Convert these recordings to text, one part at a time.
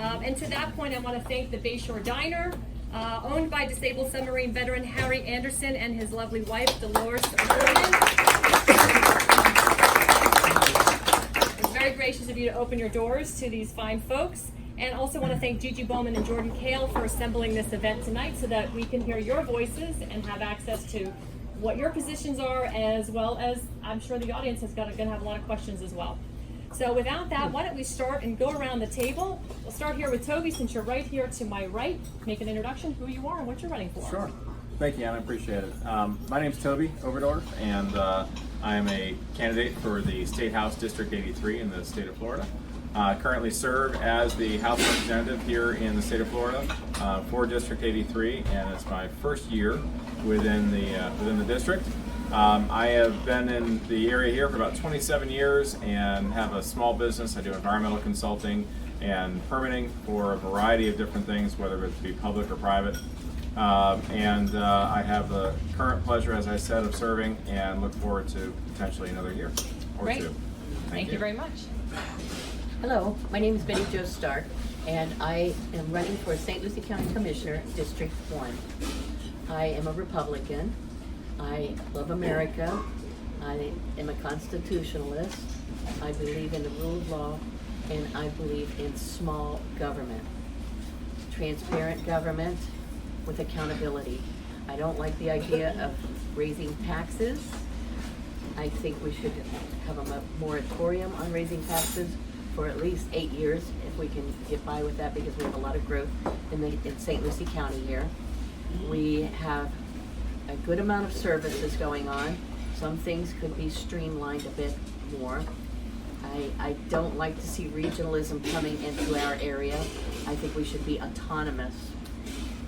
And to that point, I want to thank the Bayshore Diner, owned by disabled submarine veteran Harry Anderson and his lovely wife, Dolores Bowman. It's very gracious of you to open your doors to these fine folks. And also want to thank Gigi Bowman and Jordan Kale for assembling this event tonight so that we can hear your voices and have access to what your positions are, as well as I'm sure the audience is going to have a lot of questions as well. So without that, why don't we start and go around the table. We'll start here with Toby, since you're right here to my right. Make an introduction, who you are and what you're running for. Sure. Thank you, Anna. I appreciate it. My name's Toby Overdorf, and I am a candidate for the State House District 83 in the state of Florida. Currently serve as the House Representative here in the state of Florida for District 83, and it's my first year within the district. I have been in the area here for about 27 years and have a small business. I do environmental consulting and permitting for a variety of different things, whether it be public or private. I have the current pleasure, as I said, of serving and look forward to potentially another year or Great. two. Thank you very much. Hello, my name is Betty Jo Stark, and I am running for St. Lucie County Commissioner, District 1. I am a Republican. I love America. I am a constitutionalist. I believe in the rule of law, and I believe in small government. Transparent government with accountability. I don't like the idea of raising taxes. I think we should have a moratorium on raising taxes for at least 8 years, if we can get by with that, because we have a lot of growth in St. Lucie County here. We have a good amount of services going on. Some things could be streamlined a bit more. I don't like to see regionalism coming into our area. I think we should be autonomous.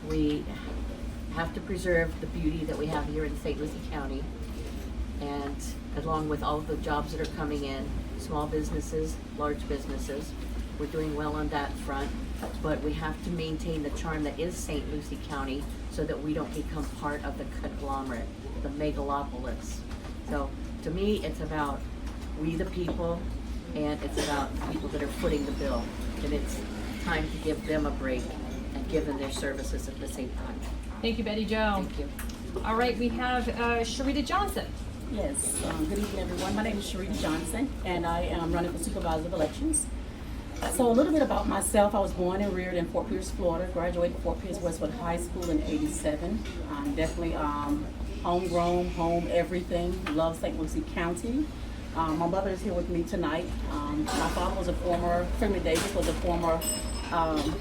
We have to preserve the beauty that we have here in St. Lucie County, and along with all of the jobs that are coming in, small businesses, large businesses. We're doing well on that front, but we have to maintain the charm that is St. Lucie County so that we don't become part of the conglomerate, the megalopolis. So to me, it's about we the people, and it's about people that are footing the bill. And it's time to give them a break and give them their services at the same time. Thank you, Betty Jo. Thank you. All right, we have Sharita Johnson. Yes, good evening everyone. My name is Sharita Johnson and I am running for Supervisor of Elections. So a little bit about myself. I was born and reared in Fort Pierce, Florida. Graduated Fort Pierce Westwood High School in '87. I'm definitely homegrown, home everything. Love St. Lucie County. My mother is here with me tonight. My father was Freeman Davis was a former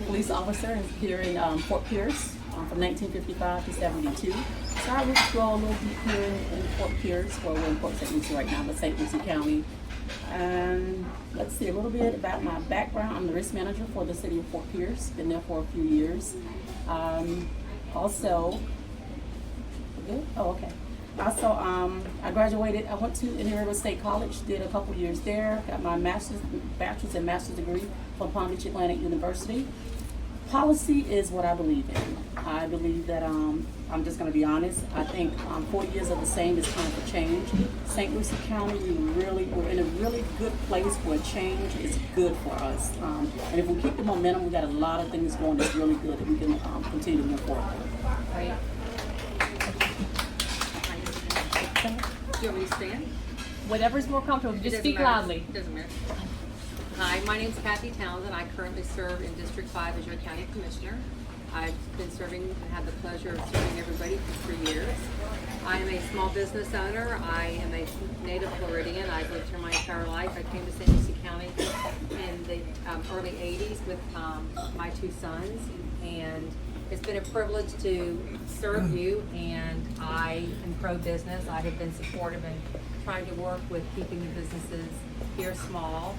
police officer here in Fort Pierce. From 1955 to 72. So I roots grow a little deep here in Fort Pierce, well, we're in Port St. Lucie right now, but St. Lucie County. And let's see a little bit about my background. I'm the risk manager for the city of Fort Pierce, been there for a few years. Also, I graduated, I went to Indiana State College, did a couple years there, got my bachelor's and master's degree from Palm Beach Atlantic University. Policy is what I believe in. I believe that, I'm just going to be honest, I think 40 years of the same is time for change. St. Lucie County, we're in a really good place where change is good for us. And if we keep the momentum, we've got a lot of things going that's really good that we can continue to move forward. Right. Do you want me to stand? Whatever's more comfortable, just speak loudly. It doesn't matter. Hi, my name is Kathy Townsend. I currently serve in District 5 as your county commissioner. I've been serving and had the pleasure of serving everybody for 3 years. I am a small business owner. I am a native Floridian. I've lived here my entire life. I came to St. Lucie County in the early 80s with my 2 sons, and it's been a privilege to serve you, and I am pro-business. I have been supportive in trying to work with keeping the businesses here small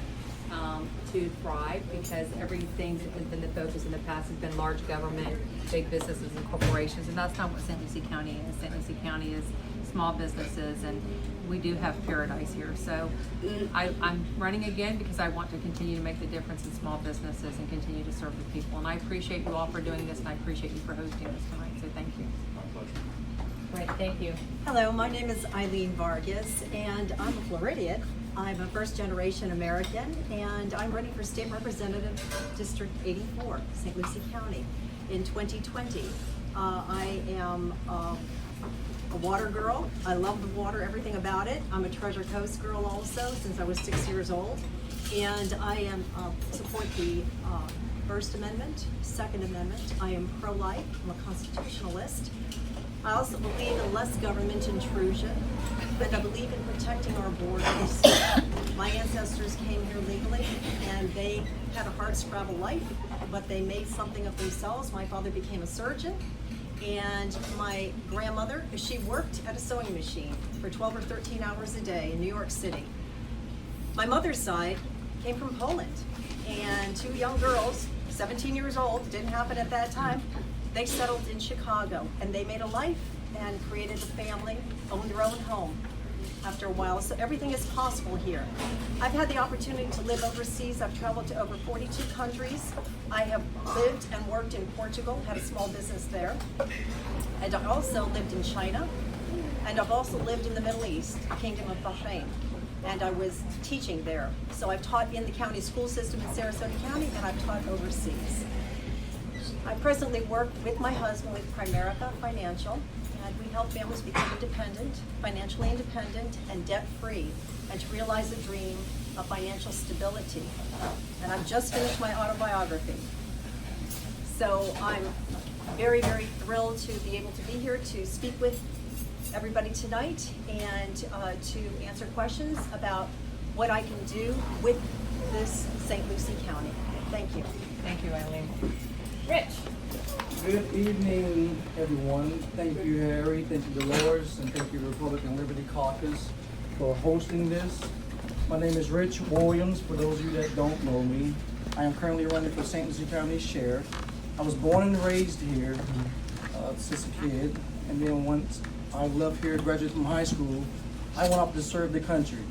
to thrive, because everything that has been the focus in the past has been large government, big businesses and corporations, and that's not what St. Lucie County is. St. Lucie County is small businesses, and we do have paradise here. So I'm running again because I want to continue to make the difference in small businesses and continue to serve the people. And I appreciate you all for doing this, and I appreciate you for hosting this tonight. So thank you. My pleasure. Right, thank you. Hello, my name is Eileen Vargas, and I'm a Floridian, I'm a first-generation American, and I'm running for State Representative District 84, St. Lucie County, in 2020. I am a water girl. I love the water, everything about it. I'm a Treasure Coast girl also, since I was 6 years old. And I support the First Amendment, Second Amendment. I am pro-life. I'm a constitutionalist. I also believe in less government intrusion, and I believe in protecting our borders. My ancestors came here legally, and they had a hard-scrabble life, but they made something of themselves. My father became a surgeon, and my grandmother, she worked at a sewing machine for 12 or 13 hours a day in New York City. My mother's side came from Poland, and two young girls, 17 years old, didn't happen at that time, they settled in Chicago, and they made a life and created a family, owned their own home after a while. So everything is possible here. I've had the opportunity to live overseas. I've traveled to over 42 countries. I have lived and worked in Portugal, had a small business there. And I also lived in China, and I've also lived in the Middle East, the Kingdom of Bahrain. And I was teaching there. So I've taught in the county school system in Sarasota County, and I've taught overseas. I presently work with my husband with Primerica Financial, and we help families become independent, financially independent, and debt-free, and to realize a dream of financial stability. And I've just finished my autobiography. So I'm very, very thrilled to be able to be here to speak with everybody tonight and to answer questions about what I can do with this St. Lucie County. Thank you. Thank you, Eileen. Rich. Good evening, everyone. Thank you, Harry. Thank you, Dolores, and thank you, Republican Liberty Caucus, for hosting this. My name is Rich Williams, for those of you that don't know me. I am currently running for St. Lucie County Sheriff. I was born and raised here since a kid, and then once I left here, graduated from high school, I went off to serve the country.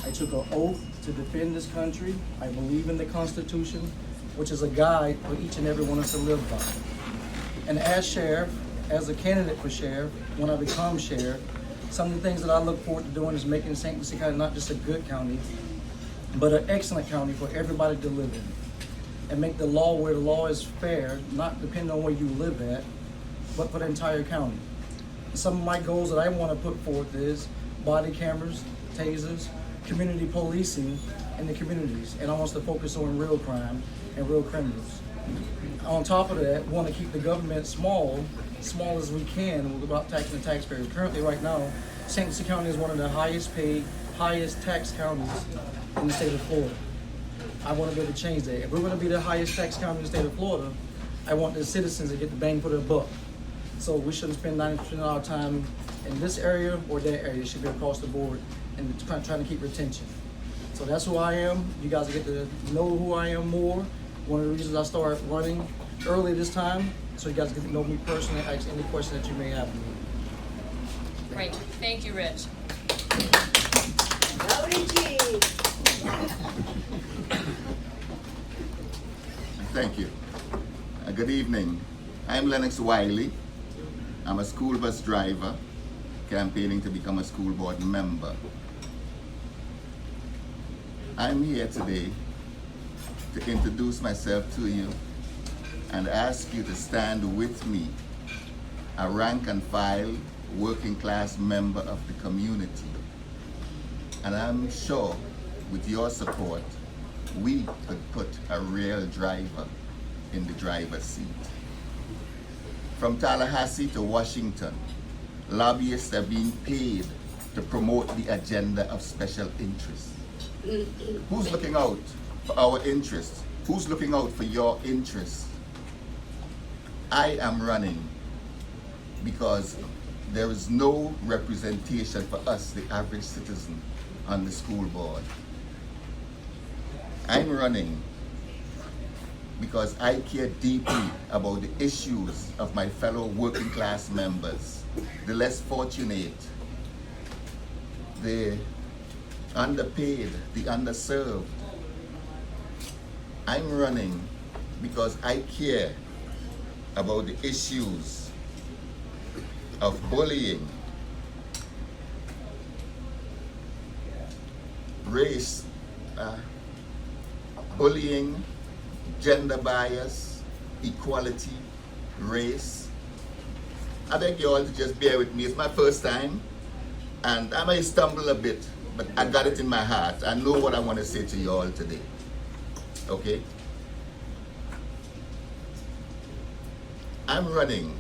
I took an oath to defend this country. I believe in the Constitution, which is a guide for each and every one of us to live by. And as sheriff, as a candidate for sheriff, when I become sheriff, some of the things that I look forward to doing is making St. Lucie County not just a good county, but an excellent county for everybody to live in. And make the law where the law is fair, not depending on where you live at, but for the entire county. Some of my goals that I want to put forth is body cameras, tasers, community policing in the communities, and I want to focus on real crime and real criminals. On top of that, we want to keep the government small as we can without taxing the taxpayers. Currently, right now, St. Lucie County is one of the highest paid, highest tax counties in the state of Florida. I want to be able to change that. If we're going to be the highest tax county in the state of Florida, I want the citizens to get the bang for their buck. So we shouldn't spend 90% of our time in this area or that area. It should be across the board and trying to keep retention. So that's who I am. You guys get to know who I am more. One of the reasons I started running early this time, so you guys get to know me personally and ask any question that you may have of me. Great. Thank you, Rich. Howdy, Gigi. Thank you. Good evening. I'm Lennox Wiley. I'm a school bus driver campaigning to become a school board member. I'm here today to introduce myself to you and ask you to stand with me, a rank and file working class member of the community. And I'm sure with your support, we could put a real driver in the driver's seat. From Tallahassee to Washington, lobbyists are being paid to promote the agenda of special interests. Who's looking out for our interests? Who's looking out for your interests? I am running because there is no representation for us, the average citizen, on the school board. I'm running because I care deeply about the issues of my fellow working class members, the less fortunate, the underpaid, the underserved. I'm running because I care about the issues of bullying, race, bullying, gender bias, equality, race. I beg you all to just bear with me. It's my first time, and I may stumble a bit, but I got it in my heart. I know what I want to say to you all today. Okay? I'm running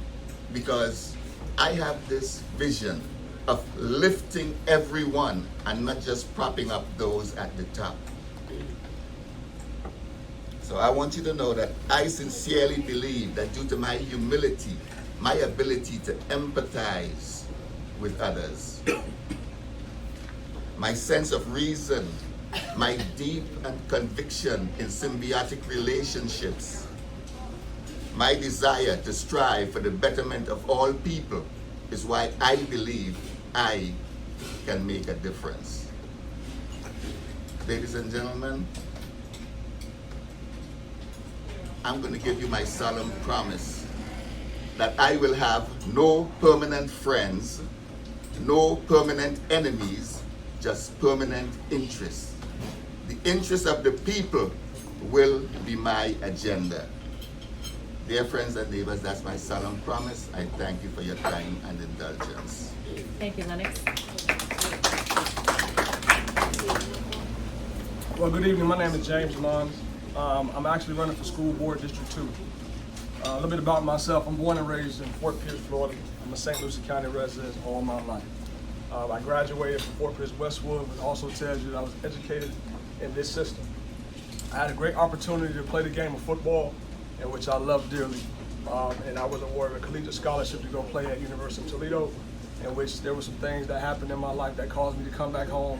because I have this vision of lifting everyone and not just propping up those at the top. So I want you to know that I sincerely believe that due to my humility, my ability to empathize with others, my sense of reason, my deep and conviction in symbiotic relationships, my desire to strive for the betterment of all people is why I believe I can make a difference. Ladies and gentlemen, I'm going to give you my solemn promise that I will have no permanent friends, no permanent enemies, just permanent interests. The interests of the people will be my agenda. Dear friends and neighbors, that's my solemn promise. I thank you for your time and indulgence. Thank you, Lennox. Well, good evening. My name is James Mons. I'm actually running for school board District 2. A little bit about myself. I'm born and raised in Fort Pierce, Florida. I'm a St. Lucie County resident all my life. I graduated from Fort Pierce Westwood, which also tells you that I was educated in this system. I had a great opportunity to play the game of football, in which I love dearly. And I was awarded a collegiate scholarship to go play at University of Toledo, in which there were some things that happened in my life that caused me to come back home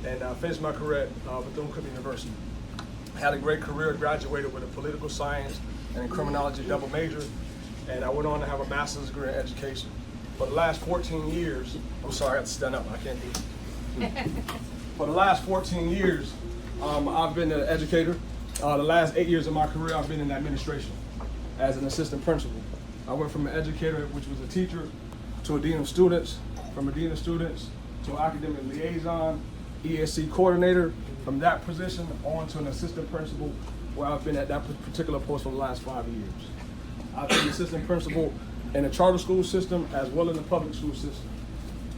and finish my career at Bethune-Cookman University. I had a great career, graduated with a political science and a criminology double major, and I went on to have a master's degree in education. For the last 14 years, I'm sorry, I have to stand up, I can't do it. For the last 14 years, I've been an educator. The last 8 years of my career, I've been in administration as an assistant principal. I went from an educator, which was a teacher, to a dean of students, from a dean of students to an academic liaison, ESC coordinator, from that position on to an assistant principal, where I've been at that particular post for the last 5 years. I've been assistant principal in the charter school system as well as the public school system.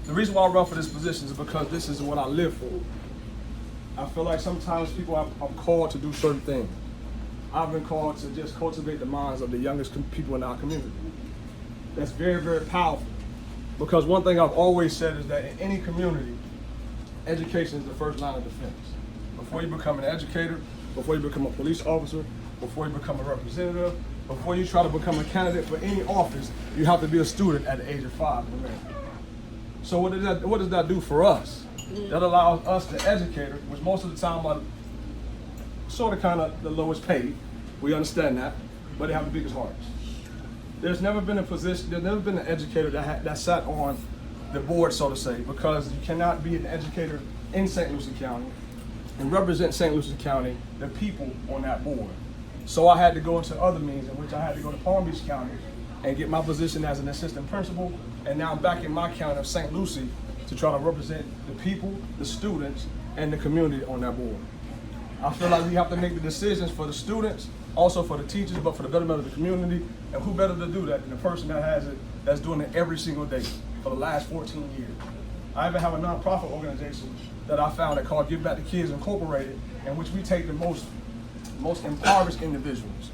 The reason why I run for this position is because this is what I live for. I feel like sometimes I'm called to do certain things. I've been called to just cultivate the minds of the youngest people in our community. That's very, very powerful. Because one thing I've always said is that in any community, education is the first line of defense. Before you become an educator, before you become a police officer, before you become a representative, before you try to become a candidate for any office, you have to be a student at the age of 5 in America. So what does that do for us? That allows us, the educator, which most of the time are sort of kind of the lowest paid, we understand that, but they have the biggest hearts. There's never been an educator that sat on the board, so to say, because you cannot be an educator in St. Lucie County and represent St. Lucie County, the people on that board. So I had to go into other means, in which I had to go to Palm Beach County and get my position as an assistant principal, and now I'm back in my county of St. Lucie to try to represent the people, the students, and the community on that board. I feel like we have to make the decisions for the students, also for the teachers, but for the betterment of the community, and who better to do that than the person that has it, that's doing it every single day for the last 14 years. I even have a nonprofit organization that I founded called Give Back to Kids Incorporated, in which we take the most impoverished individuals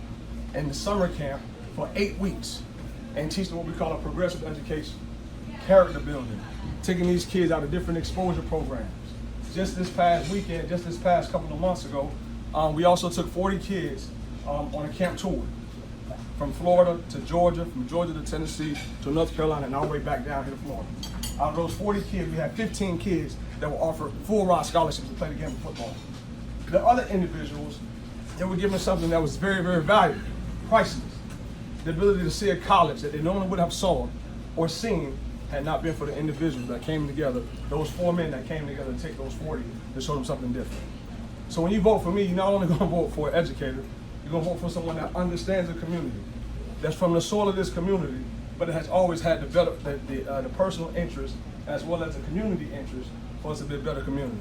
in the summer camp for 8 weeks and teach them what we call a progressive education, character building, taking these kids out of different exposure programs. Just this past weekend, just this past couple of months ago, we also took 40 kids on a camp tour from Florida to Georgia, from Georgia to Tennessee to North Carolina, and all the way back down here to Florida. Out of those 40 kids, we had 15 kids that were offered full ride scholarships to play the game of football. The other individuals, they were given something that was very, very valuable, priceless. The ability to see a college that they normally would have saw or seen had not been for the individuals that came together, those 4 men that came together to take those 40 to show them something different. So when you vote for me, you're not only going to vote for an educator, you're going to vote for someone that understands the community, that's from the soil of this community, but it has always had the personal interest as well as the community interest for us to be a better community.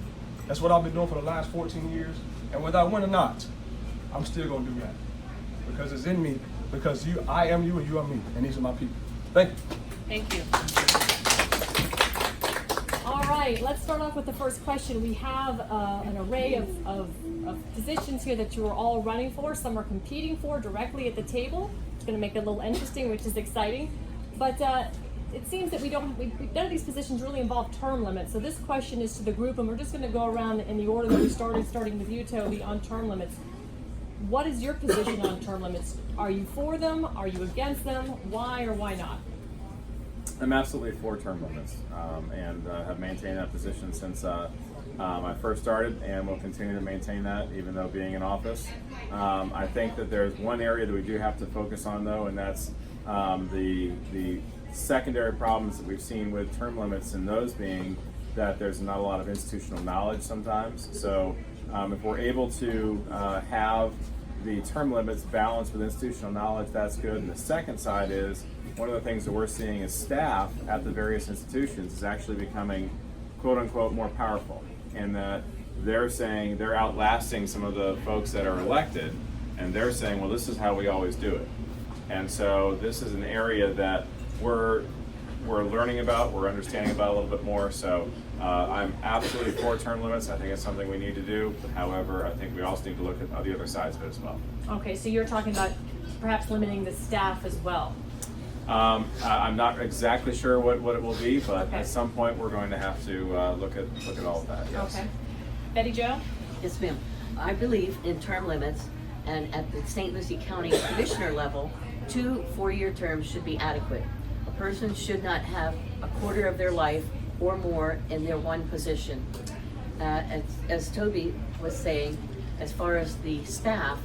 That's what I've been doing for the last 14 years. And whether I win or not, I'm still gonna do that. Because it's in me, because I am you and you are me, and these are my people. Thank you. Thank you. All right, let's start off with the first question. We have an array of positions here that you are all running for. Some are competing for directly at the table. It's going to make it a little interesting, which is exciting. But it seems that none of these positions really involve term limits. So this question is to the group, and we're just going to go around in the order that we started, starting with you, Toby, on term limits. What is your position on term limits? Are you for them? Are you against them? Why or why not? I'm absolutely for term limits, and have maintained that position since I first started, and will continue to maintain that even though being in office. I think that there's one area that we do have to focus on though, and that's the secondary problems that we've seen with term limits, and those being that there's not a lot of institutional knowledge sometimes. So if we're able to have the term limits balanced with institutional knowledge, that's good. And the second side is, one of the things that we're seeing is staff at the various institutions is actually becoming quote unquote more powerful, in that they're saying they're outlasting some of the folks that are elected, and they're saying, well, this is how we always do it. And so this is an area that we're learning about, we're understanding about a little bit more. So I'm absolutely for term limits. I think it's something we need to do. However, I think we also need to look at the other sides of it as well. Okay, so you're talking about perhaps limiting the staff as well. I'm not exactly sure what it will be, but Okay. at some point we're going to have to look at all of that. Yes. Okay. Betty Jo? Yes, ma'am. I believe in term limits, and at the St. Lucie County Commissioner level, 2 4-year terms should be adequate. A person should not have a quarter of their life or more in their one position. As Toby was saying, as far as the staff,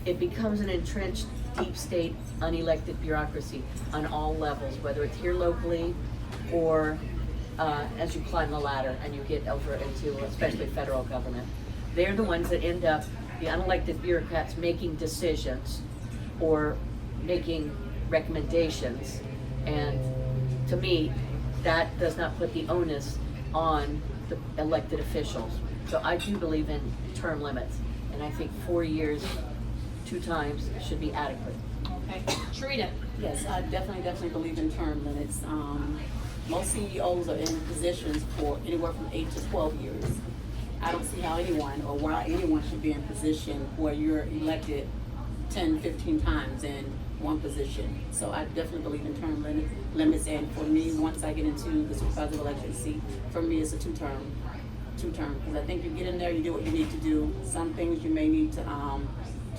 it becomes an entrenched deep state unelected bureaucracy on all levels, whether it's here locally or as you climb the ladder and you get over into especially federal government. They're the ones that end up, the unelected bureaucrats, making decisions or making recommendations. And to me, that does not put the onus on the elected officials. So I do believe in term limits, and I think 4 years, 2 times should be adequate. Okay. Sharita? Yes, I definitely believe in term limits. Most CEOs are in positions for anywhere from 8 to 12 years. I don't see how anyone or why anyone should be in a position where you're elected 10, 15 times in one position. So I definitely believe in term limits. And for me, once I get into the supervisor election seat, for me it's a two-term. Because I think you get in there, you do what you need to do. Some things you may need to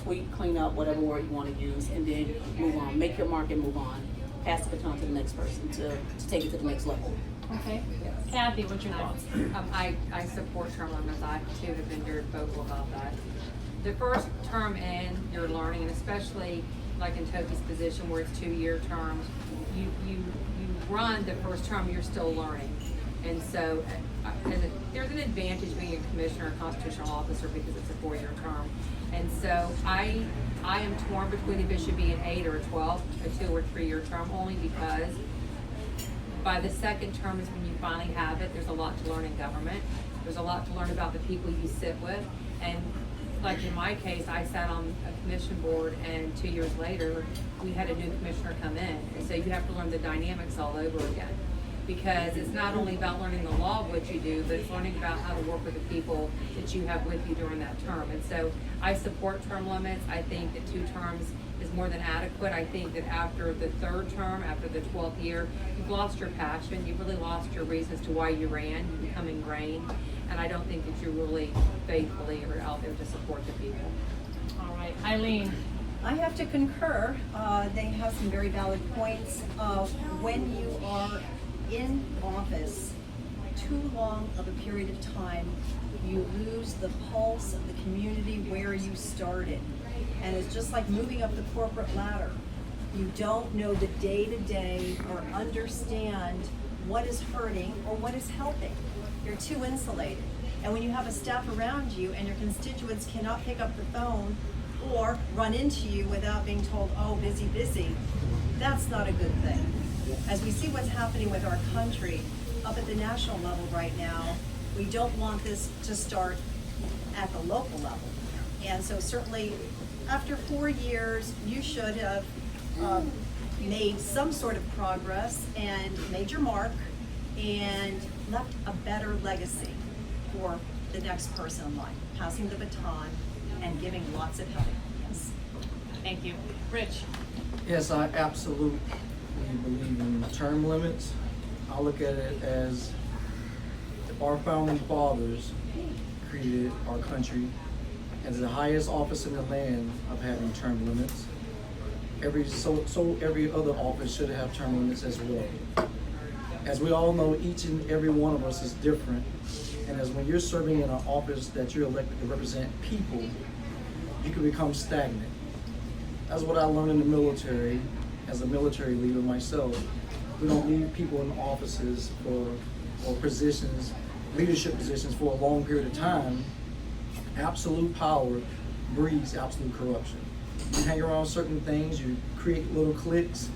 tweak, clean up, whatever word you want to use, and then move on. Make your mark and move on. Pass the baton to the next person to take it to the next level. Okay. Kathy, what's your thoughts? I support term limits. I too have been very vocal about that. The first term in, you're learning, and especially like in Toby's position where it's 2-year terms, you run the first term, you're still learning. And so there's an advantage being a commissioner or constitutional officer because it's a 4-year term. And so I am torn between if it should be an 8 or a 12, a 2 or 3-year term, only because by the second term is when you finally have it. There's a lot to learn in government. There's a lot to learn about the people you sit with. And like in my case, I sat on a commission board, and 2 years later, we had a new commissioner come in. And so you have to learn the dynamics all over again. Because it's not only about learning the law of what you do, but it's learning about how to work with the people that you have with you during that term. And so I support term limits. I think that 2 terms is more than adequate. I think that after the 3rd term, after the 12th year, you've lost your passion. You've really lost your reasons to why you ran. You become ingrained. And I don't think that you really faithfully are out there to support the people. All right. Eileen? I have to concur. They have some very valid points. When you are in office too long of a period of time, you lose the pulse of the community where you started. And it's just like moving up the corporate ladder. You don't know the day-to-day or understand what is hurting or what is helping. You're too insulated. And when you have a staff around you and your constituents cannot pick up the phone or run into you without being told, oh, busy, that's not a good thing. As we see what's happening with our country up at the national level right now, We don't want this to start at the local level. And so certainly, after 4 years, you should have made some sort of progress and made your mark and left a better legacy for the next person in line, passing the baton and giving lots of help. Yes. Thank you. Rich? Yes, I absolutely believe in term limits. I look at it as our founding fathers created our country as the highest office in the land of having term limits. Every other office should have term limits as well. As we all know, each and every one of us is different. And as when you're serving in an office that you're elected to represent people, you can become stagnant. That's what I learned in the military, as a military leader myself. We don't leave people in offices or positions, leadership positions for a long period of time. Absolute power breeds absolute corruption. You hang around certain things, you create little cliques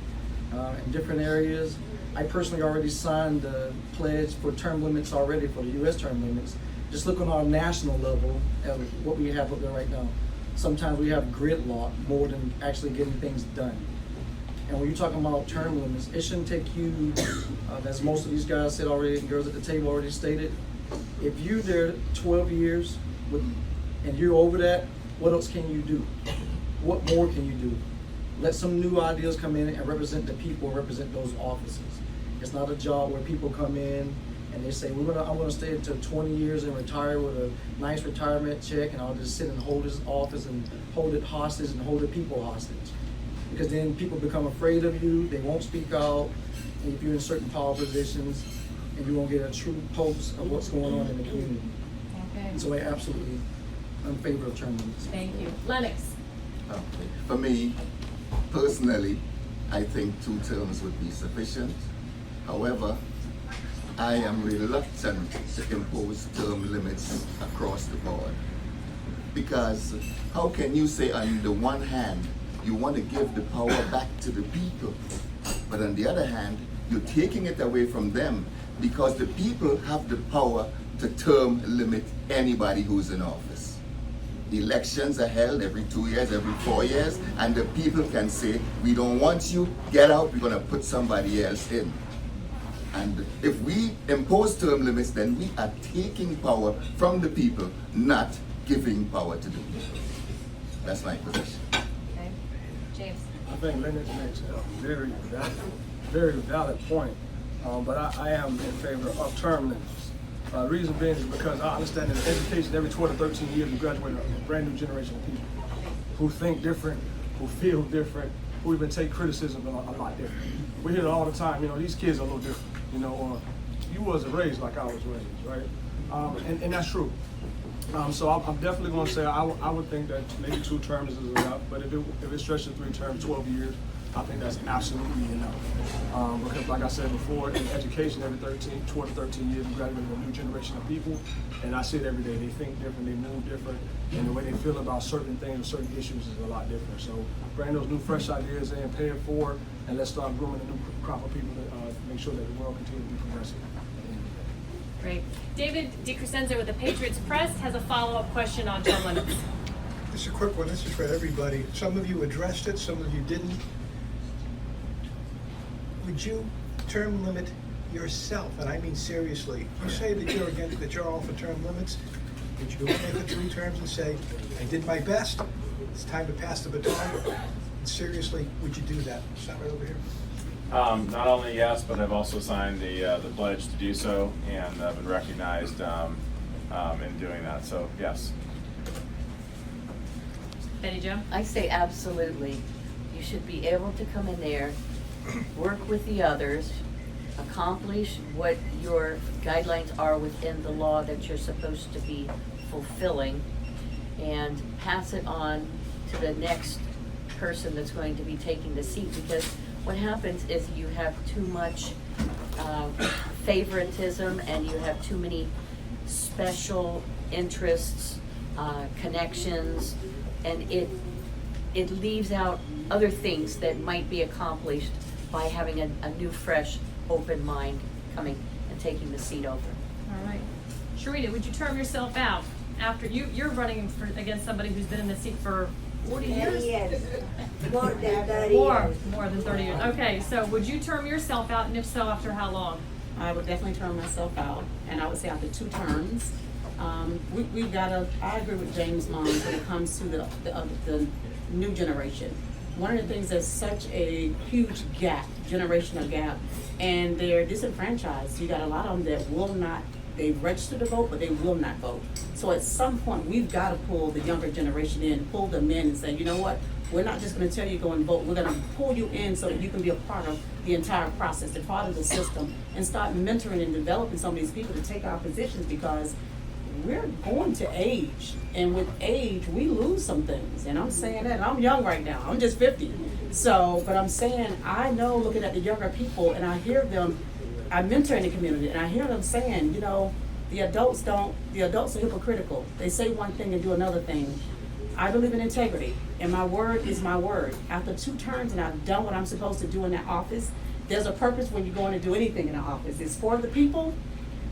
in different areas. I personally already signed the pledge for term limits already, for the U.S. term limits. Just look on our national level at what we have up there right now. Sometimes we have gridlock more than actually getting things done. And when you're talking about term limits, it shouldn't take you, as most of these guys said already, and girls at the table already stated, if you're there 12 years and you're over that, what else can you do? What more can you do? Let some new ideas come in and represent the people, represent those offices. It's not a job where people come in and they say, I'm gonna stay until 20 years and retire with a nice retirement check, and I'll just sit and hold this office and hold it hostage and hold the people hostage. Because then people become afraid of you, they won't speak out, and if you're in certain power positions, and you won't get a true pulse of what's going on in the community. Okay. And so I absolutely, I'm in favor of term limits. Thank you. Lennox? For me, personally, I think 2 terms would be sufficient. However, I am reluctant to impose term limits across the board. Because how can you say on the one hand, you want to give the power back to the people, but on the other hand, you're taking it away from them, because the people have the power to term limit anybody who's in office. Elections are held every 2 years, every 4 years, and the people can say, we don't want you, get out, we're going to put somebody else in. And if we impose term limits, then we are taking power from the people, not giving power to the people. That's my position. Okay. James? I think Lennox makes a very valid point, but I am in favor of term limits. The reason being is because I understand that in education, every 12 to 13 years, we graduate a brand new generation of people who think different, who feel different, who even take criticism a lot different. We hear it all the time, these kids are a little different, or you wasn't raised like I was raised, right? And that's true. So I'm definitely going to say I would think that maybe 2 terms is enough, but if it stretches to 3 terms, 12 years, I think that's absolutely enough. Because like I said before, in education, every 12 to 13 years, we graduate a new generation of people, and I see it every day. They think different, they move different, and the way they feel about certain things, certain issues is a lot different. So bring those new, fresh ideas in, pay it forward, and let's start grooming a new crop of people to make sure that the world continues to be progressive. Great. David DiCrescenzo with the Patriots Press has a follow-up question on term limits. It's a quick one. This is for everybody. Some of you addressed it, some of you didn't. Would you term limit yourself? And I mean seriously. You say that you're all for term limits. Would you go in there for 3 terms and say, I did my best, it's time to pass the baton? And seriously, would you do that? Stop right over here. Not only yes, but I've also signed the pledge to do so, and I've been recognized in doing that. So yes. Betty Jo? I say absolutely. You should be able to come in there, work with the others, accomplish what your guidelines are within the law that you're supposed to be fulfilling, and pass it on to the next person that's going to be taking the seat. Because what happens is you have too much favoritism, and you have too many special interests, connections, and it leaves out other things that might be accomplished by having a new, fresh, open mind coming and taking the seat over. All right. Sharita, would you term yourself out after you're running against somebody who's been in the seat for 40 years? More than 30 More years. than 30 years. Okay, so would you term yourself out, and if so, after how long? I would definitely term myself out, and I would say after 2 terms. We've got to, I agree with James' mom when it comes to the new generation. One of the things that's such a huge gap, generational gap, and they're disenfranchised. You got a lot of them that will not, they've registered to vote, but they will not vote. So at some point, we've got to pull the younger generation in, pull them in and say, you know what? We're not just going to tell you go and vote. We're going to pull you in so that you can be a part of the entire process, a part of the system, and start mentoring and developing some of these people to take our positions, because we're going to age, and with age, we lose some things. And I'm saying that, and I'm young right now. I'm just 50. So, but I'm saying, I know looking at the younger people, and I hear them, I mentor in the community, and I hear them saying, you know, the adults are hypocritical. They say one thing and do another thing. I believe in integrity, and my word is my word. After 2 terms and I've done what I'm supposed to do in that office, there's a purpose when you're going to do anything in the office. It's for the people,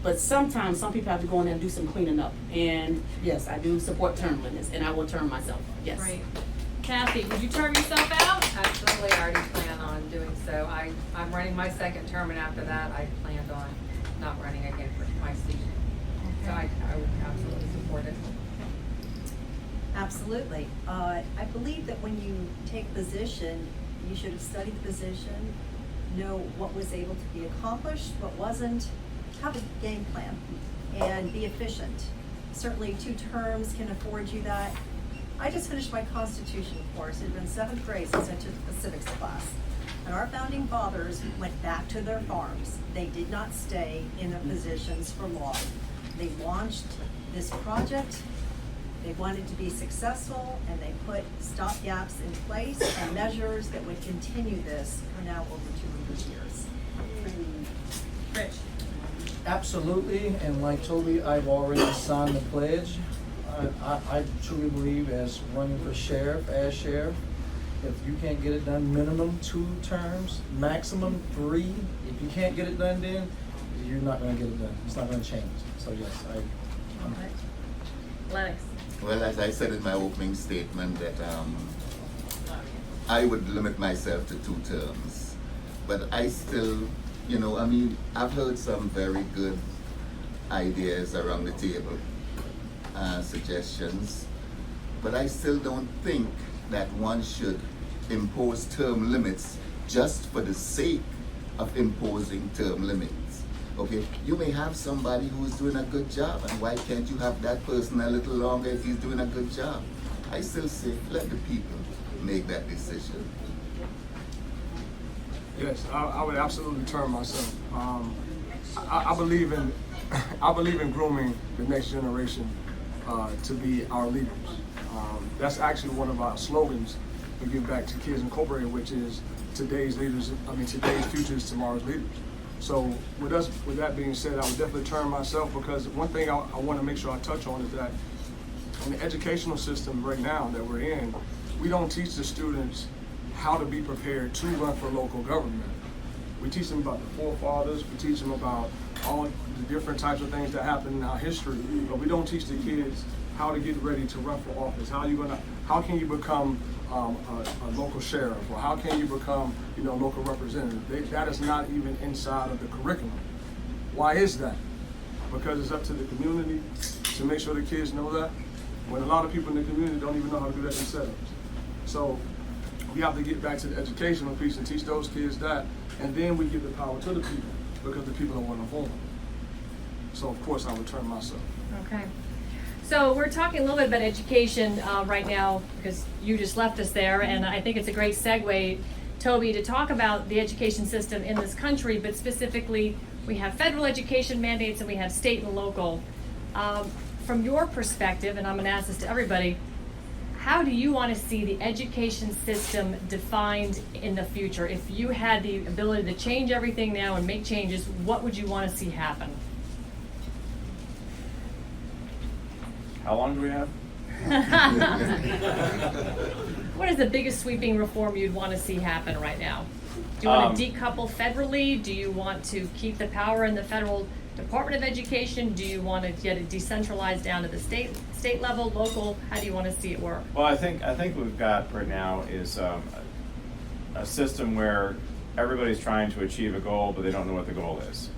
but sometimes some people have to go in there and do some cleaning up. And yes, I do support term limits, and I will term myself, yes. Great. Kathy, would you term yourself out? Absolutely, I already plan on doing so. I'm running my 2nd term, and after that, I planned on not running again for my seat. So I would absolutely support it. Absolutely. I believe that when you take a position, you should have studied the position, know what was able to be accomplished, what wasn't, have a game plan, and be efficient. Certainly 2 terms can afford you that. I just finished my Constitution course. It had been 7th grade since I took the civics class. And our founding fathers went back to their farms. They did not stay in their positions for long. They launched this project. They wanted to be successful, and they put stopgaps in place and measures that would continue this for now over 200 years. Rich. Absolutely, and like Toby, I've already signed the pledge. I truly believe, as running for sheriff, if you can't get it done, minimum 2 terms, maximum 3. If you can't get it done then, you're not gonna get it done. It's not gonna change. So yes, All right. Lennox. Well, as I said in my opening statement, that I would limit myself to 2 terms. But I still, you know, I mean, I've heard some very good ideas around the table, suggestions, but I still don't think that one should impose term limits just for the sake of imposing term limits. Okay, you may have somebody who is doing a good job, and why can't you have that person a little longer if he's doing a good job? I still say, let the people make that decision. Yes, I would absolutely term myself. I believe in I believe in grooming the next generation to be our leaders. That's actually one of our slogans we give back to Kids Incorporated, which is today's leaders. Today's future is tomorrow's leaders. So with that being said, I would definitely term myself, because one thing I want to make sure I touch on is that in the educational system right now that we're in, we don't teach the students how to be prepared to run for local government. We teach them about the forefathers, we teach them about all the different types of things that happen in our history, but we don't teach the kids how to get ready to run for office. How can you become a local sheriff, or how can you become, local representative? That is not even inside of the curriculum. Why is that? Because it's up to the community to make sure the kids know that, when a lot of people in the community don't even know how to do that themselves. So we have to get back to the educational piece and teach those kids that, and then we give the power to the people, because the people are one of them. So of course I would term myself. Okay. So we're talking a little bit about education right now, because you just left us there, and I think it's a great segue, Toby, to talk about the education system in this country, but specifically we have federal education mandates and we have state and local. From your perspective, and I'm going to ask this to everybody, how do you want to see the education system defined in the future? If you had the ability to change everything now and make changes, what would you want to see happen? How long do we have? What is the biggest sweeping reform you'd want to see happen right now? Do you want to decouple federally? Do you want to keep the power in the federal Department of Education? Do you want to get it decentralized down to the state level, local? How do you want to see it work? Well, I think what we've got right now is a system where everybody's trying to achieve a goal, but they don't know what the goal is.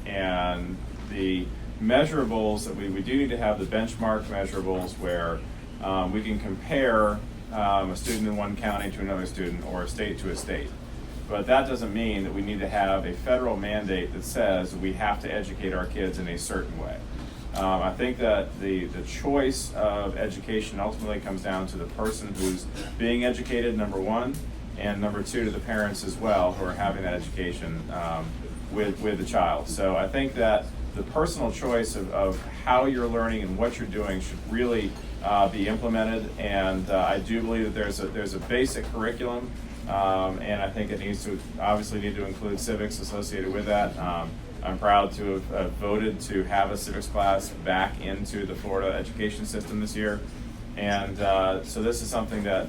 And the measurables that we do need to have the benchmark measurables where we can compare a student in one county to another student or a state to a state. But that doesn't mean that we need to have a federal mandate that says we have to educate our kids in a certain way. I think that the choice of education ultimately comes down to the person who's being educated, number one, and number two, to the parents as well who are having that education with the child. So I think that the personal choice of how you're learning and what you're doing should really be implemented. And I do believe that there's a basic curriculum. And I think it obviously need to include civics associated with that. I'm proud to have voted to have a civics class back into the Florida education system this year. And so this is something that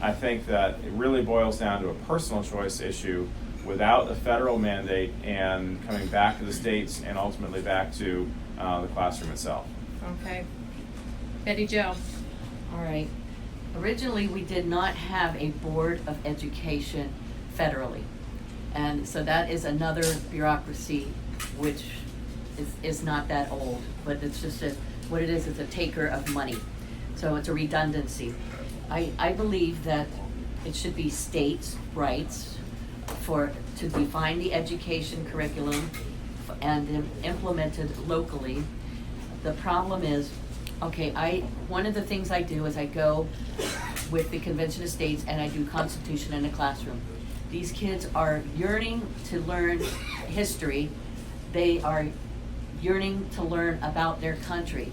I think that it really boils down to a personal choice issue without a federal mandate and coming back to the states and ultimately back to the classroom itself. Okay. Betty Jo. All right. Originally, we did not have a Board of Education federally. And so that is another bureaucracy which is not that old, but it's just what it is a taker of money. So it's a redundancy. I believe that it should be states' rights to define the education curriculum and implemented locally. The problem is, one of the things I do is I go with the Convention of States and I do Constitution in the classroom. These kids are yearning to learn history. They are yearning to learn about their country.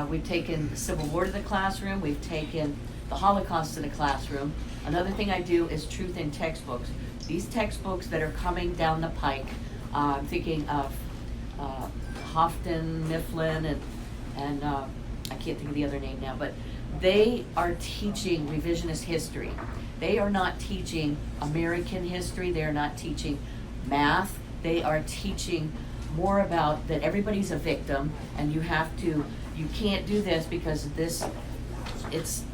We've taken the Civil War to the classroom. We've taken the Holocaust to the classroom. Another thing I do is truth in textbooks. These textbooks that are coming down the pike, I'm thinking of Houghton, Mifflin, and I can't think of the other name now, but they are teaching revisionist history. They are not teaching American history. They are not teaching math. They are teaching more about that everybody's a victim and you can't do this because it's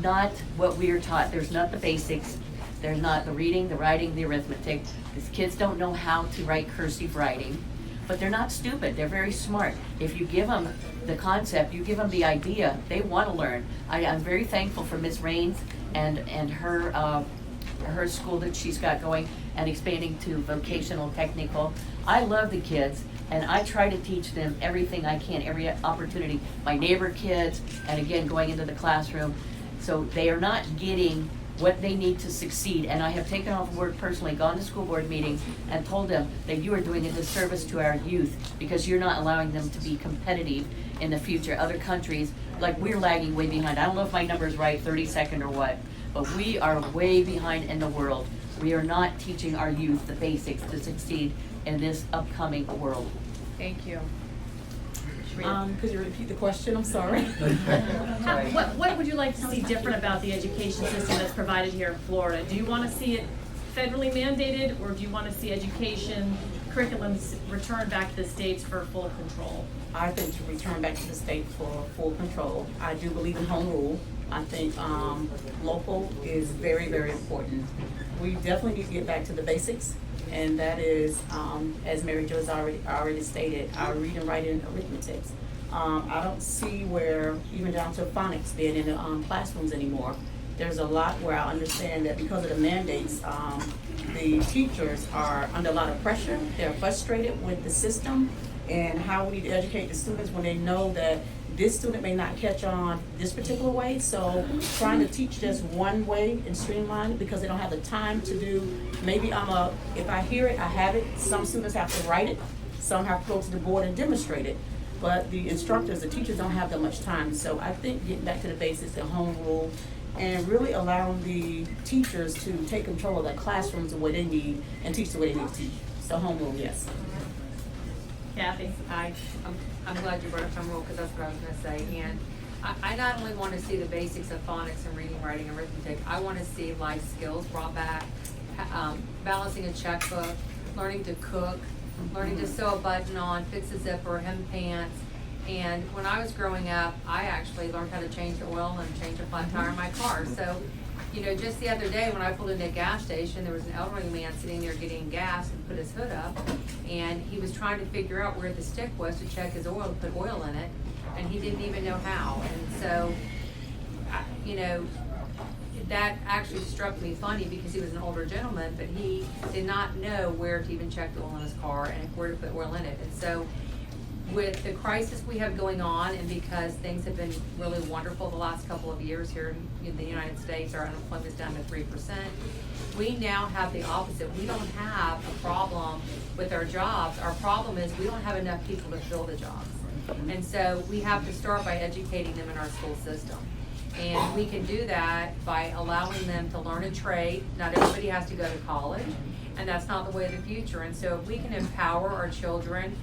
not what we are taught. There's not the basics. There's not the reading, the writing, the arithmetic. These kids don't know how to write cursive writing, but they're not stupid. They're very smart. If you give them the concept, you give them the idea, they want to learn. I'm very thankful for Ms. Raines and her school that she's got going and expanding to vocational technical. I love the kids and I try to teach them everything I can, every opportunity. My neighbor kids, and again, going into the classroom. So they are not getting what they need to succeed. And I have taken off work personally, gone to school board meetings and told them that you are doing a disservice to our youth because you're not allowing them to be competitive in the future. Other countries, like we're lagging way behind. I don't know if my number is right, 32nd or what, but we are way behind in the world. We are not teaching our youth the basics to succeed in this upcoming world. Thank you. Could you repeat the question? I'm sorry. What would you like to see different about the education system that's provided here in Florida? Do you want to see it federally mandated, or do you want to see education curriculums returned back to the states for full control? I think to return back to the state for full control. I do believe in home rule. I think local is very, very important. We definitely need to get back to the basics, and that is, as Mary Jo's already stated, our reading, writing, arithmetic. I don't see where, even down to phonics being in the classrooms anymore. There's a lot where I understand that because of the mandates, the teachers are under a lot of pressure. They're frustrated with the system and how we need to educate the students when they know that this student may not catch on this particular way. So trying to teach this one way and streamline it because they don't have the time to do, maybe if I hear it, I have it. Some students have to write it. Some have to go to the board and demonstrate it. But the instructors, the teachers don't have that much time. So I think getting back to the basics, the home rule, and really allowing the teachers to take control of their classrooms the way they need and teach the way they need to teach. So home rule, yes. Kathy? I'm glad you brought up home rule because that's what I was going to say. And I not only want to see the basics of phonics and reading, writing, and arithmetic, I want to see life skills brought back, balancing a checkbook, learning to cook, learning to sew a button on, fix a zipper, hem pants. And when I was growing up, I actually learned how to change the oil and change a flat tire in my car. So, you know, just the other day when I pulled into a gas station, there was an elderly man sitting there getting gas and put his hood up, and he was trying to figure out where the stick was to check his oil, put oil in it, and he didn't even know how. And so, you know, that actually struck me funny because he was an older gentleman, but he did not know where to even check the oil in his car and where to put oil in it. And so, with the crisis we have going on, and because things have been really wonderful the last couple of years here in the United States, our unemployment is down to 3%. We now have the opposite. We don't have a problem with our jobs. Our problem is we don't have enough people to fill the jobs. And so we have to start by educating them in our school system. And we can do that by allowing them to learn a trade. Not everybody has to go to college, and that's not the way of the future. And so if we can empower our children,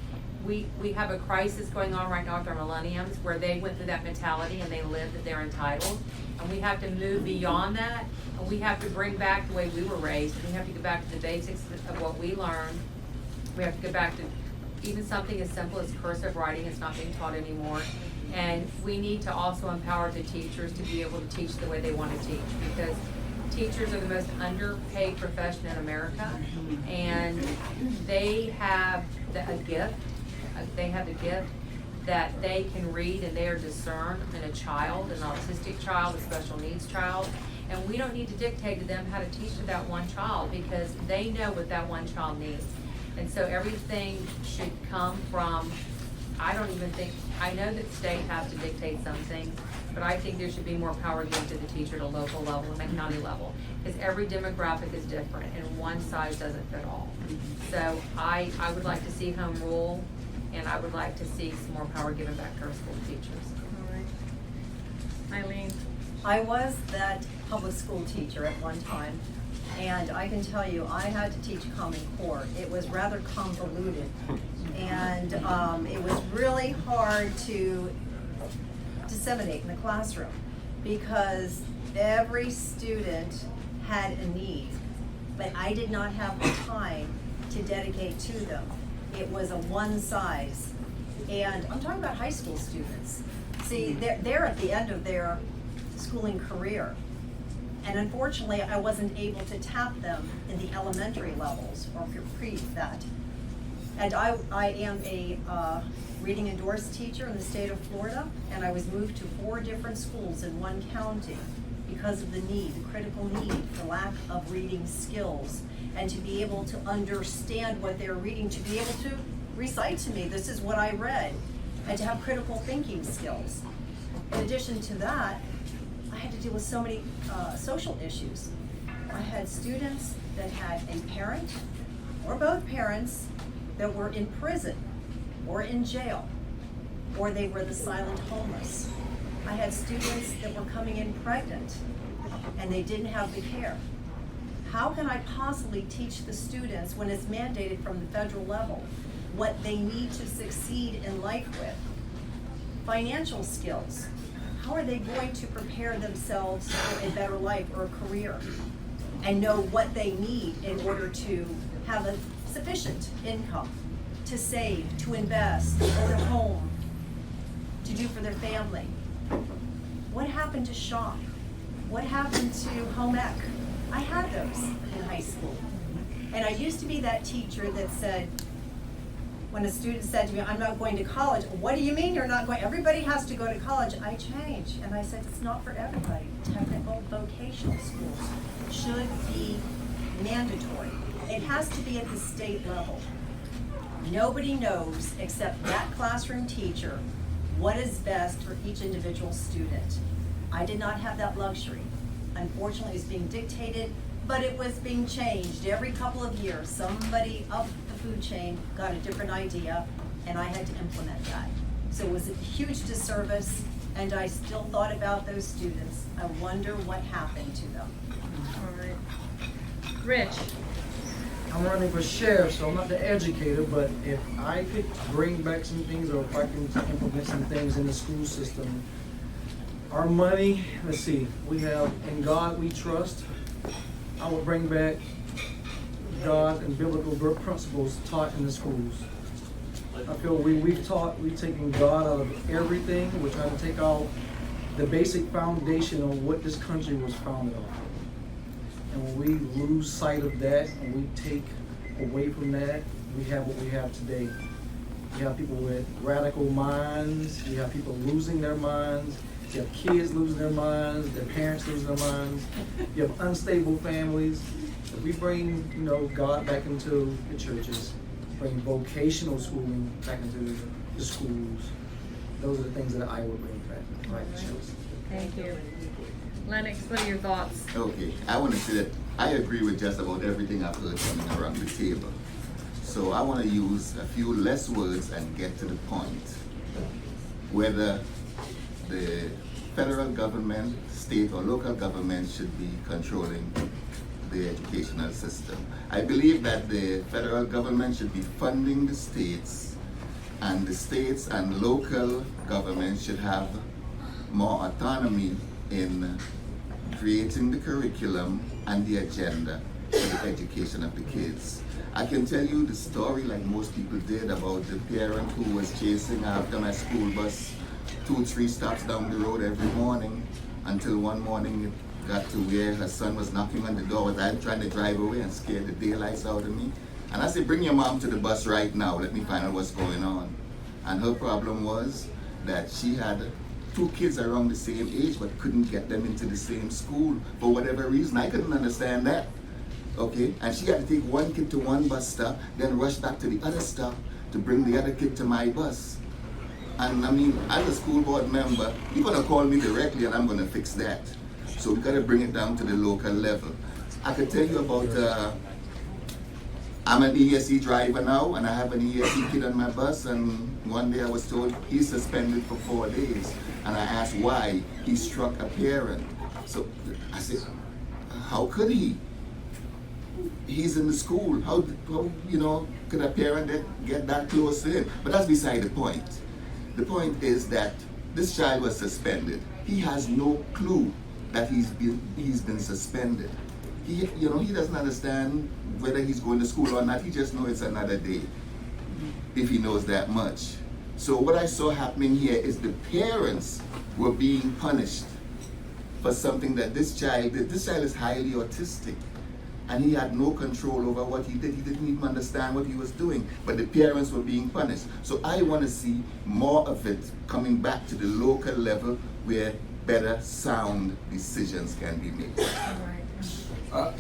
we have a crisis going on right now with our millenniums where they went through that mentality and they lived that they're entitled. And we have to move beyond that, and we have to bring back the way we were raised. We have to go back to the basics of what we learned. We have to go back to even something as simple as cursive writing is not being taught anymore. And we need to also empower the teachers to be able to teach the way they want to teach, because teachers are the most underpaid profession in America, and they have a gift. They have the gift that they can read and they are discerned in a child, an autistic child, a special needs child. And we don't need to dictate to them how to teach to that one child, because they know what that one child needs. And so everything should come from, I know that state has to dictate some things, but I think there should be more power given to the teacher at a local level and a county level, because every demographic is different and one size doesn't fit all. So I would like to see home rule, and I would like to see some more power given back to our school teachers. All right. Eileen? I was that public school teacher at one time, and I can tell you, I had to teach Common Core. It was rather convoluted, and it was really hard to disseminate in the classroom because every student had a need, but I did not have the time to dedicate to them. It was a one size, and I'm talking about high school students. See, they're at the end of their schooling career, and unfortunately, I wasn't able to tap them in the elementary levels or pre that. And I am a reading endorsed teacher in the state of Florida, and I was moved to 4 different schools in one county because of the need, the critical need for lack of reading skills, and to be able to understand what they're reading, to be able to recite to me, this is what I read, and to have critical thinking skills. In addition to that, I had to deal with so many social issues. I had students that had a parent or both parents that were in prison or in jail, or they were the silent homeless. I had students that were coming in pregnant and they didn't have the care. How can I possibly teach the students when it's mandated from the federal level what they need to succeed in life with? Financial skills. How are they going to prepare themselves for a better life or a career and know what they need in order to have a sufficient income to save, to invest, to own a home, to do for their family? What happened to shop? What happened to home ec? I had those in high school. And I used to be that teacher that said, when a student said to me, I'm not going to college, what do you mean you're not going? Everybody has to go to college. I changed, and I said, it's not for everybody. Technical vocational schools should be mandatory. It has to be at the state level. Nobody knows except that classroom teacher what is best for each individual student. I did not have that luxury. Unfortunately, it's being dictated, but it was being changed every couple of years. Somebody up the food chain got a different idea, and I had to implement that. So it was a huge disservice, and I still thought about those students. I wonder what happened to them. All right. Rich? I'm running for sheriff, so I'm not the educator, but if I could bring back some things, or if I can implement some things in the school system, Our money, let's see, we have In God We Trust. I would bring back God and biblical principles taught in the schools. I feel we've taken God out of everything. We're trying to take out the basic foundation of what this country was founded on. And when we lose sight of that and we take away from that, we have what we have today. You have people with radical minds. You have people losing their minds. You have kids losing their minds. Their parents losing their minds. You have unstable families. If we bring, God back into the churches, bring vocational schooling back into the schools, those are the things that I would bring back. Right, Chelsea. Thank you. Lennox, what are your thoughts? Okay, I want to say that I agree with just about everything I've heard coming around the table. So I want to use a few less words and get to the point. Whether the federal government, state or local government should be controlling the educational system. I believe that the federal government should be funding the states, and the states and local governments should have more autonomy in creating the curriculum and the agenda for the education of the kids. I can tell you the story, like most people did, about the parent who was chasing after my school bus 2-3 stops down the road every morning, until one morning it got to where her son was knocking on the door. I'm trying to drive away and scare the daylights out of me. And I said, bring your mom to the bus right now. Let me find out what's going on. And her problem was that she had 2 kids around the same age but couldn't get them into the same school for whatever reason. I couldn't understand that. Okay, and she had to take one kid to one bus stop, then rush back to the other stop to bring the other kid to my bus. And I mean, as a school board member, you're gonna call me directly and I'm gonna fix that. So we gotta bring it down to the local level. I could tell you about, I'm an ESE driver now, and I have an ESE kid on my bus, and one day I was told he's suspended for 4 days. And I asked why. He struck a parent. So I said, how could he? He's in the school. How could a parent get that close to him? But that's beside the point. The point is that this child was suspended. He has no clue that he's been suspended. He doesn't understand whether he's going to school or not. He just knows it's another day, if he knows that much. So what I saw happening here is the parents were being punished for something that this child did. This child is highly autistic, and he had no control over what he did. He didn't even understand what he was doing, but the parents were being punished. So I want to see more of it coming back to the local level where better, sound decisions can be made.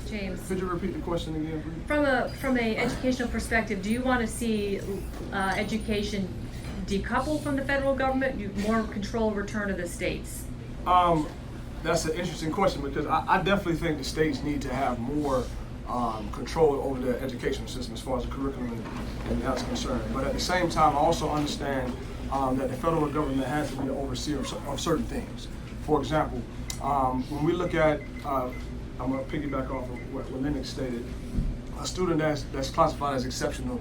James, Could you repeat the question again, please? from a educational perspective, do you want to see education decoupled from the federal government, more control return to the states? That's an interesting question, because I definitely think the states need to have more control over their educational system as far as the curriculum and that's concerned. But at the same time, I also understand that the federal government has to be the overseer of certain things. For example, when we look at, I'm going to piggyback off of what Lennox stated, a student that's classified as exceptional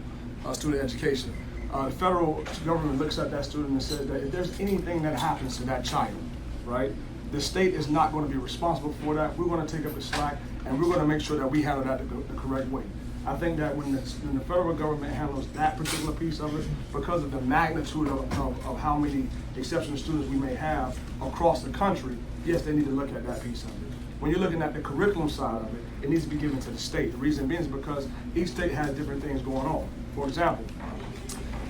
student education. The federal government looks at that student and says that if there's anything that happens to that child, right, the state is not going to be responsible for that. We're going to take up the slack, and we're going to make sure that we handle that the correct way. I think that when the federal government handles that particular piece of it, because of the magnitude of how many exceptional students we may have across the country, yes, they need to look at that piece of it. When you're looking at the curriculum side of it, it needs to be given to the state. The reason being is because each state has different things going on. For example,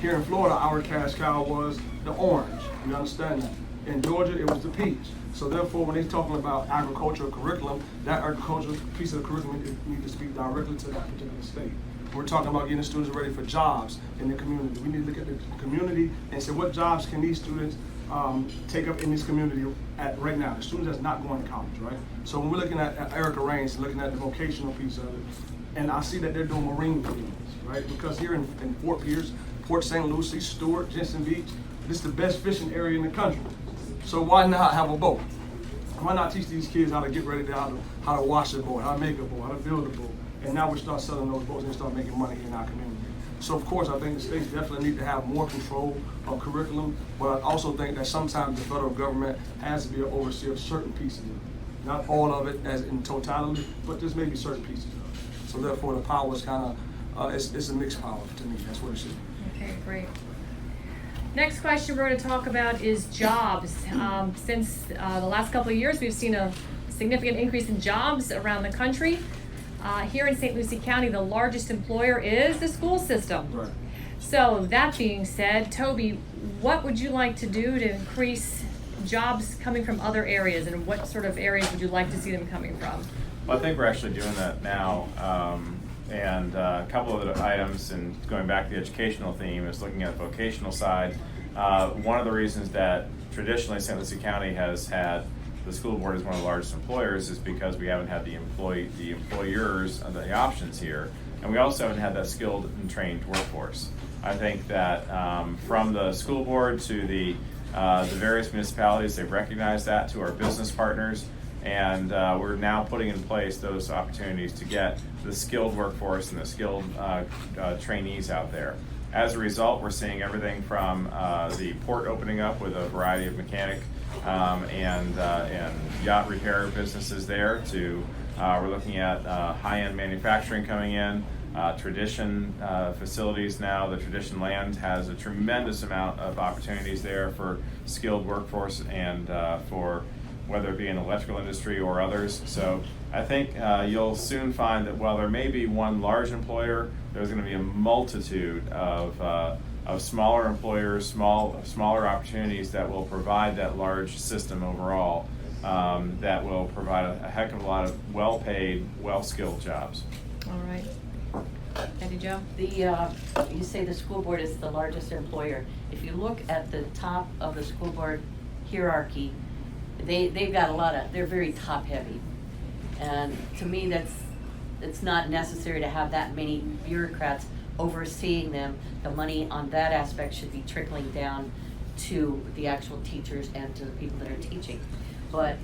here in Florida, our cash cow was the orange. You understand that? In Georgia, it was the peach. So therefore, when they're talking about agricultural curriculum, that agricultural piece of the curriculum needs to speak directly to that particular state. We're talking about getting students ready for jobs in the community. We need to look at the community and say, what jobs can these students take up in this community right now? The students that's not going to college, right? So when we're looking at Erica Raines, looking at the vocational piece of it, and I see that they're doing marine things, right? Because here in Fort Pierce, Port St. Lucie, Stewart, Jensen Beach, this is the best fishing area in the country. So why not have a boat? Why not teach these kids how to get ready to how to wash a boat, how to make a boat, how to build a boat? And now we start selling those boats and start making money in our community. So of course, I think the states definitely need to have more control of curriculum, but I also think that sometimes the federal government has to be an overseer of certain pieces of it. Not all of it as in totality, but just maybe certain pieces of it. So therefore, the power is kind of, it's a mixed power to me. That's what it should be. Okay, great. Next question we're going to talk about is jobs. Since the last couple of years, we've seen a significant increase in jobs around the country. Here in St. Lucie County, the largest employer is the school system. Right. So that being said, Toby, what would you like to do to increase jobs coming from other areas, and what sort of areas would you like to see them coming from? Well, I think we're actually doing that now. And a couple of the items, and going back to the educational theme, is looking at the vocational side. One of the reasons that traditionally St. Lucie County has had the school board as one of the largest employers is because we haven't had the employers, the options here, and we also haven't had that skilled and trained workforce. I think that from the school board to the various municipalities, they've recognized that, to our business partners, and we're now putting in place those opportunities to get the skilled workforce and the skilled trainees out there. As a result, we're seeing everything from the port opening up with a variety of mechanic and yacht repair businesses there, to we're looking at high-end manufacturing coming in, Tradition facilities now. The Tradition land has a tremendous amount of opportunities there for skilled workforce and for whether it be in the electrical industry or others. So I think you'll soon find that while there may be one large employer, there's going to be a multitude of smaller employers, smaller opportunities that will provide that large system overall, that will provide a heck of a lot of well-paid, well-skilled jobs. All right. Eddie Joe? You say the school board is the largest employer. If you look at the top of the school board hierarchy, they've got a lot of, they're very top heavy. And to me, it's not necessary to have that many bureaucrats overseeing them. The money on that aspect should be trickling down to the actual teachers and to the people that are teaching. But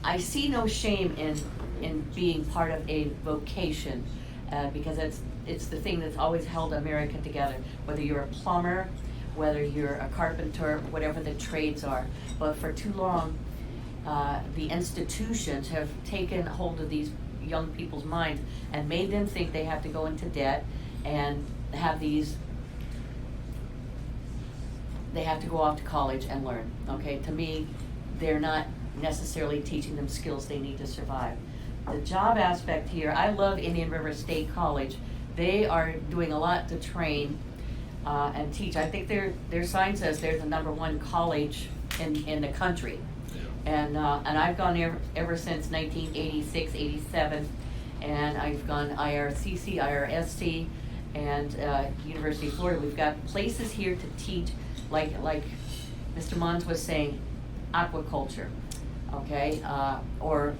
I see no shame in being part of a vocation, because it's the thing that's always held America together, whether you're a plumber, whether you're a carpenter, whatever the trades are. But for too long, the institutions have taken hold of these young people's minds and made them think they have to go into debt and have they have to go off to college and learn. Okay, to me, they're not necessarily teaching them skills they need to survive. The job aspect here, I love Indian River State College. They are doing a lot to train and teach. I think their sign says they're the #1 college in the country. And I've gone there ever since 1986, 87, and I've gone IRCC, IRST, and University of Florida. We've got places here to teach, like Mr. Mons was saying, aquaculture, okay, or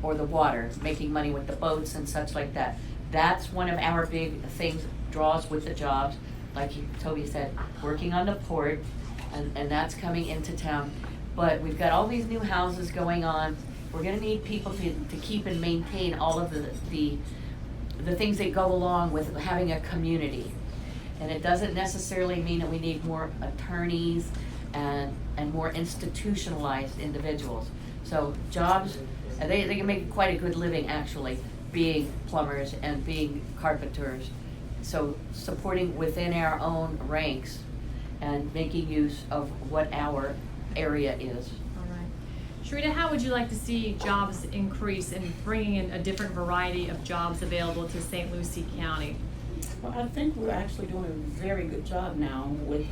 the water, making money with the boats and such like that. That's one of our big things, draws with the jobs, like Toby said, working on the port, and that's coming into town. But we've got all these new houses going on. We're gonna need people to keep and maintain all of the things that go along with having a community. And it doesn't necessarily mean that we need more attorneys and more institutionalized individuals. So jobs, they can make quite a good living actually, being plumbers and being carpenters. So supporting within our own ranks and making use of what our area is. All right. Sharita, how would you like to see jobs increase and bringing in a different variety of jobs available to St. Lucie County? Well, I think we're actually doing a very good job now with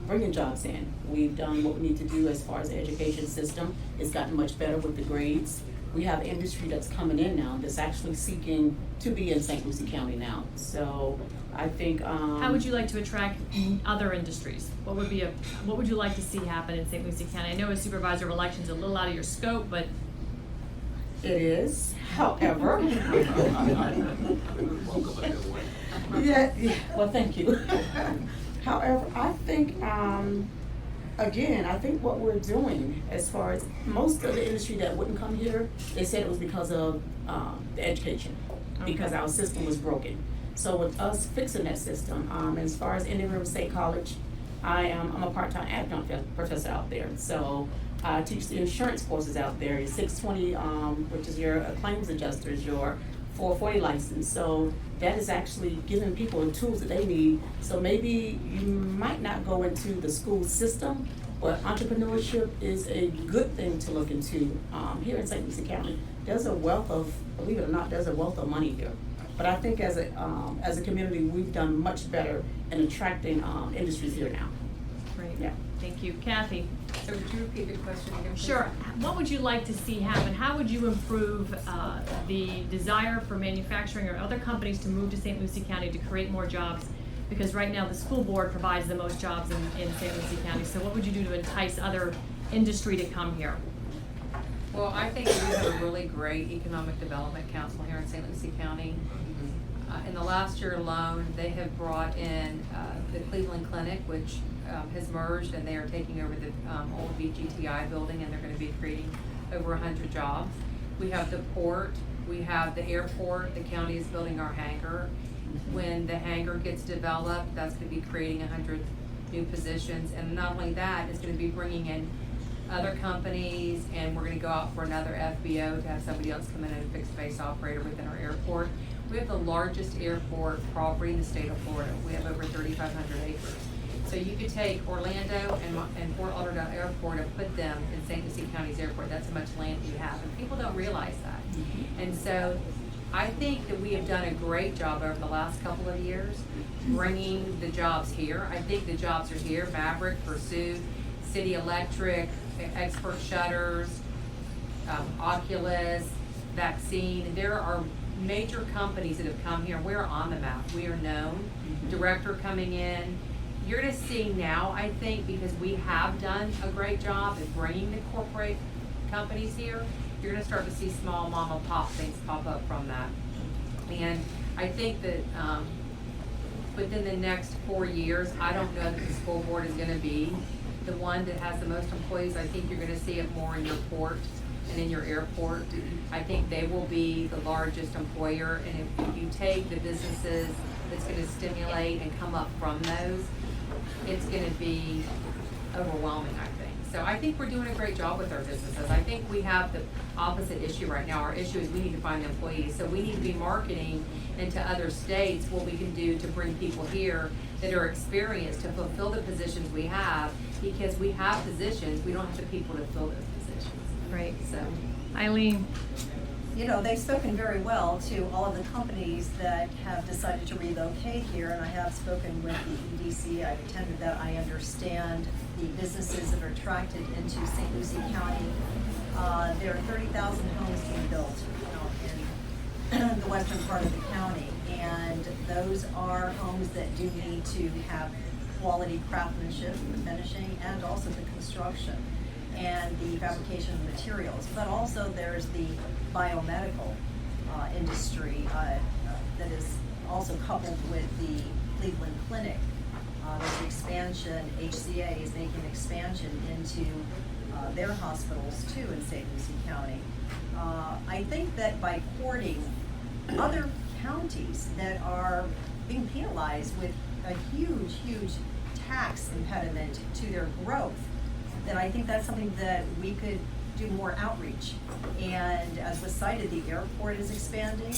bringing jobs in. We've done what we need to do as far as the education system. It's gotten much better with the grades. We have industry that's coming in now that's actually seeking to be in St. Lucie County now. So I think how would you like to attract other industries? What would you like to see happen in St. Lucie County? I know as supervisor of elections a little out of your scope, but it is. However, yeah. Well, thank you. However, I think again, I think what we're doing, as far as most of the industry that wouldn't come here, they said it was because of the education, because our system was broken. So with us fixing that system, as far as Indian River State College, I'm a part-time adjunct professor out there. So I teach the insurance courses out there, your 620, which is your claims adjusters, your 440 license. So that is actually giving people the tools that they need. So maybe you might not go into the school system, but entrepreneurship is a good thing to look into. Here in St. Lucie County, there's a wealth of, believe it or not, there's a wealth of money here. But I think as a community, we've done much better in attracting industries here now. Great. Yeah. Thank you. Kathy? So would you repeat the question again, please? Sure. What would you like to see happen? How would you improve the desire for manufacturing or other companies to move to St. Lucie County to create more jobs? Because right now the school board provides the most jobs in St. Lucie County. So what would you do to entice other industry to come here? Well, I think we have a really great economic development council here in St. Lucie County. In the last year alone, they have brought in the Cleveland Clinic, which has merged, and they are taking over the old VGTI building, and they're going to be creating over 100 jobs. We have the port, we have the airport, the county is building our hangar. When the hangar gets developed, that's going to be creating 100 new positions, and not only that, it's going to be bringing in other companies, and we're going to go out for another FBO to have somebody else come in and a fixed base operator within our airport. We have the largest airport property in the state of Florida. We have over 3,500 acres. So you could take Orlando and Fort Lauderdale Airport and put them in St. Lucie County's airport. That's how much land you have, and people don't realize that. And so I think that we have done a great job over the last couple of years bringing the jobs here. I think the jobs are here: Maverick, Pursuit, City Electric, Expert Shutters, Oculus, Vaccine. There are major companies that have come here. We're on the map. We are known. Director coming in. You're going to see now, I think, because we have done a great job in bringing the corporate companies here, you're going to start to see small mom and pop things pop up from that. And I think that within the next 4 years, I don't know that the school board is going to be the one that has the most employees. I think you're going to see it more in your port and in your airport. I think they will be the largest employer, and if you take the businesses that's going to stimulate and come up from those, it's going to be overwhelming, I think. So I think we're doing a great job with our businesses. I think we have the opposite issue right now. Our issue is we need to find employees. So we need to be marketing into other states what we can do to bring people here that are experienced to fulfill the positions we have, because we have positions, we don't have the people to fill those positions. Great. So, Eileen? You know, they've spoken very well to all of the companies that have decided to relocate here, and I have spoken with the EDC. I've attended that. I understand the businesses that are attracted into St. Lucie County. There are 30,000 homes being built in the western part of the county, and those are homes that do need to have quality craftsmanship, the finishing, and also the construction and the fabrication of materials. But also there's the biomedical industry that is also coupled with the Cleveland Clinic. There's the expansion, HCA is making an expansion into their hospitals too in St. Lucie County. I think that by courting other counties that are being penalized with a huge, huge tax impediment to their growth, that I think that's something that we could do more outreach. And as was cited, the airport is expanding.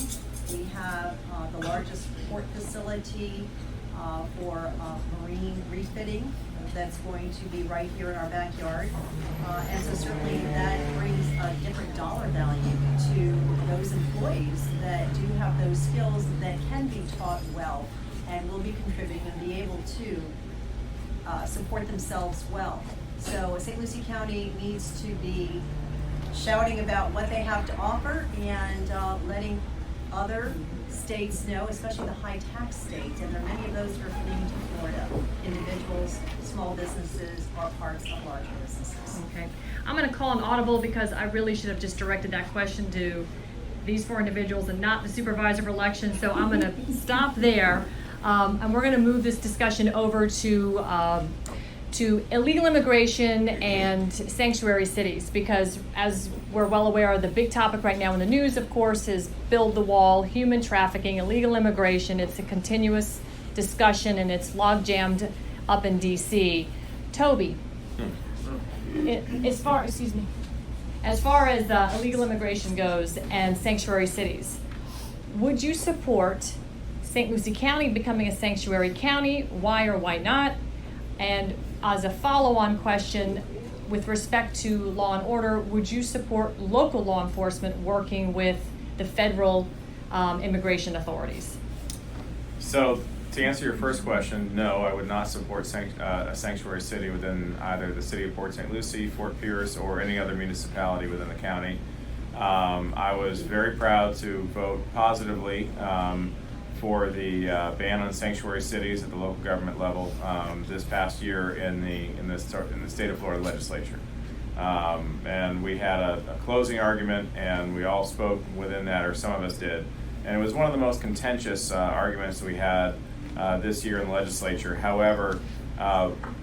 We have the largest port facility for marine refitting that's going to be right here in our backyard. And so certainly that brings a different dollar value to those employees that do have those skills that can be taught well and will be contributing and be able to support themselves well. So St. Lucie County needs to be shouting about what they have to offer and letting other states know, especially the high tax states, and there are many of those that are fleeing to Florida. Individuals, small businesses, or parts of larger businesses. Okay. I'm going to call an audible because I really should have just directed that question to these 4 individuals and not the supervisor of elections. So I'm going to stop there, and we're going to move this discussion over to illegal immigration and sanctuary cities, because as we're well aware, the big topic right now in the news, of course, is build the wall, human trafficking, illegal immigration. It's a continuous discussion, and it's log jammed up in DC. Toby, as far as illegal immigration goes and sanctuary cities, would you support St. Lucie County becoming a sanctuary county? Why or why not? And as a follow-on question, with respect to law and order, would you support local law enforcement working with the federal immigration authorities? So, to answer your first question, no, I would not support a sanctuary city within either the city of Port St. Lucie, Fort Pierce, or any other municipality within the county. I was very proud to vote positively for the ban on sanctuary cities at the local government level this past year in the state of Florida legislature. And we had a closing argument, and we all spoke within that, or some of us did. And it was one of the most contentious arguments that we had this year in the legislature. However,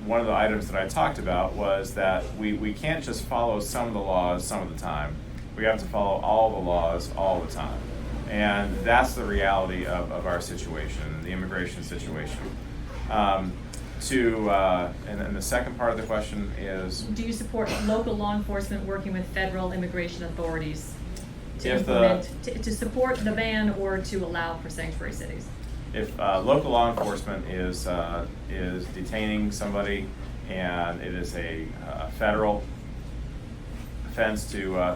one of the items that I talked about was that we can't just follow some of the laws some of the time. We have to follow all the laws all the time. And that's the reality of our situation, the immigration situation. And the second part of the question is? Do you support local law enforcement working with federal immigration authorities to to support the ban or to allow for sanctuary cities? If local law enforcement is detaining somebody and it is a federal offense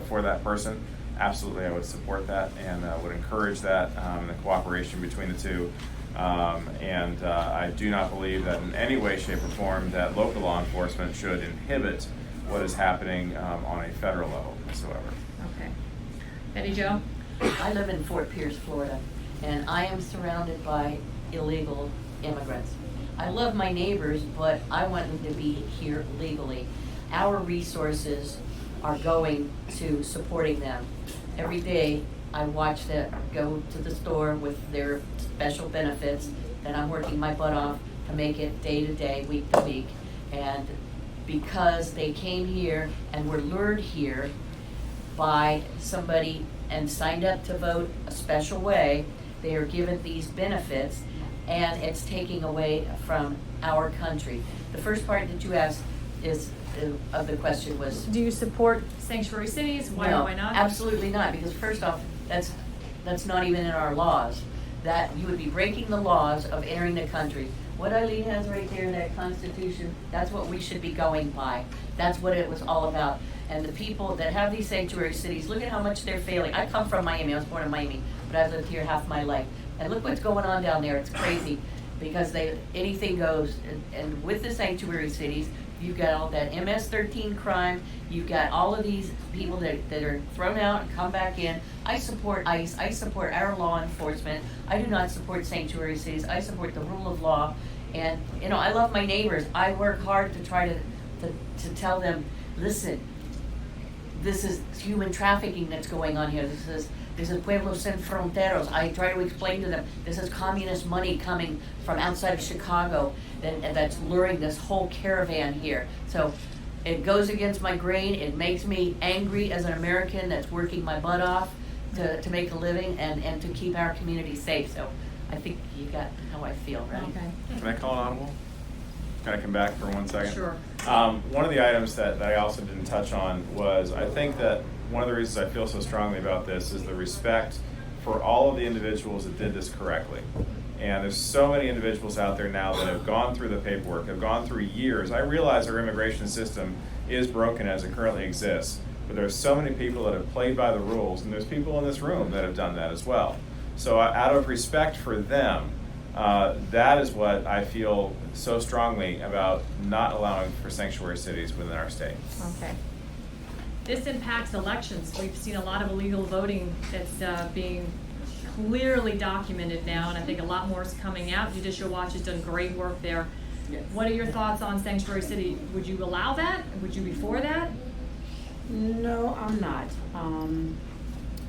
for that person, absolutely I would support that and would encourage that, the cooperation between the two. I do not believe that in any way, shape, or form that local law enforcement should inhibit what is happening on a federal level whatsoever. Okay. Betty Jo? I live in Fort Pierce, Florida, and I am surrounded by illegal immigrants. I love my neighbors, but I want them to be here legally. Our resources are going to supporting them. Every day I watch them go to the store with their special benefits, and I'm working my butt off to make it day to day, week to week. And because they came here and were lured here by somebody and signed up to vote a special way, they are given these benefits, and it's taking away from our country. The first part that you asked of the question was, do you support sanctuary cities? Why no, or why not? Absolutely not, because first off, that's not even in our laws. That you would be breaking the laws of entering the country. What Eileen has right there, that Constitution, that's what we should be going by. That's what it was all about. And the people that have these sanctuary cities, look at how much they're failing. I come from Miami, I was born in Miami, but I've lived here half my life. And look what's going on down there, it's crazy. Because anything goes, and with the sanctuary cities, you've got all that MS-13 crime, you've got all of these people that are thrown out and come back in. I support ICE, I support our law enforcement. I do not support sanctuary cities, I support the rule of law. And, I love my neighbors. I work hard to try to tell them, listen, this is human trafficking that's going on here. This is Pueblos Sin Fronteros. I try to explain to them, this is communist money coming from outside of Chicago and that's luring this whole caravan here. So it goes against my grain. It makes me angry as an American that's working my butt off to make a living and to keep our community safe. So I think you got how I feel, right? Okay. Can I call an audible? Can I come back for 1 second? Sure. One of the items that I also didn't touch on was, I think that one of the reasons I feel so strongly about this is the respect for all of the individuals that did this correctly. And there's so many individuals out there now that have gone through the paperwork, have gone through years. I realize our immigration system is broken as it currently exists, but there's so many people that have played by the rules, and there's people in this room that have done that as well. So out of respect for them, that is what I feel so strongly about not allowing for sanctuary cities within our state. Okay. This impacts elections. We've seen a lot of illegal voting that's being clearly documented now, and I think a lot more is coming out. Judicial Watch has done great work there. Yes. What are your thoughts on sanctuary city? Would you allow that? Would you be for that? No, I'm not.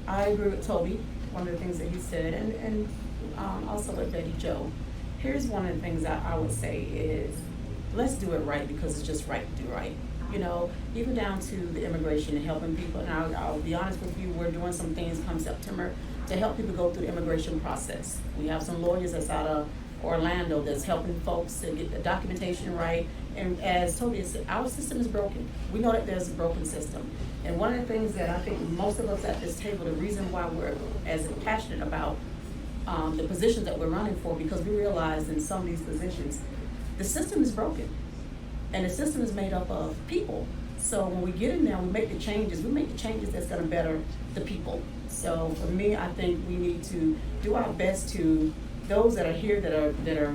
I agree with Toby, one of the things that he said, and also with Betty Jo. Here's one of the things that I would say is, let's do it right because it's just right to do right. Even down to the immigration and helping people. And I'll be honest with you, we're doing some things come September. to help people go through the immigration process. We have some lawyers that's out of Orlando that's helping folks to get the documentation right. And as Toby said, our system is broken. We know that there's a broken system. And one of the things that I think most of us at this table, the reason why we're as passionate about the positions that we're running for, because we realize in some of these positions, the system is broken. And the system is made up of people. So when we get in there, we make the changes that's gonna better the people. So for me, I think we need to do our best to, those that are here that are,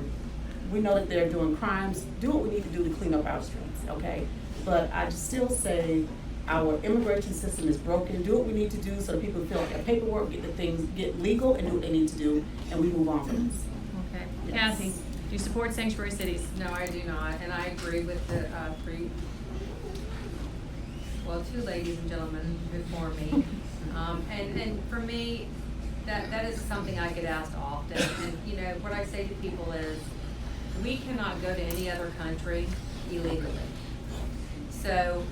we know that they're doing crimes, do what we need to do to clean up our streets, okay? But I still say our immigration system is broken. Do what we need to do so that people fill out their paperwork, get the things, get legal, and do what they need to do, and we move on from this. Okay. Yes. Kathy, do you support sanctuary cities? No, I do not, and I agree with the two ladies and gentlemen before me. And for me, that is something I get asked often. And you know, what I say to people is, we cannot go to any other country illegally. So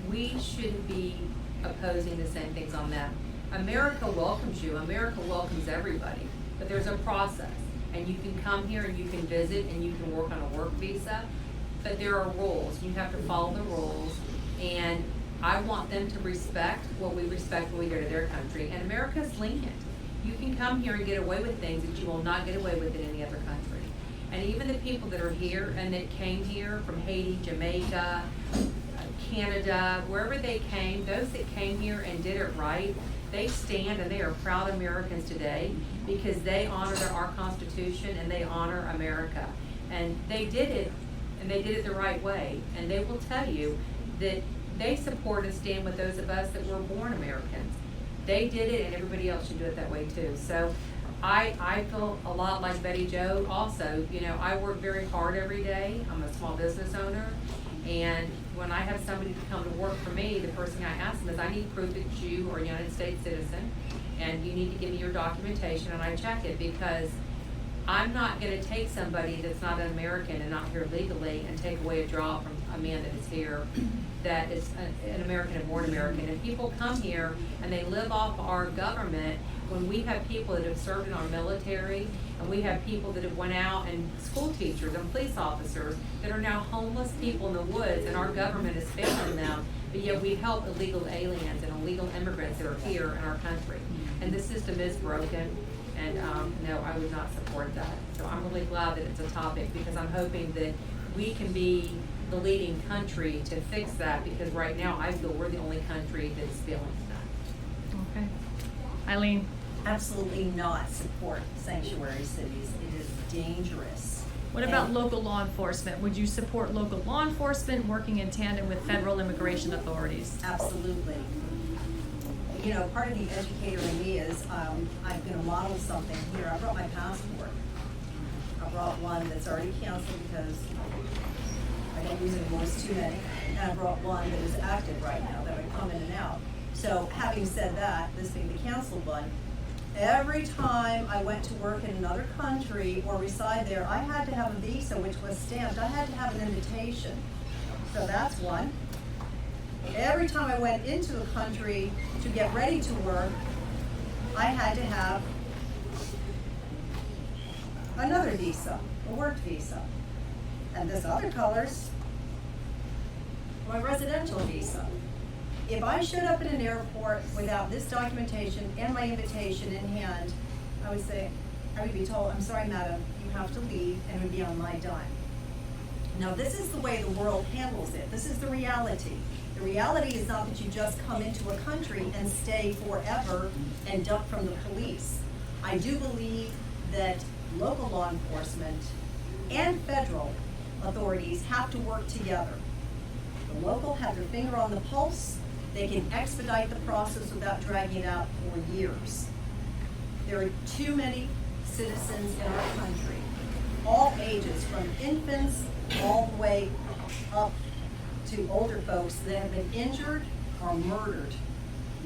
we shouldn't be opposing the same things on that. America welcomes you. America welcomes everybody. But there's a process. And you can come here and you can visit and you can work on a work visa. But there are rules. You have to follow the rules. And I want them to respect what we respect when we go to their country. And America's lenient. You can come here and get away with things that you will not get away with in any other country. And even the people that are here and that came here from Haiti, Jamaica, Canada, wherever they came, those that came here and did it right, they stand and they are proud Americans today because they honor our Constitution and they honor America. And they did it, and they did it the right way. And they will tell you that they support and stand with those of us that were born Americans. They did it, and everybody else should do it that way too. So I feel a lot like Betty Jo also. You know, I work very hard every day. I'm a small business owner. And when I have somebody to come to work for me, the first thing I ask them is, I need proof that you are a United States citizen, and you need to give me your documentation, and I check it, because I'm not going to take somebody that's not an American and not here legally and take away a job from a man that is here that is an American and born American. If people come here and they live off our government, when we have people that have served in our military, and we have people that have went out, and school teachers and police officers that are now homeless people in the woods, and our government is failing them, but yet we help illegal aliens and illegal immigrants that are here in our country. And the system is broken, and no, I would not support that. So I'm really glad that it's a topic, because I'm hoping that we can be the leading country to fix that, because right now I feel we're the only country that's failing that. Okay. Eileen? Absolutely not support sanctuary cities. It is dangerous. What about local law enforcement? Would you support local law enforcement working in tandem with federal immigration authorities? Absolutely. You know, part of the educator in me is I'm going to model something here. I brought my passport. I brought one that's already canceled because I don't use it anymore. It's too many. And I brought one that is active right now that I come in and out. So having said that, this being the canceled one, every time I went to work in another country or reside there, I had to have a visa which was stamped. I had to have an invitation. So that's one. Every time I went into a country to get ready to work, I had to have another visa, a work visa. And this other color's my residential visa. If I showed up in an airport without this documentation and my invitation in hand, I would be told, I'm sorry, madam, you have to leave, and it would be on my dime. Now, this is the way the world handles it. This is the reality. The reality is not that you just come into a country and stay forever and duck from the police. I do believe that local law enforcement and federal authorities have to work together. The local have their finger on the pulse. They can expedite the process without dragging it out for years. There are too many citizens in our country, all ages, from infants all the way up to older folks, that have been injured or murdered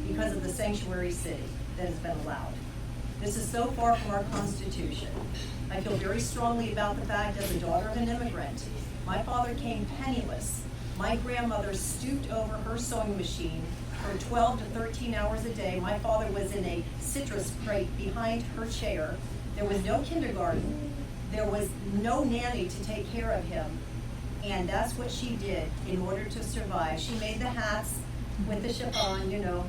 because of the sanctuary city that has been allowed. This is so far from our Constitution. I feel very strongly about the fact, as a daughter of an immigrant, my father came penniless. My grandmother stooped over her sewing machine for 12 to 13 hours a day. My father was in a citrus crate behind her chair. There was no kindergarten. There was no nanny to take care of him. And that's what she did in order to survive. She made the hats with the chiffon, you know,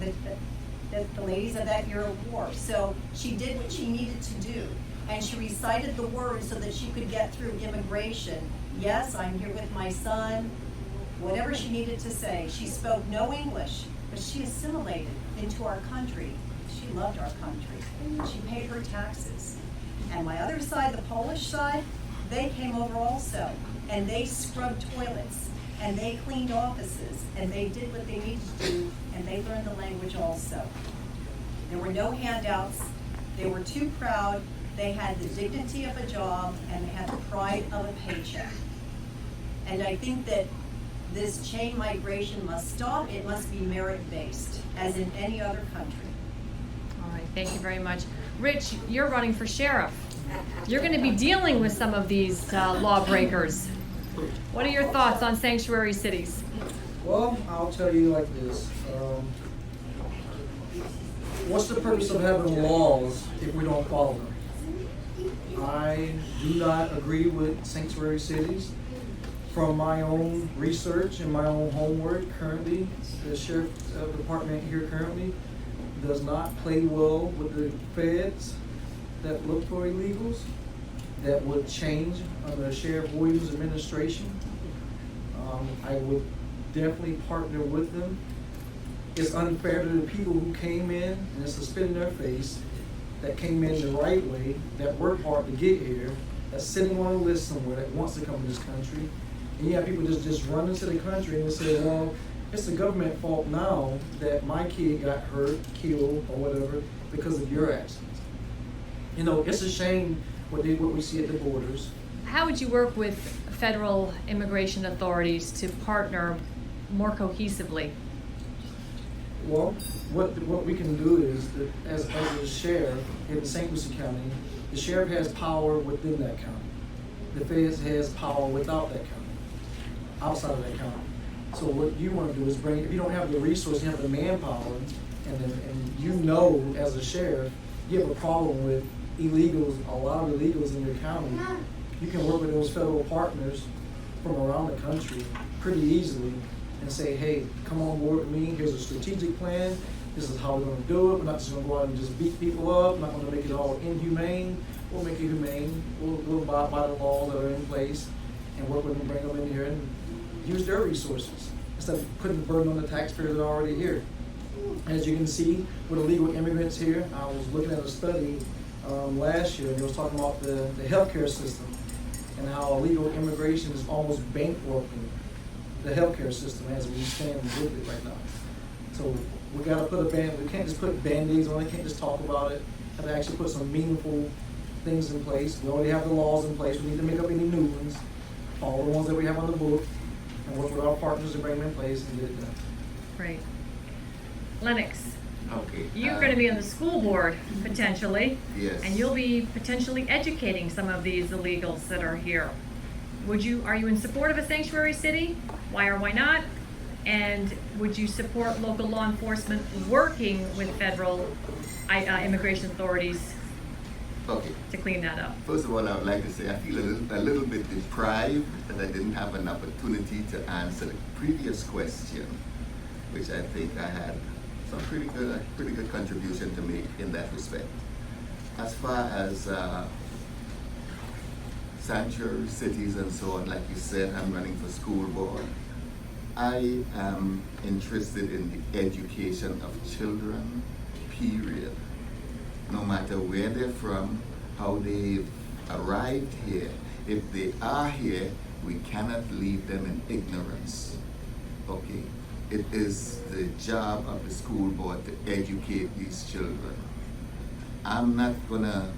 that the ladies of that era wore. So she did what she needed to do. And she recited the words so that she could get through immigration. Yes, I'm here with my son. Whatever she needed to say. She spoke no English, but she assimilated into our country. She loved our country. She paid her taxes. And my other side, the Polish side, they came over also. And they scrubbed toilets. And they cleaned offices. And they did what they needed to do. And they learned the language also. There were no handouts. They were too proud. They had the dignity of a job, and they had the pride of a paycheck. And I think that this chain migration must stop. It must be merit-based, as in any other country. All right, thank you very much. Rich, you're running for sheriff. You're going to be dealing with some of these lawbreakers. What are your thoughts on sanctuary cities? Well, I'll tell you like this. What's the purpose of having laws if we don't follow them? I do not agree with sanctuary cities. From my own research and my own homework currently, the sheriff's department here currently does not play well with the feds that look for illegals. That would change under Sheriff Williams' administration. I would definitely partner with them. It's unfair to the people who came in, and it's a spit in their face, that came in the right way, that worked hard to get here, that's sitting on a list somewhere that wants to come to this country. And you have people just run into the country and say, well, it's the government fault now that my kid got hurt, killed, or whatever because of your actions. You know, it's a shame what we see at the borders. How would you work with federal immigration authorities to partner more cohesively? Well, what we can do is that as a sheriff in St. Lucie County, the sheriff has power within that county. The feds has power without that county, outside of that county. So what you want to do is bring, if you don't have the resource, you have the manpower, and you know as a sheriff, you have a problem with illegals, a lot of illegals in your county, you can work with those federal partners from around the country pretty easily and say, hey, come on board with me, here's a strategic plan, this is how we're going to do it, we're not just going to go out and just beat people up, we're not going to make it all inhumane, we'll make it humane, we'll abide by the laws that are in place and work with them, bring them in here and use their resources instead of putting the burden on the taxpayers that are already here. As you can see, with illegal immigrants here, I was looking at a study last year, and it was talking about the healthcare system and how illegal immigration is almost bankrupting the healthcare system as we stand with it right now. So we got to put we can't just put band-aids on it, can't just talk about it, have to actually put some meaningful things in place. We already have the laws in place, we need to make up any new ones, follow the ones that we have on the book, and work with our partners to bring them in place and get it done. Great. Lennox, Okay. you're going to be on the school board potentially. Yes. And you'll be potentially educating some of these illegals that are here. Are you in support of a sanctuary city? Why or why not? And would you support local law enforcement working with federal immigration authorities Okay. to clean that up? First of all, I would like to say I feel a little bit deprived that I didn't have an opportunity to answer the previous question, which I think I had some pretty good contribution to make in that respect. As far as sanctuary cities and so on, like you said, I'm running for school board. I am interested in the education of children, period. No matter where they're from, how they've arrived here. If they are here, we cannot leave them in ignorance. Okay? It is the job of the school board to educate these children. I'm not gonna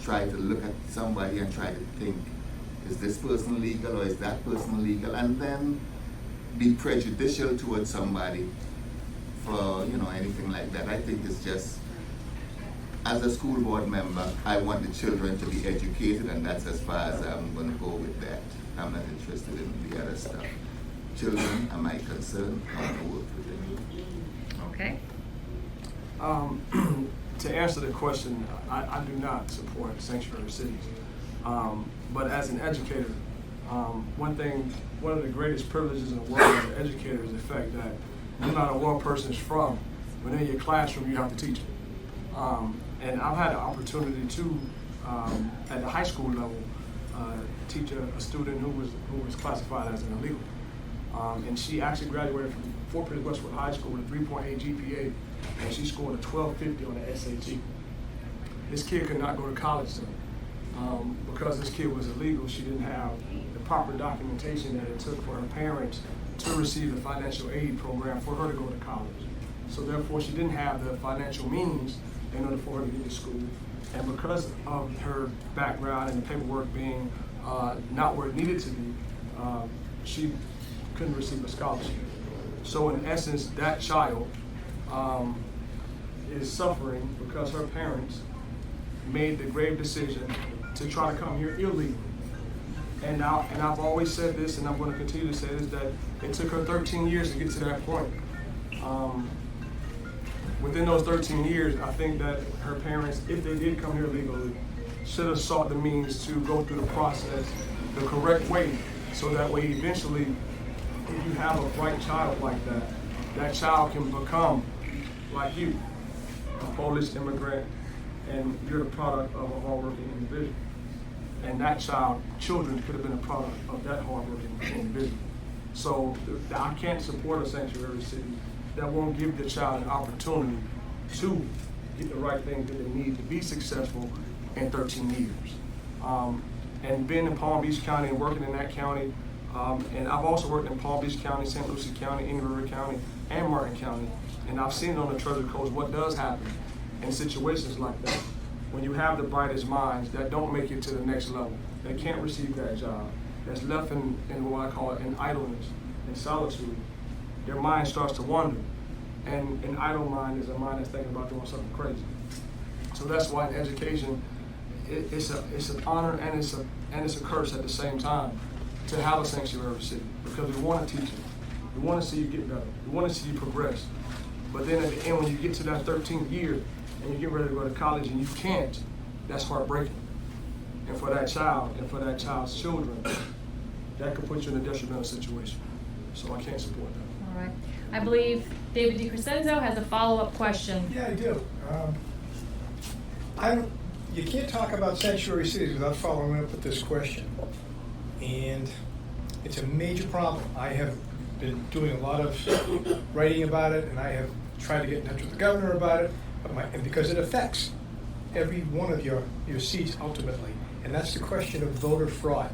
try to look at somebody and try to think, is this person legal or is that person legal? And then be prejudicial towards somebody for, anything like that. I think it's just, as a school board member, I want the children to be educated, and that's as far as I'm gonna go with that. I'm not interested in the other stuff. Children are my concern, I want to work with them. Okay. To answer the question, I do not support sanctuary cities. But as an educator, one of the greatest privileges in the world as an educator is the fact that no matter where a person is from, when in your classroom, you have to teach them. And I've had the opportunity to, at the high school level, teach a student who was classified as an illegal. And she actually graduated from Fort Pierce Westwood High School with a 3.8 GPA, and she scored a 1250 on the SAT. This kid could not go to college though. Because this kid was illegal, she didn't have the proper documentation that it took for her parents to receive the financial aid program for her to go to college. So therefore, she didn't have the financial means in order for her to get to school. And because of her background and the paperwork being not where it needed to be, she couldn't receive a scholarship. So in essence, that child is suffering because her parents made the grave decision to try to come here illegally. And I've always said this, and I'm going to continue to say this, that it took her 13 years to get to that point. Within those 13 years, I think that her parents, if they did come here legally, should have sought the means to go through the process the correct way, so that way eventually, if you have a bright child like that, that child can become like you, a Polish immigrant, and you're the product of a hardworking individual. And that children could have been a product of that hardworking individual. So I can't support a sanctuary city that won't give the child an opportunity to get the right things that they need to be successful in 13 years. And being in Palm Beach County and working in that county, and I've also worked in Palm Beach County, St. Lucie County, Indian River County, and Martin County, and I've seen on the Treasure Coast what does happen in situations like that. When you have the brightest minds that don't make it to the next level, that can't receive that job, that's left in what I call it, in idleness, in solitude, their mind starts to wander. And an idle mind is a mind that's thinking about doing something crazy. So that's why in education, it's an honor and it's a curse at the same time to have a sanctuary city, because we want to teach you. We want to see you get better. We want to see you progress. But then at the end, when you get to that 13th year and you get ready to go to college and you can't, that's heartbreaking. And for that child and for that child's children, that could put you in a detrimental situation. So I can't support that. All right. I believe David DiCrescenzo has a follow-up question. Yeah, I do. You can't talk about sanctuary cities without following up with this question. And it's a major problem. I have been doing a lot of writing about it, and I have tried to get in touch with the governor about it, and because it affects every one of your seats ultimately. And that's the question of voter fraud.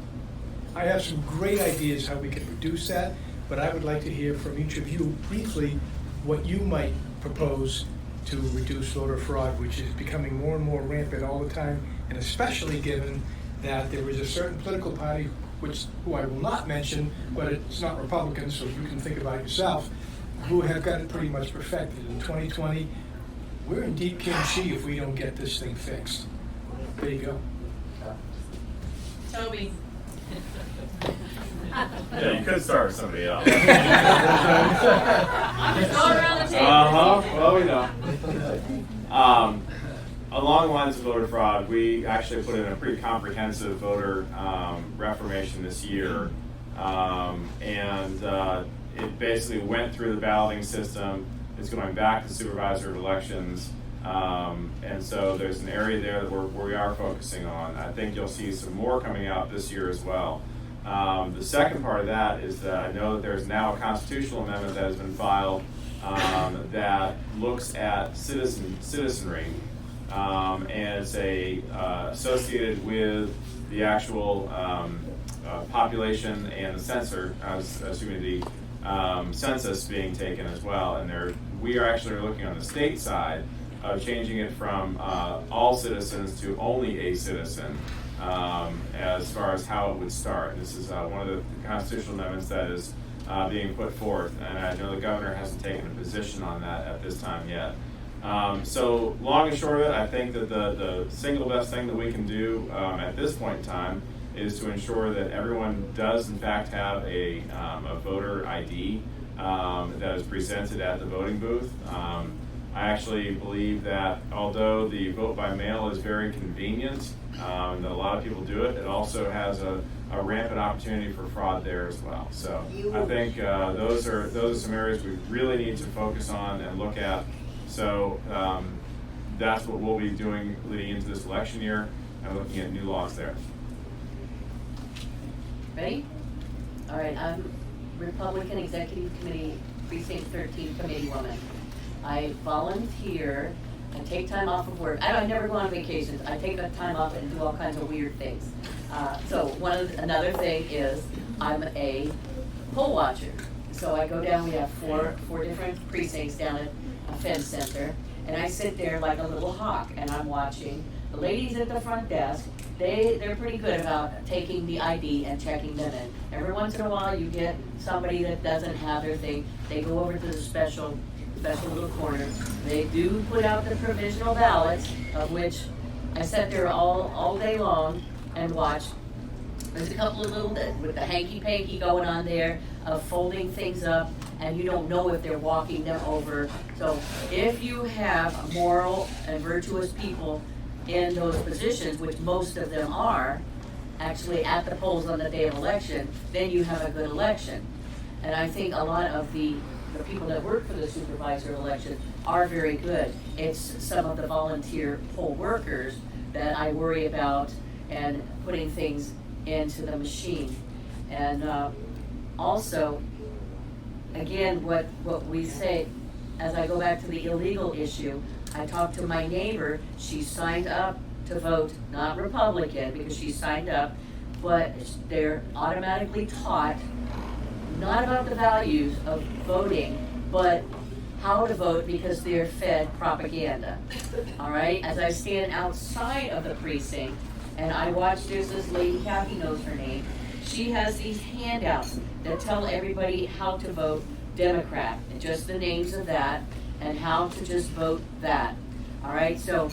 I have some great ideas how we can reduce that, but I would like to hear from each of you briefly what you might propose to reduce voter fraud, which is becoming more and more rampant all the time, and especially given that there is a certain political party, who I will not mention, but it's not Republican, so you can think about it yourself, who have got it pretty much perfected. In 2020, we're in deep kimchi if we don't get this thing fixed. There you go. Toby. Yeah, you could start with somebody else. Just go around the table. Well, we know. Along the lines of voter fraud, we actually put in a pretty comprehensive voter reformation this year. It basically went through the balloting system. It's going back to supervisor of elections. And so there's an area there where we are focusing on. I think you'll see some more coming out this year as well. The second part of that is that I know that there's now a constitutional amendment that has been filed that looks at citizenry, and it's associated with the actual population and the census being taken as well. And we are actually looking on the state side of changing it from all citizens to only a citizen. As far as how it would start. This is one of the constitutional amendments that is being put forth, and I know the governor hasn't taken a position on that at this time yet. So long and short of it, I think that the single best thing that we can do at this point in time is to ensure that everyone does in fact have a voter ID that is presented at the voting booth. I actually believe that although the vote by mail is very convenient, and that a lot of people do it, it also has a rampant opportunity for fraud there as well. So I think those are some areas we really need to focus on and look at. So that's what we'll be doing leading into this election year and looking at new laws there. Ready? All right, I'm Republican Executive Committee, Precinct 13 Committee Woman. I volunteer, I take time off of work. I never go on vacations. I take the time off and do all kinds of weird things. So another thing is I'm a poll watcher. So I go down, we have four different precincts down at a fence center, and I sit there like a little hawk and I'm watching. The ladies at the front desk, they're pretty good about taking the ID and checking them in. Every once in a while you get somebody that doesn't have their thing, they go over to the special little corner. They do put out the provisional ballots, of which I sat there all day long and watched. There's a couple of little, with the hanky-panky going on there, of folding things up, and you don't know if they're walking them over. So if you have moral and virtuous people in those positions, which most of them are, actually at the polls on the day of election, then you have a good election. And I think a lot of the people that work for the supervisor election are very good. It's some of the volunteer poll workers that I worry about and putting things into the machine. And also, again, what we say, as I go back to the illegal issue, I talked to my neighbor. She signed up to vote, not Republican, because she signed up, but they're automatically taught not about the values of voting, but how to vote because they're fed propaganda. All right? As I stand outside of the precinct and I watch, there's this lady, Kathy knows her name, she has these handouts that tell everybody how to vote Democrat, and just the names of that, and how to just vote that. All right? So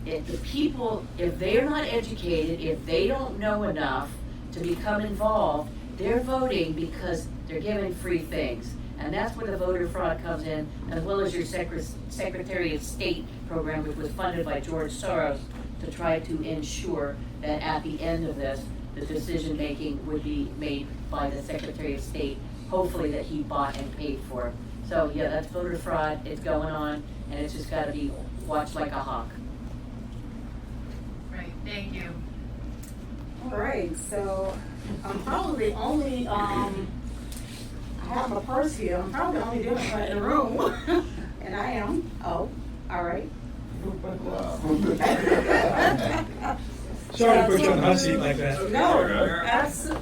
if the people, if they're not educated, if they don't know enough to become involved, they're voting because they're given free things. And that's where the voter fraud comes in, as well as your Secretary of State program, which was funded by George Soros to try to ensure that at the end of this, the decision-making would be made by the Secretary of State, hopefully that he bought and paid for. So yeah, that's voter fraud, it's going on, and it's just gotta be watched like a hawk. Right, thank you. All right, so I'm probably the only, I have my purse here, I'm probably the only Democrat in the room. And I am, all right. Sorry to put you on the hot seat like that. No,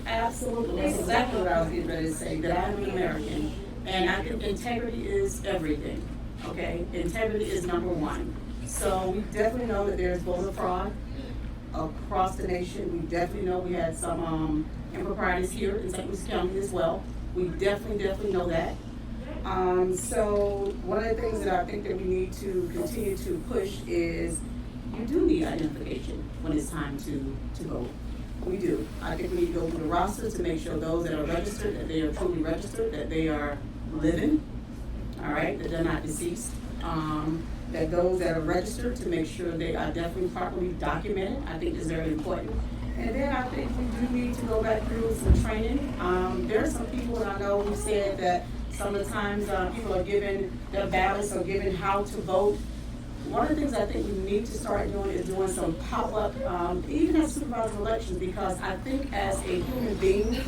absolutely, that's exactly what I was getting ready to say, that I'm an American. And I think integrity is everything, okay? Integrity is number one. So we definitely know that there's voter fraud across the nation. We definitely know we had some improprieties here in St. Louis County as well. We definitely know that. So one of the things that I think that we need to continue to push is you do need identification when it's time to vote. We do. I think we need to go through the rosters to make sure those that are registered, that they are truly registered, that they are living, all right, that they're not deceased. That those that are registered, to make sure they are definitely properly documented, I think is very important. And then I think we do need to go back through some training. There are some people that I know who said that some of the times people are given their ballots or given how to vote. One of the things I think we need to start doing is doing some pop-up, even at supervisor elections, because I think as a human being,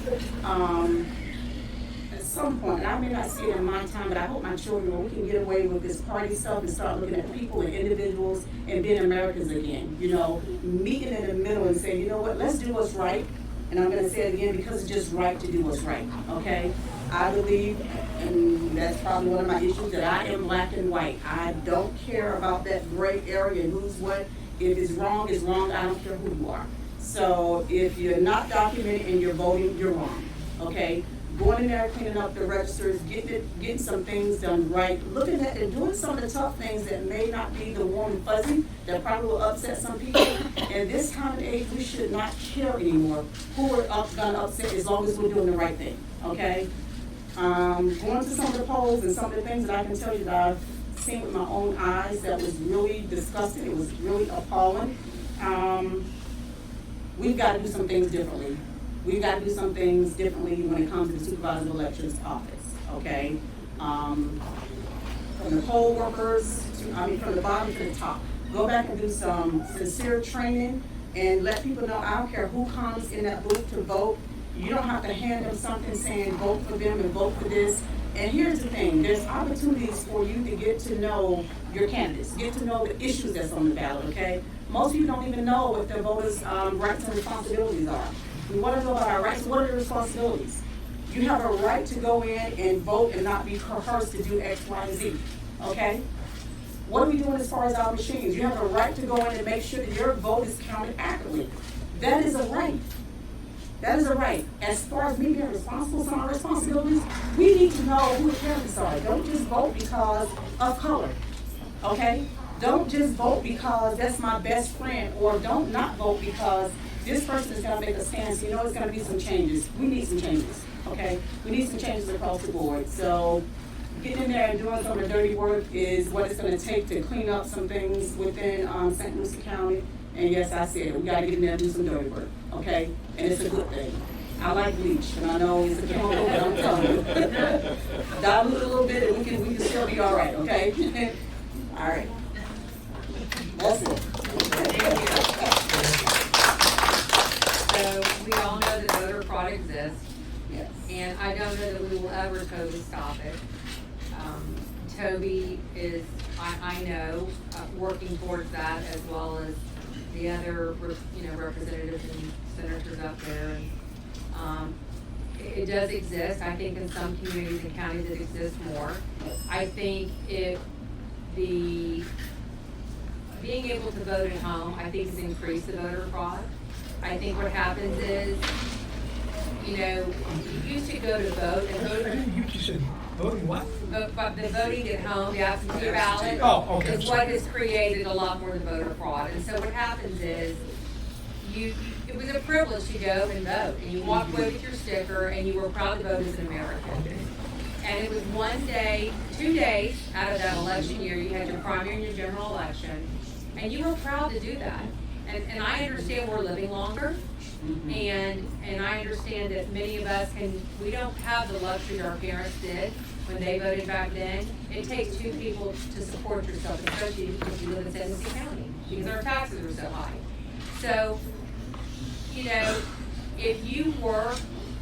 at some point, and I may not see it in my time, but I hope my children, we can get away with this party stuff and start looking at people and individuals and being Americans again. You know, meeting in the middle and saying, you know what, let's do what's right. And I'm going to say it again because it's just right to do what's right, okay? I believe, and that's probably one of my issues, that I am black and white. I don't care about that gray area and who's what. If it's wrong, it's wrong. I don't care who you are. So if you're not documented and you're voting, you're wrong, okay? Going in there, cleaning up the registers, getting some things done right, looking at and doing some of the tough things that may not be the warm and fuzzy, that probably will upset some people. And this time of age, we should not care anymore who we're gonna upset as long as we're doing the right thing, okay? Going to some of the polls and some of the things that I can tell you that I've seen with my own eyes that was really disgusting, it was really appalling. We've got to do some things differently. We've got to do some things differently when it comes to the supervisor of elections office, okay? From the poll workers, from the bottom to the top. Go back and do some sincere training and let people know, I don't care who comes in that booth to vote, you don't have to hand them something saying vote for them and vote for this. And here's the thing, there's opportunities for you to get to know your candidates, get to know the issues that's on the ballot, okay? Most people don't even know what their voters' rights and responsibilities are. We want to know about our rights, what are the responsibilities? You have a right to go in and vote and not be coerced to do X, Y, and Z, okay? What are we doing as far as our machines? You have a right to go in and make sure that your vote is counted accurately. That is a right. That is a right. As far as me being responsible for my responsibilities, we need to know who the candidates are. Don't just vote because of color, okay? Don't just vote because that's my best friend, or don't not vote because this person is gonna make a stand, so you know it's gonna be some changes. We need some changes, okay? We need some changes across the board. So getting in there and doing some of the dirty work is what it's gonna take to clean up some things within St. Lucie County. And yes, I said it, we gotta get in there and do some dirty work, okay? And it's a good thing. I like bleach, and I know it's a chemical, but I'm telling you. Dilute a little bit and we can still be all right, okay? All right. That's it. So we all know that voter fraud exists, Yes. and I don't know that we will ever totally stop it. Toby is, I know, working towards that, as well as the other, representatives and senators up there. And it does exist. I think in some communities and counties it exists more. I think if being able to vote at home, I think has increased the voter fraud. I think what happens is, you used to go to vote and vote. You just said voting what? But the voting at home, the absentee ballot, Oh, okay, is what has created a lot more of the voter fraud. And so what happens is, it was a privilege to go and vote, and you walked away with your sticker, and you were proud to vote as an American. And it was 1 day, 2 days out of that election year, you had your primary and your general election, and you were proud to do that. And I understand we're living longer, and I understand that many of us we don't have the luxury our parents did when they voted back then. It takes two people to support yourself, especially if you live in St. Lucie County, because our taxes are so high. So, if you work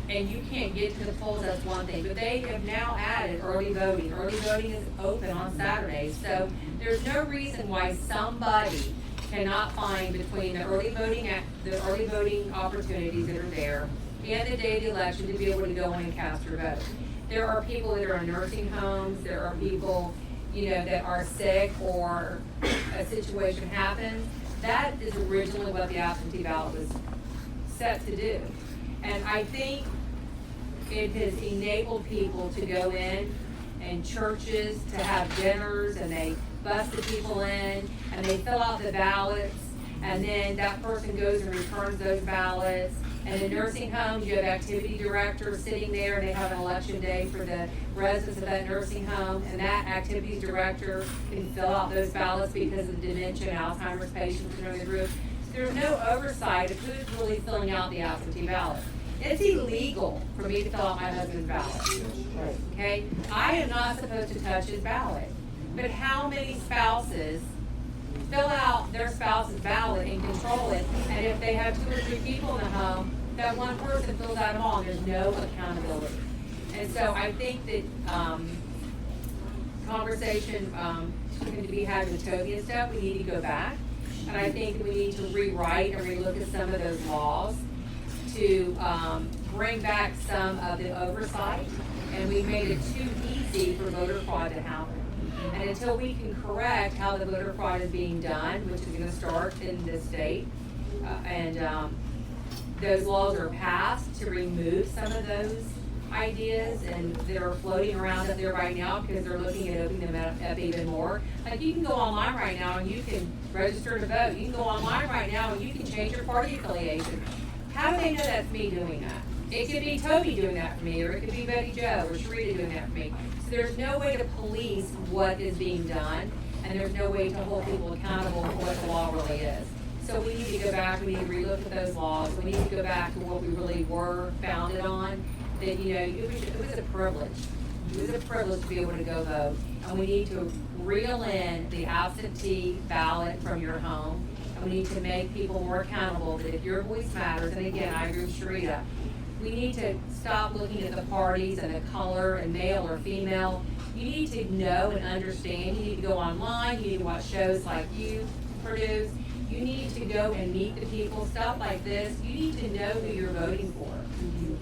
and you can't get to the polls, that's one thing, but they have now added early voting. Early voting is open on Saturdays, so there's no reason why somebody cannot find between the early voting opportunities that are there and the day of the election to be able to go in and cast your vote. There are people that are in nursing homes, there are people, that are sick or a situation happens. That is originally what the absentee ballot was set to do. And I think it has enabled people to go in and churches to have dinners, and they bus the people in and they fill out the ballots, and then that person goes and returns those ballots. And in nursing homes, you have activity directors sitting there, and they have an election day for the residents of that nursing home, and that activities director can fill out those ballots because of dementia and Alzheimer's patients are in the group. So there's no oversight of who's really filling out the absentee ballot. It's illegal for me to fill out my husband's ballot, okay? I am not supposed to touch his ballot. But how many spouses fill out their spouse's ballot and control it, and if they have 2 or 3 people in the home, that one person fills out them all, and there's no accountability. And so I think that conversation going to be had with Toby and stuff, we need to go back, and I think we need to rewrite and relook at some of those laws to bring back some of the oversight, and we made it too easy for voter fraud to happen. And until we can correct how the voter fraud is being done, which is going to start in this state, and those laws are passed to remove some of those ideas and that are floating around up there right now because they're looking at opening them up even more. Like, you can go online right now and you can register to vote. You can go online right now and you can change your party affiliation. How do they know that's me doing that? It could be Toby doing that for me, or it could be Betty Jo or Sharita doing that for me. So there's no way to police what is being done, and there's no way to hold people accountable for what the law really is. So we need to go back, we need to relook at those laws, we need to go back to what we really were founded on, that, you know, it was a privilege. It was a privilege to be able to go vote, and we need to reel in the absentee ballot from your home, and we need to make people more accountable that if your voice matters, and again, I agree with Sharita, we need to stop looking at the parties and the color and male or female. You need to know and understand. You need to go online. You need to watch shows like you produce. You need to go and meet the people, stuff like this. You need to know who you're voting for.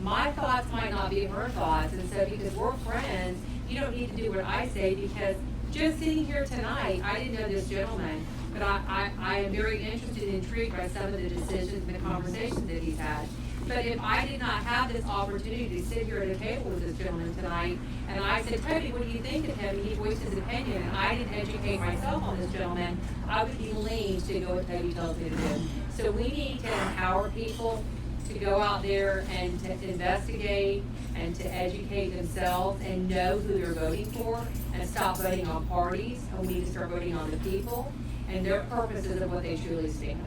My thoughts might not be her thoughts, and so because we're friends, you don't need to do what I say, because just sitting here tonight, I didn't know this gentleman, but I am very interested and intrigued by some of the decisions and the conversations that he's had. But if I did not have this opportunity to sit here at a table with this gentleman tonight, and I said, Toby, what do you think of him? And he voiced his opinion, and I didn't educate myself on this gentleman, I would be leaned to go what Toby tells me to do. So we need to empower people to go out there and to investigate and to educate themselves and know who they're voting for, and stop voting on parties, and we need to start voting on the people and their purposes of what they truly stand for.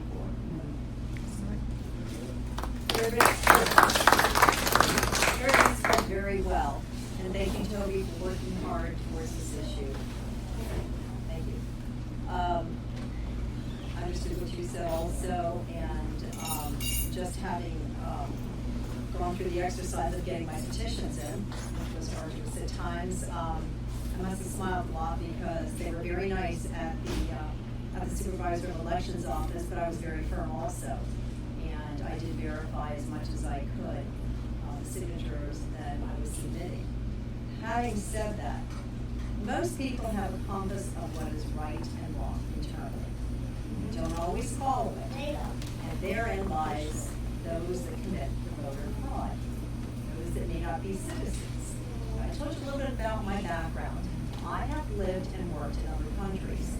Everything said very well, and thank you, Toby, for working hard towards this issue. Thank you. I understood what you said also, and just having gone through the exercise of getting my petitions in, which was arduous at times, I must have smiled a lot because they were very nice at the supervisor of elections office, but I was very firm also. And I did verify as much as I could the signatures that I was submitting. Having said that, most people have a compass of what is right and wrong internally. They don't always follow it. And therein lies those that commit the voter fraud, those that may not be citizens. I told you a little bit about my background. I have lived and worked in other countries.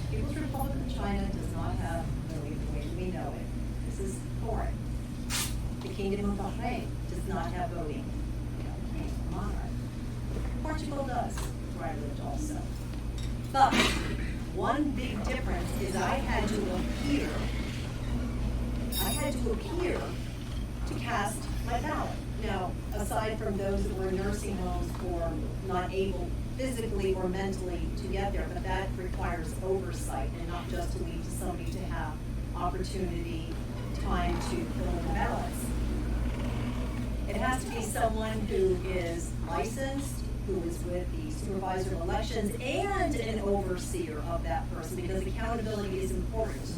People's Republic of China does not have really the way we know it. This is foreign. The Kingdom of Bahrain does not have voting. We don't have a monarch. Portugal does, where I lived also. But one big difference is I had to appear to cast my ballot. Now, aside from those that were in nursing homes or not able physically or mentally to get there, but that requires oversight and not just to leave to somebody to have opportunity, time to fill in the ballots. It has to be someone who is licensed, who is with the supervisor of elections, and an overseer of that person, because accountability is important.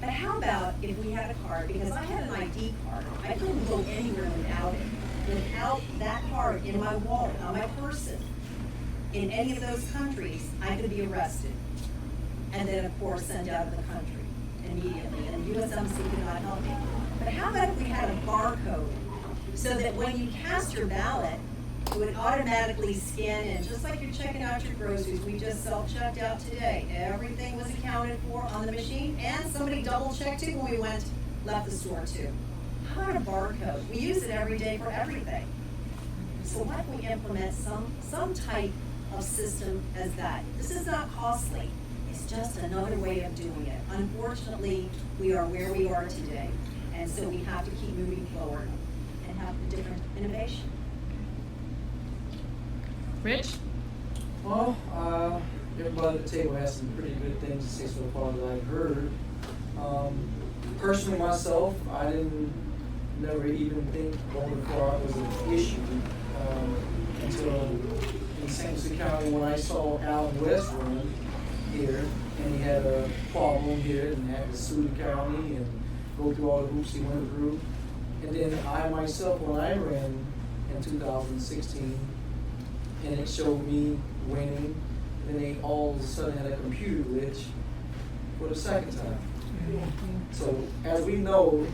But how about if we had a card, because I had an ID card, I couldn't go anywhere without it. Without that card in my wallet, on my person, in any of those countries, I could be arrested. And then, of course, sent out of the country immediately. And the US Embassy could not help me. But how about if we had a barcode, so that when you cast your ballot, it would automatically scan in, just like you're checking out your groceries. We just self-checked out today. Everything was accounted for on the machine, and somebody double-checked it when we left the store too. How about a barcode? We use it every day for everything. So why don't we implement some type of system as that? This is not costly. It's just another way of doing it. Unfortunately, we are where we are today, and so we have to keep moving forward and have different innovation. Rich? Well, everybody at the table has some pretty good things to say so far that I've heard. Personally, myself, I didn't never even think voter fraud was an issue until in St. Lucie County when I saw Alan West run here, and he had a problem here and had to sue the county and go through all the hoops he went through. And then I myself, when I ran in 2016, and it showed me winning, and then they all of a sudden had a computer glitch for the second time. So as we know,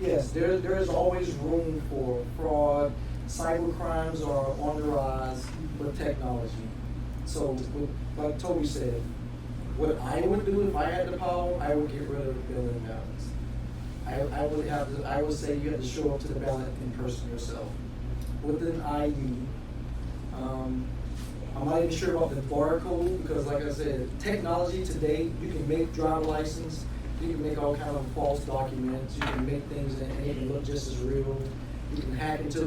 yes, there is always room for fraud. Cyber crimes are on the rise with technology. So like Toby said, what I would do if I had the power, I would get rid of the billing balance. I would say you have to show up to the ballot in person yourself with an ID. I'm not even sure about the barcode because, like I said, technology today, you can make driver license, you can make all kind of false documents, you can make things that make it look just as real. You can hack into.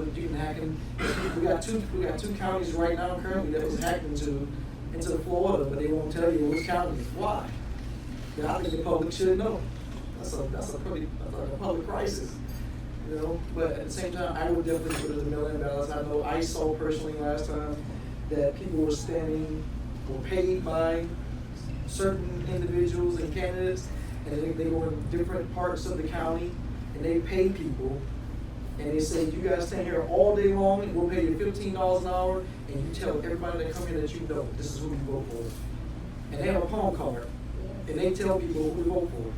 We got two counties right now currently that was hacked into Florida, but they won't tell you which county. Why? I think the public should know. That's a public crisis, you know. But at the same time, I would definitely put it in the mail-in ballots. I know I saw personally last time that people were paid by certain individuals and candidates, and they were in different parts of the county, and they pay people, and they say, you guys stand here all day long, and we'll pay you $15 an hour, and you tell everybody that come here that you know, this is who you vote for. And they have a palm card, and they tell people who to vote for.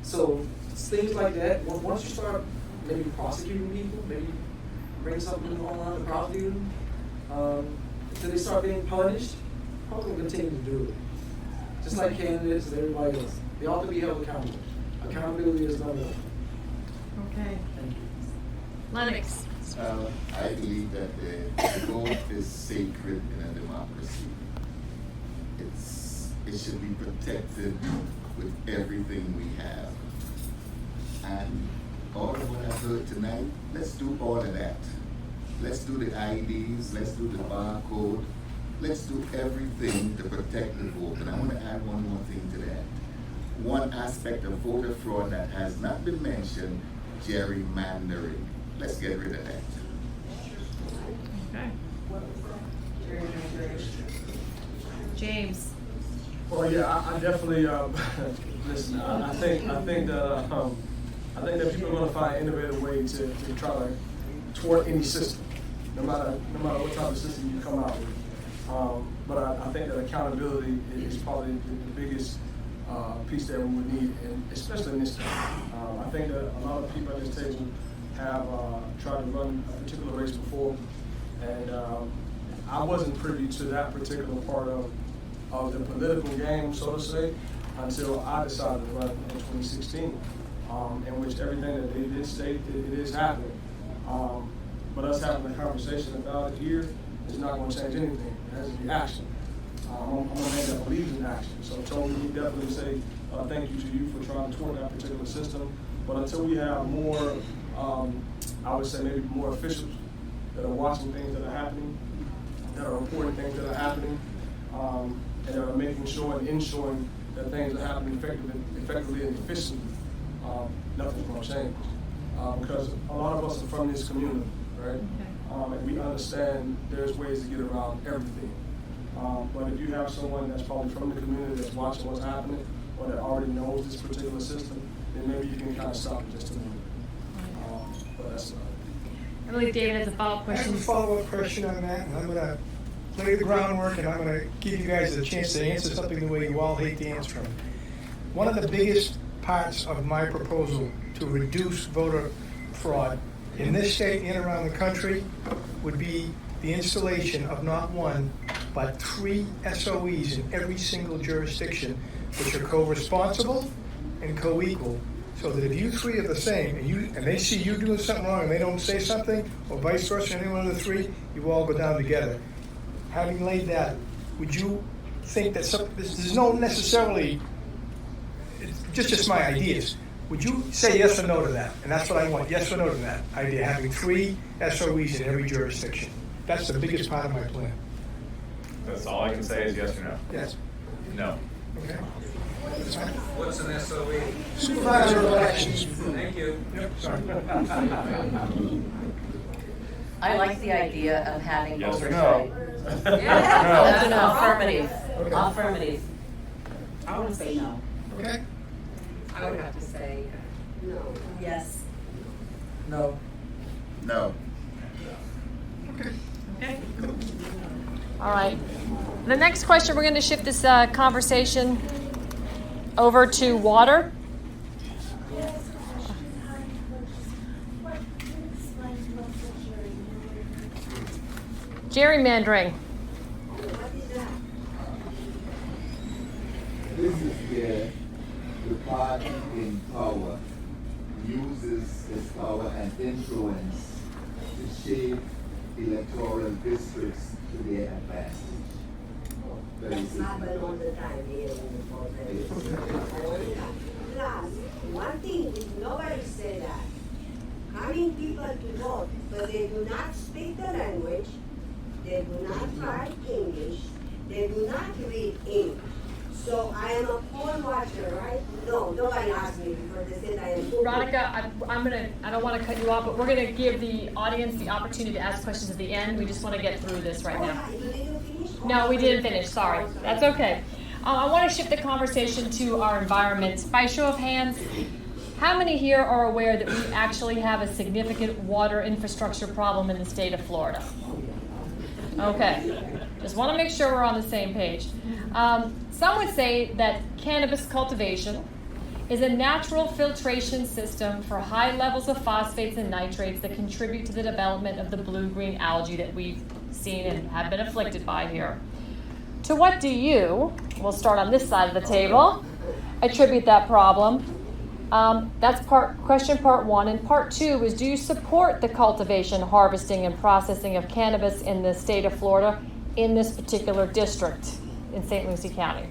So things like that, once you start maybe prosecuting people, maybe bring something online to prosecute them, until they start being punished, probably will continue to do it. Just like candidates and everybody else. They ought to be held accountable. Accountability is number one. Okay. Thank you. Lennox. I believe that the vote is sacred in a democracy. It should be protected with everything we have. And all of what I've heard tonight, let's do all of that. Let's do the IDs, let's do the barcode, let's do everything to protect the vote. And I want to add one more thing to that. One aspect of voter fraud that has not been mentioned, gerrymandering. Let's get rid of that. Okay. James. Well, yeah, I definitely listen. I think that people are going to find an innovative way to try to toward any system, no matter what type of system you come out with. But I think that accountability is probably the biggest piece that we would need, and especially in this time. I think that a lot of people at this table have tried to run a particular race before, and I wasn't privy to that particular part of the political game, so to say, until I decided to run in 2016, in which everything that they did state, it is happening. But us having a conversation about it here is not going to change anything. It has to be action. I'm a man that believes in action. So Toby, we definitely say thank you to you for trying to toward that particular system. But until we have more, I would say maybe more officials that are watching things that are happening, that are reporting things that are happening, and that are making sure and ensuring that things are happening effectively and efficiently, nothing's going to change. Because a lot of us are from this community, right? Okay. And we understand there's ways to get around everything. But if you have someone that's probably from the community that's watching what's happening, or that already knows this particular system, then maybe you can kind of stop it just a minute. But that's I believe David has a follow-up I have question. a follow-up question on that, and I'm going to lay the groundwork, and I'm going to give you guys a chance to answer something the way you all hate to answer them. One of the biggest parts of my proposal to reduce voter fraud in this state and around the country would be the installation of not one, but 3 SOEs in every single jurisdiction, which are co-responsible and co-equal, so that if you 3 are the same, and they see you doing something wrong and they don't say something, or vice versa, any one of the 3, you all go down together. Having laid that, would you think that there's no necessarily, it's just my ideas. Would you say yes or no to that? And that's what I want, yes or no to that idea, having 3 SOEs in every jurisdiction. That's the biggest part of my plan. That's all I can say is yes or no. Yes. No. Okay. What's an SOE? Supervisor of elections. Thank you. Yep, sorry. I like the idea of having Yes or oversight. no? That's an affirmative. Okay. Affirmative. I want to say no. Okay. I would have to say, Yes. No. No. Okay. All right. The next question, we're going to shift this conversation over to water. Gerrymandering. This is where the the party in power uses its power and influence to shape electoral districts to their advantage. That's happened all the time here in the province. Plus, one thing, nobody said that. Having people to vote, but they do not speak the language, they do not write English, they do not read English. So I am a poll watcher, right? No, nobody asked me because they said I am. Veronica, I don't want to cut you off, but we're going to give the audience the opportunity to ask questions at the end. We just want to get through this right now. No, we didn't finish. Sorry. That's okay. I want to shift the conversation to our environment. By show of hands, how many here are aware that we actually have a significant water infrastructure problem in the state of Florida? Okay. Just want to make sure we're on the same page. Some would say that cannabis cultivation is a natural filtration system for high levels of phosphates and nitrates that contribute to the development of the blue-green algae that we've seen and have been afflicted by here. To what do you, we'll start on this side of the table, attribute that problem? That's question part one. And part two is, do you support the cultivation, harvesting, and processing of cannabis in the state of Florida in this particular district in St. Lucie County?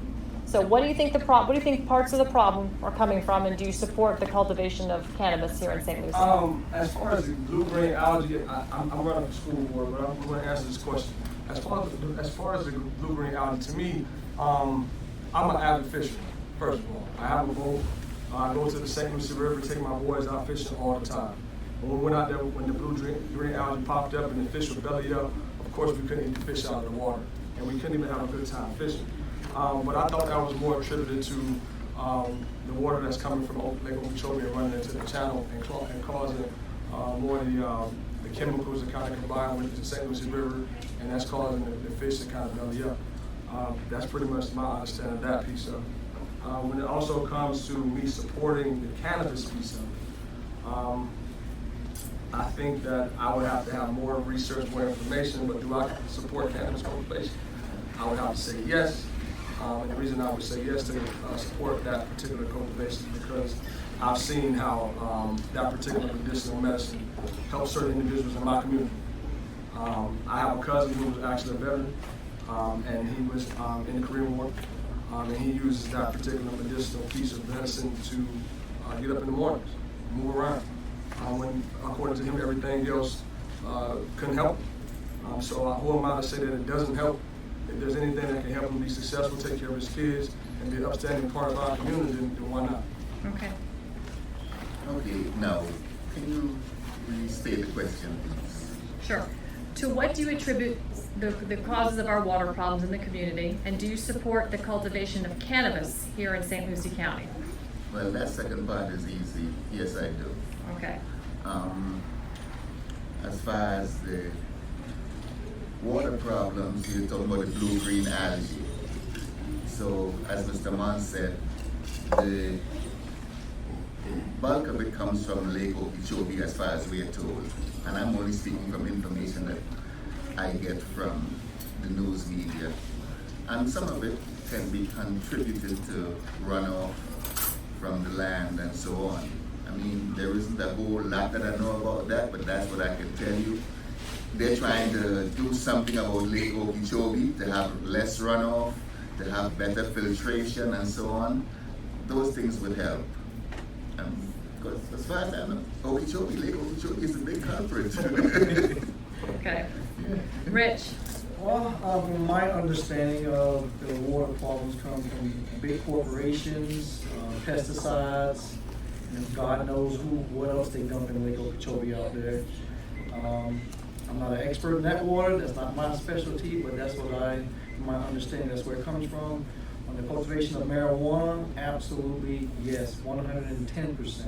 So what do you think what do you think parts of the problem are coming from, and do you support the cultivation of cannabis here in St. Lucie? As far as the blue-green algae, I'm running for school board, but I'm going to answer this question. As far as the blue-green algae, to me, I'm an avid fisher, first of all. I have a boat. I go to the St. Lucie River, take my boys out fishing all the time. When we went out there, when the blue-green algae popped up and the fish were belly up, of course we couldn't eat the fish out of the water, and we couldn't even have a good time fishing. But I thought that was more attributed to the water that's coming from Lake Okeechobee and running into the channel and causing more of the chemicals that kind of combine with the St. Lucie River, and that's causing the fish to kind of belly up. That's pretty much my understanding of that piece of it. When it also comes to me supporting the cannabis piece of it, I think that I would have to have more research, more information, but do I support cannabis cultivation? I would have to say yes. And the reason I would say yes to support that particular cultivation is because I've seen how that particular medicinal medicine helps certain individuals in my community. I have a cousin who was actually a veteran, and he was in the Korean War, and he uses that particular medicinal piece of medicine to get up in the mornings, move around. When, according to him, everything else couldn't help. So who am I to say that it doesn't help? If there's anything that can help him be successful, take care of his kids, and be an upstanding part of our community, then why not? Okay. Okay, now, can you restate the question, please? Sure. To what do you attribute the causes of our water problems in the community, and do you support the cultivation of cannabis here in St. Lucie County? Well, that second part is easy. Yes, I do. Okay. As far as the water problems, you're talking about the blue-green algae. So, as Mr. Mann said, the bulk of it comes from Lake Okeechobee, as far as we're told. And I'm only speaking from information that I get from the news media. And some of it can be contributed to runoff from the land and so on. I mean, there isn't a whole lot that I know about that, but that's what I can tell you. They're trying to do something about Lake Okeechobee to have less runoff, to have better filtration and so on. Those things would help. Because as far as I know, Lake Okeechobee is a big culprit. Okay. Rich? Well, from my understanding of the water problems come from big corporations, pesticides, and God knows what else they dump in Lake Okeechobee out there. I'm not an expert in that water, that's not my specialty, but that's what from my understanding, that's where it comes from. On the cultivation of marijuana, absolutely yes, 110%.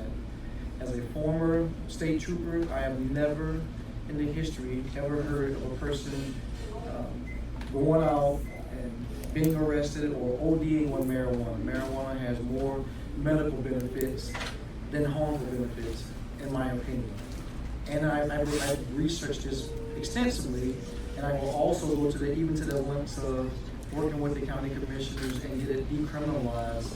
As a former state trooper, I have never in the history ever heard of a person going out and being arrested or ODing on marijuana. Marijuana has more medical benefits than harmful benefits, in my opinion. And I've researched this extensively, and I will also go even to the lengths of working with the county commissioners and get it decriminalized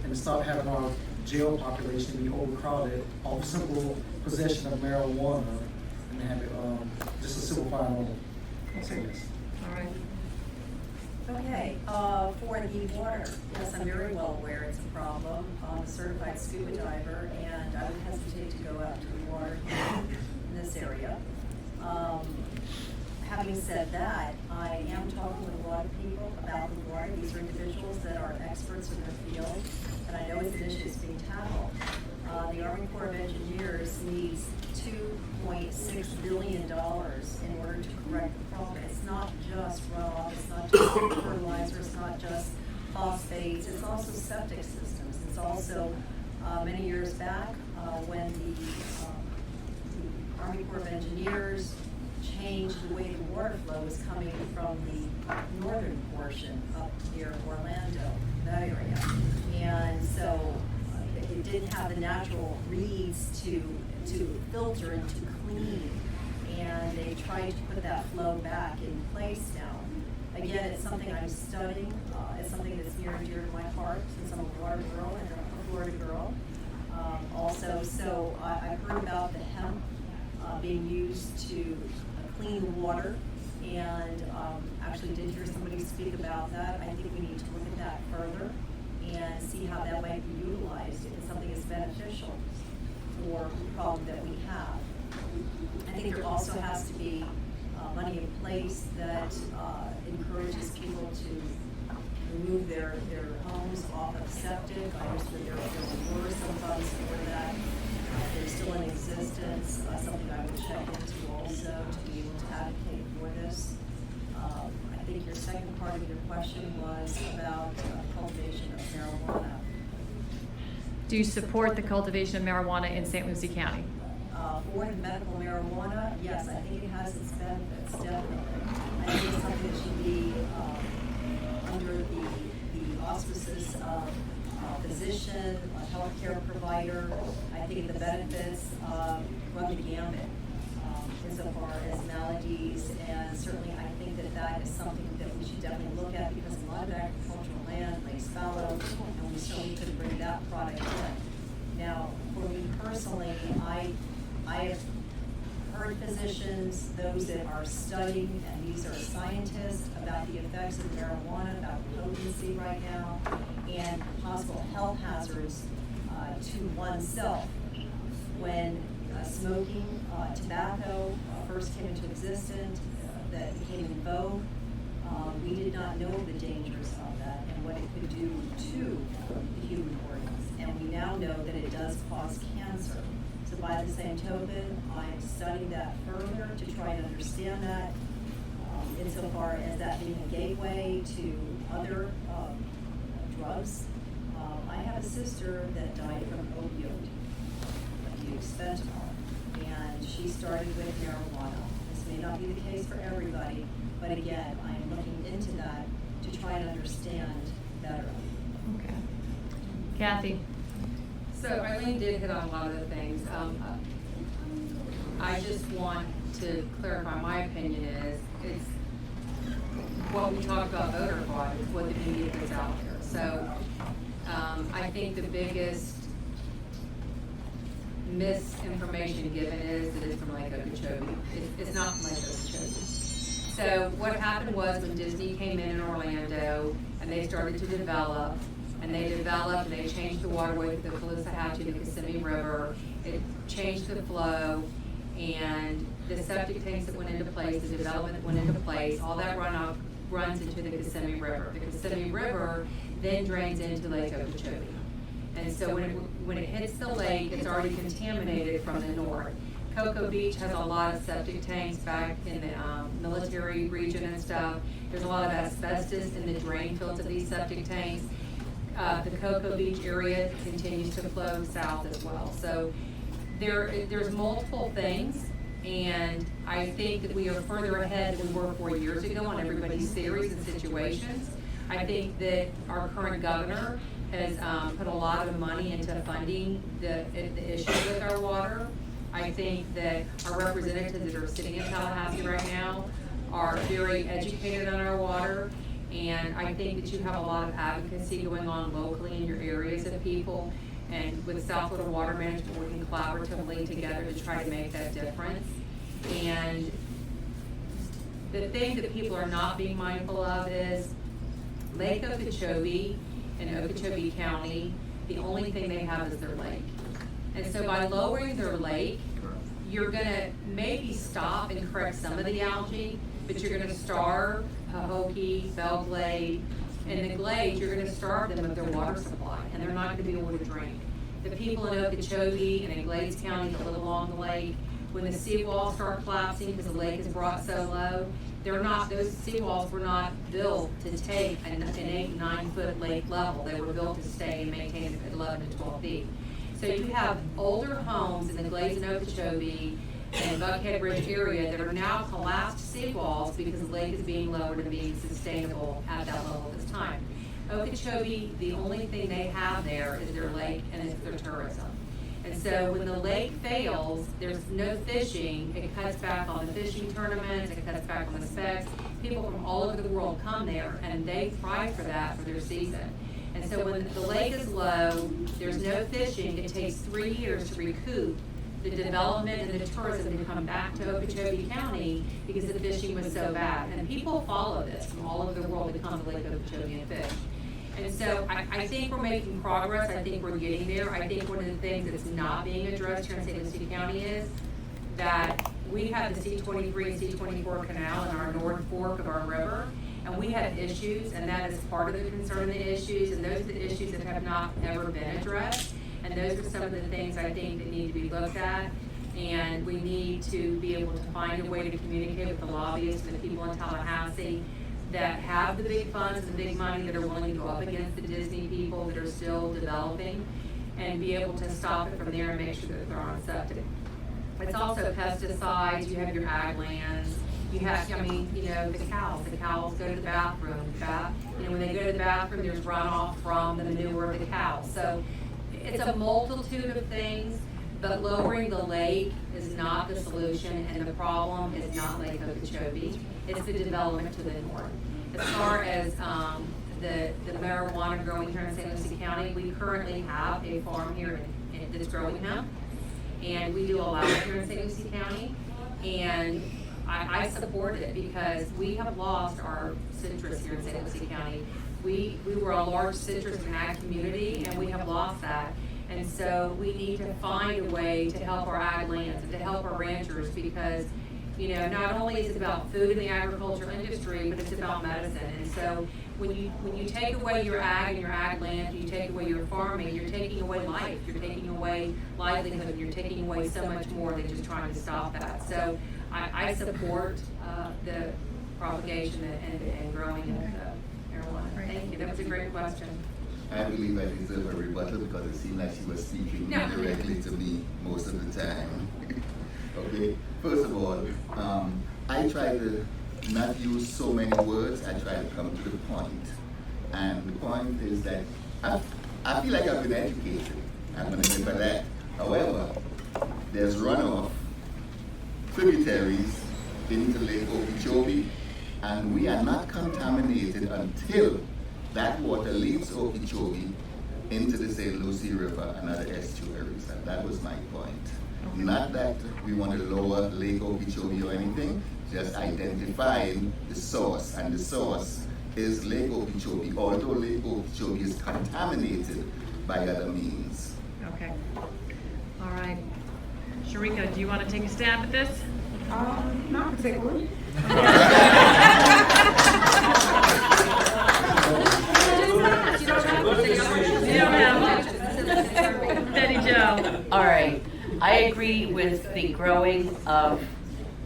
and stop having our jail population be overcrowded off simple possession of marijuana and have it just a simple fine only. So yes. All right. Okay, for the water, yes, I'm very well aware it's a problem. I'm a certified scuba diver, and I would hesitate to go out to the water in this area. Having said that, I am talking with a lot of people about the water. These are individuals that are experts in their field, and I know it's an issue that's being tackled. The Army Corps of Engineers needs $2.6 billion in order to correct the problem. It's not just runoff, it's not just fertilizer, it's not just phosphates, it's also septic systems. It's also, many years back, when the Army Corps of Engineers changed the way the water flow was coming from the northern portion up near Orlando, that area. And so it didn't have the natural reeds to filter and to clean. And they tried to put that flow back in place now. Again, it's something I'm studying. It's something that's near and dear to my heart since I'm a water girl and a Florida girl. Also, so I've heard about the hemp being used to clean the water, and actually did hear somebody speak about that. I think we need to look at that further and see how that might be utilized if it's something that's beneficial for the problem that we have. I think there also has to be money in place that encourages people to remove their homes off of septic. I understand there were some funds for that. They're still in existence, something I would check into also to be able to advocate for this. I think your second part of your question was about cultivation of marijuana. Do you support the cultivation of marijuana in St. Lucie County? For the medical marijuana, yes, I think it has its benefits, definitely. I think it's something that should be under the auspices of a physician, a healthcare provider. I think the benefits run the gamut insofar as maladies, and certainly I think that is something that we should definitely look at, because a lot of agricultural land lays fallow, and we certainly could bring that product in. Now, for me personally, I have heard physicians, those that are studying, and these are scientists, about the effects of marijuana, about potency right now, and possible health hazards to oneself. When smoking tobacco first came into existence, that became in vogue, we did not know the dangers of that and what it could do to the human organs. And we now know that it does cause cancer. So by the same token, I'm studying that further to try to understand that, insofar as that being a gateway to other drugs. I have a sister that died from opioid abuse, fentanyl, and she started with marijuana. This may not be the case for everybody, but again, I am looking into that to try and understand better. Okay. Kathy? So Eileen did hit on a lot of the things. I just want to clarify my opinion is, it's what we talked about voter fraud is what the media puts out there. So I think the biggest misinformation given is that it's from Lake Okeechobee. It's not from Lake Okeechobee. So what happened was when Disney came in Orlando and they started to develop, and they changed the waterway to the Caloosahatchee, the Kissimmee River. It changed the flow, and the septic tanks that went into place, the development that went into place, all that runoff runs into the Kissimmee River. The Kissimmee River then drains into Lake Okeechobee. And so when it hits the lake, it's already contaminated from the north. Cocoa Beach has a lot of septic tanks back in the military region and stuff. There's a lot of asbestos in the drain fields of these septic tanks. The Cocoa Beach area continues to flow south as well. So there's multiple things, and I think that we are further ahead than we were 4 years ago on everybody's theories and situations. I think that our current governor has put a lot of money into funding the issue with our water. I think that our representatives that are sitting in Tallahassee right now are very educated on our water, And I think that you have a lot of advocacy going on locally in your areas of people. And with South Florida Water Management working collaboratively together to try to make that difference. And the thing that people are not being mindful of is Lake Okeechobee and Okeechobee County, the only thing they have is their lake. And so by lowering their lake, you're gonna maybe stop and correct some of the algae, but you're gonna starve Pahokee, Belglade, and the Glades, you're gonna starve them of their water supply, and they're not gonna be able to drink. The people in Okeechobee and in Glades County that live along the lake, when the seawalls start collapsing because the lake is brought so low, those seawalls were not built to take an 8-9 foot lake level. They were built to stay and maintain it at 11 to 12 feet. So you have older homes in the Glades and Okeechobee and Buckhead Ridge area that are now collapsed seawalls because the lake is being lowered and being sustainable at that level at this time. Okeechobee, the only thing they have there is their lake and it's their tourism. And so when the lake fails, there's no fishing, it cuts back on the fishing tournaments, it cuts back on the specs. People from all over the world come there and they thrive for that for their season. And so when the lake is low, there's no fishing, it takes 3 years to recoup the development and the tourism to come back to Okeechobee County because the fishing was so bad. And people follow this from all over the world to come to Lake Okeechobee and fish. And so I think we're making progress. I think we're getting there. I think one of the things that's not being addressed here in St. Lucie County is that we have the C-23 and C-24 canal in our north fork of our river, and we have issues, and that is part of the concern of the issues, and those are the issues that have not ever been addressed. And those are some of the things I think that need to be looked at. And we need to be able to find a way to communicate with the lobbyists and the people in Tallahassee that have the big funds and the big money that are willing to go up against the Disney people that are still developing and be able to stop it from there and make sure that they're on septic. It's also pesticides, you have your ag lands, you have, the cows go to the bathroom, when they go to the bathroom, there's runoff from the manure of the cows. So it's a multitude of things, but lowering the lake is not the solution, and the problem is not Lake Okeechobee. It's the development to the north. As far as the marijuana growing here in St. Lucie County, we currently have a farm here that's growing hemp, and we do allow it here in St. Lucie County, and I support it because we have lost our citrus here in St. Lucie County. We were a large citrus and ag community, and we have lost that. And so we need to find a way to help our ag lands and to help our ranchers because, not only is it about food in the agricultural industry, but it's about medicine. And so when you take away your ag and your ag land, you take away your farming, you're taking away life, you're taking away livelihood, you're taking away so much more than just trying to stop that. So I support the propagation and growing of marijuana. Thank you. That was a great question. I believe I deserve a rebuttal because it seemed like she was speaking directly to me most of the time. Okay, first of all, I try to not use so many words, I try to come to the point. And the point is that I feel like I've been educated. I'm going to give her that. However, there's runoff, tributaries into Lake Okeechobee, and we are not contaminated until that water leaves Okeechobee into the St. Lucie River and other estuaries, and that was my point. Not that we want to lower Lake Okeechobee or anything, just identifying the source, and the source is Lake Okeechobee, although Lake Okeechobee is contaminated by other means. Okay. All right. Sharika, do you want to take a stab at this? Not particularly. Betty Jo. All right, I agree with the growing of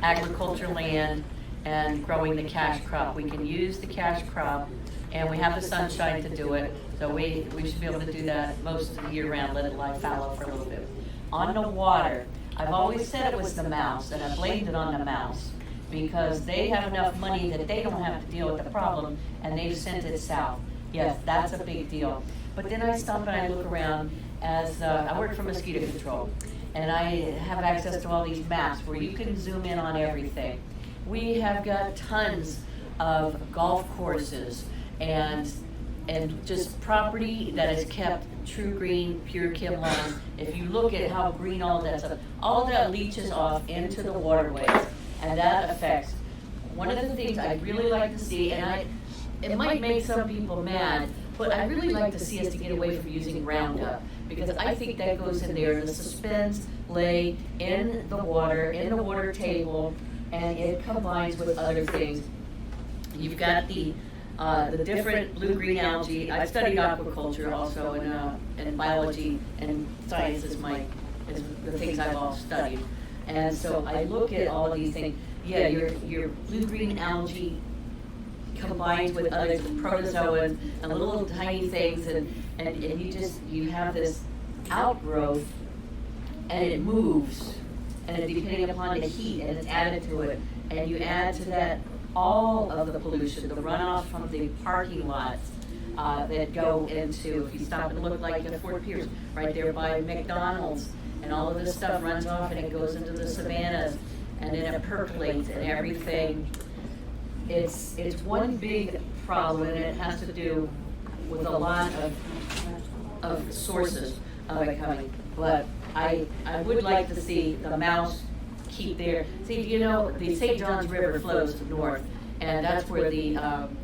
agriculture land and growing the cash crop. We can use the cash crop, and we have the sunshine to do it, so we should be able to do that most of the year round, let it lie fallow for a little bit. On the water, I've always said it was the mouse, and I blamed it on the mouse, because they have enough money that they don't have to deal with the problem, and they've sent it south. Yes, that's a big deal. But then I stop and I look around as I work for mosquito control, and I have access to all these maps where you can zoom in on everything. We have got tons of golf courses and just property that is kept true green, pure Kim lawn. If you look at how green all that stuff, all that leaches off into the waterways, and that affects. One of the things I'd really like to see, and it might make some people mad, but I'd really like to see us to get away from using Roundup, because I think that goes in there, the suspends lay in the water table, and it combines with other things. You've got the different blue-green algae. I've studied aquaculture also, and biology and science is the things I've all studied. And so I look at all of these things. Yeah, your blue-green algae combines with other protozoans and little tiny things, and you have this outgrowth, and it moves, and depending upon the heat, and it's added to it, and you add to that all of the pollution, the runoff from the parking lots that go into, if you stop and look like in Fort Pierce, right there by McDonald's, and all of this stuff runs off and it goes into the savannas, and then it percolates and everything. It's one big problem, and it has to do with a lot of sources of it coming. But I would like to see the mouse keep their, see, the St. Johns River flows north, and that's where the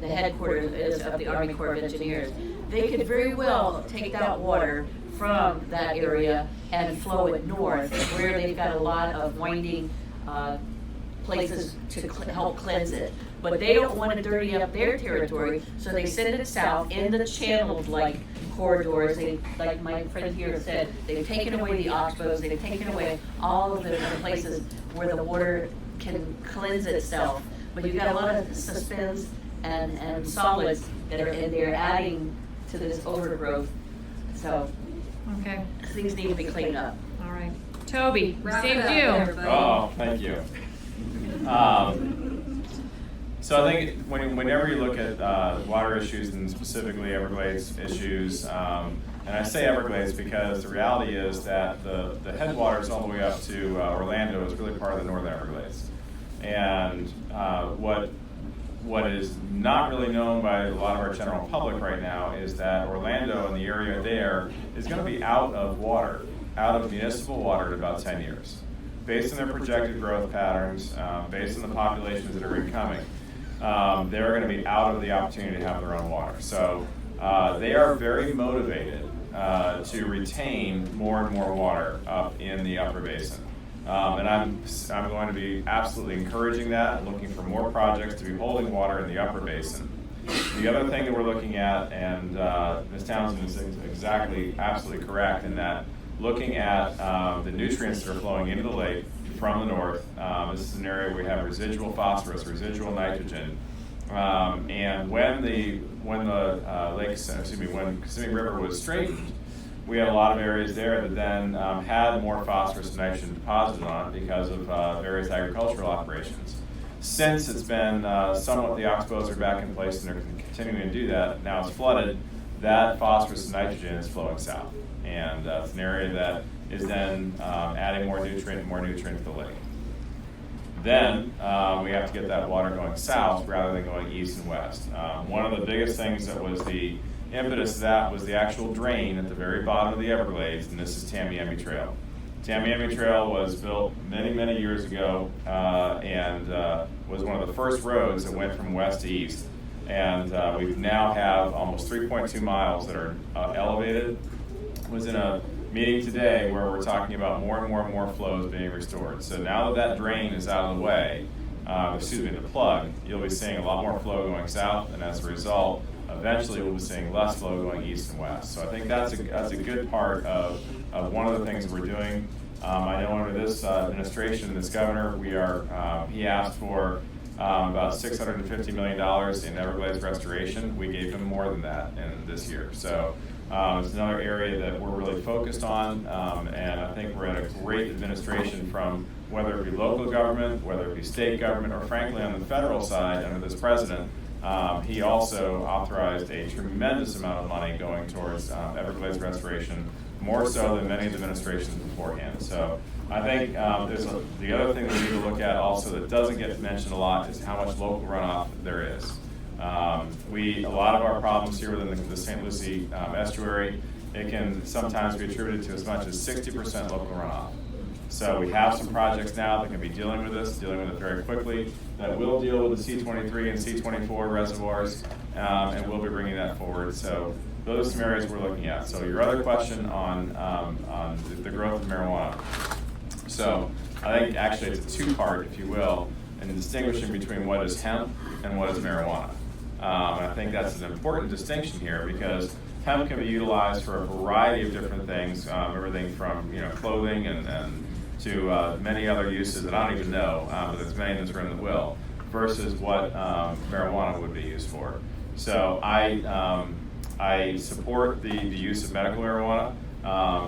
headquarters is of the Army Corps of Engineers. They could very well take that water from that area and flow it north, where they've got a lot of winding places to help cleanse it. But they don't want to dirty up their territory, so they send it south in the channeled-like corridors. Like my friend here said, they've taken away the oxbows, they've taken away all of the places where the water can cleanse itself. But you've got a lot of suspends and solids that are in there adding to this overgrowth. So Okay. things need to be cleaned up. All right. Toby, we Wrap it saved up, you. everybody. Oh, thank you. So I think whenever you look at water issues, and specifically Everglades issues, and I say Everglades because the reality is that the headwaters all the way up to Orlando is really part of the Northern Everglades. And what is not really known by a lot of our general public right now is that Orlando and the area there is going to be out of municipal water in about 10 years. Based on their projected growth patterns, based on the populations that are incoming, they're going to be out of the opportunity to have their own water. So they are very motivated to retain more and more water up in the upper basin. And I'm going to be absolutely encouraging that, looking for more projects to be holding water in the upper basin. The other thing that we're looking at, and Ms. Townsend is absolutely correct in that, looking at the nutrients that are flowing into the lake from the north. This is an area where we have residual phosphorus, residual nitrogen, and when Kissimmee River was straightened, we had a lot of areas there that then had more phosphorus and nitrogen deposited on it because of various agricultural operations. Since it's been somewhat, the oxbows are back in place and they're continuing to do that, now it's flooded, that phosphorus and nitrogen is flowing south. And it's an area that is then adding more nutrient to the lake. Then we have to get that water going south rather than going east and west. One of the biggest things that was the impetus of that was the actual drain at the very bottom of the Everglades, and this is Tamiami Trail. Tamiami Trail was built many, many years ago and was one of the first roads that went from west to east. And we now have almost 3.2 miles that are elevated. I was in a meeting today where we're talking about more and more flows being restored. So now that drain is out of the way, the plug, you'll be seeing a lot more flow going south, and as a result, eventually we'll be seeing less flow going east and west. So I think that's a good part of one of the things that we're doing. I know under this administration, this governor, he asked for about $650 million in Everglades restoration. We gave him more than that in this year. So it's another area that we're really focused on, and I think we're in a great administration from whether it be local government, whether it be state government, or frankly on the federal side under this president. He also authorized a tremendous amount of money going towards Everglades restoration, more so than many of the administrations beforehand. So I think the other thing that we need to look at also that doesn't get mentioned a lot is how much local runoff there is. A lot of our problems here within the St. Lucie estuary, it can sometimes be attributed to as much as 60% local runoff. So we have some projects now that can be dealing with this, dealing with it very quickly, that will deal with the C23 and C24 reservoirs, and we'll be bringing that forward. So those are some areas we're looking at. So your other question on the growth of marijuana. So I think actually it's a two-part, if you will, in distinguishing between what is hemp and what is marijuana. And I think that's an important distinction here because hemp can be utilized for a variety of different things, everything from clothing and to many other uses that I don't even know, but there's many that's written in the will, versus what marijuana would be used for. So I support the use of medical marijuana,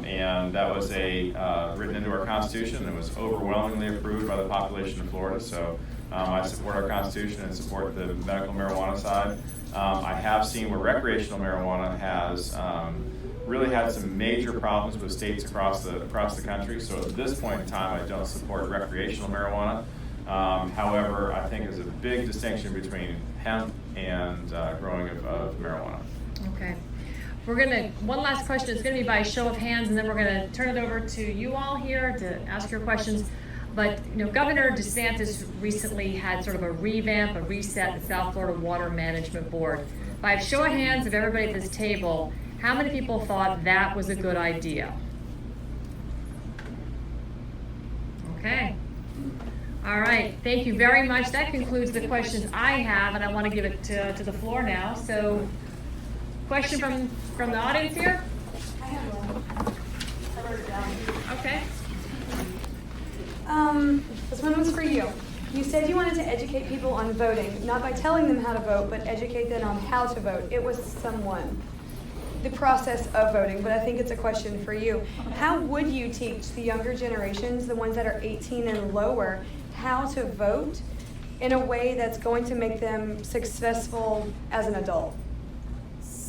and that was written into our Constitution. It was overwhelmingly approved by the population of Florida. So I support our Constitution and support the medical marijuana side. I have seen where recreational marijuana has really had some major problems with states across the country. So at this point in time, I don't support recreational marijuana. However, I think there's a big distinction between hemp and growing of marijuana. Okay. One last question. It's going to be by show of hands, and then we're going to turn it over to you all here to ask your questions. But, Governor DeSantis recently had sort of a revamp, a reset, the South Florida Water Management Board. By a show of hands of everybody at this table, how many people thought that was a good idea? Okay. All right. Thank you very much. That concludes the questions I have, and I want to give it to the floor now. So, question from the audience here? I have one. I wrote it down. Okay. This one was for you. You said you wanted to educate people on voting, not by telling them how to vote, but educate them on how to vote. It was the process of voting, but I think it's a question for you. How would you teach the younger generations, the ones that are 18 and lower, how to vote in a way that's going to make them successful as an adult?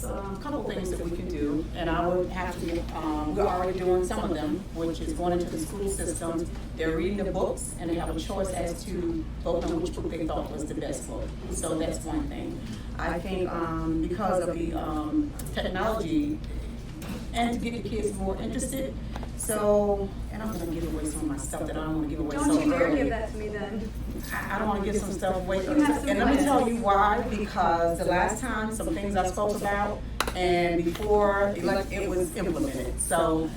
A couple of things that we can do, and I would have to, we're already doing some of them, which is going into the school systems. They're reading the books, and they have a choice as to vote on which book they thought was the best book. So that's one thing. I think because of the technology, and to get the kids more interested. So, and I'm going to give away some of my stuff that I don't want to give away. Don't you dare give that to me then. I don't want to give some stuff away. And let me tell you why, because the last time, some things I spoke about, and before it was implemented. So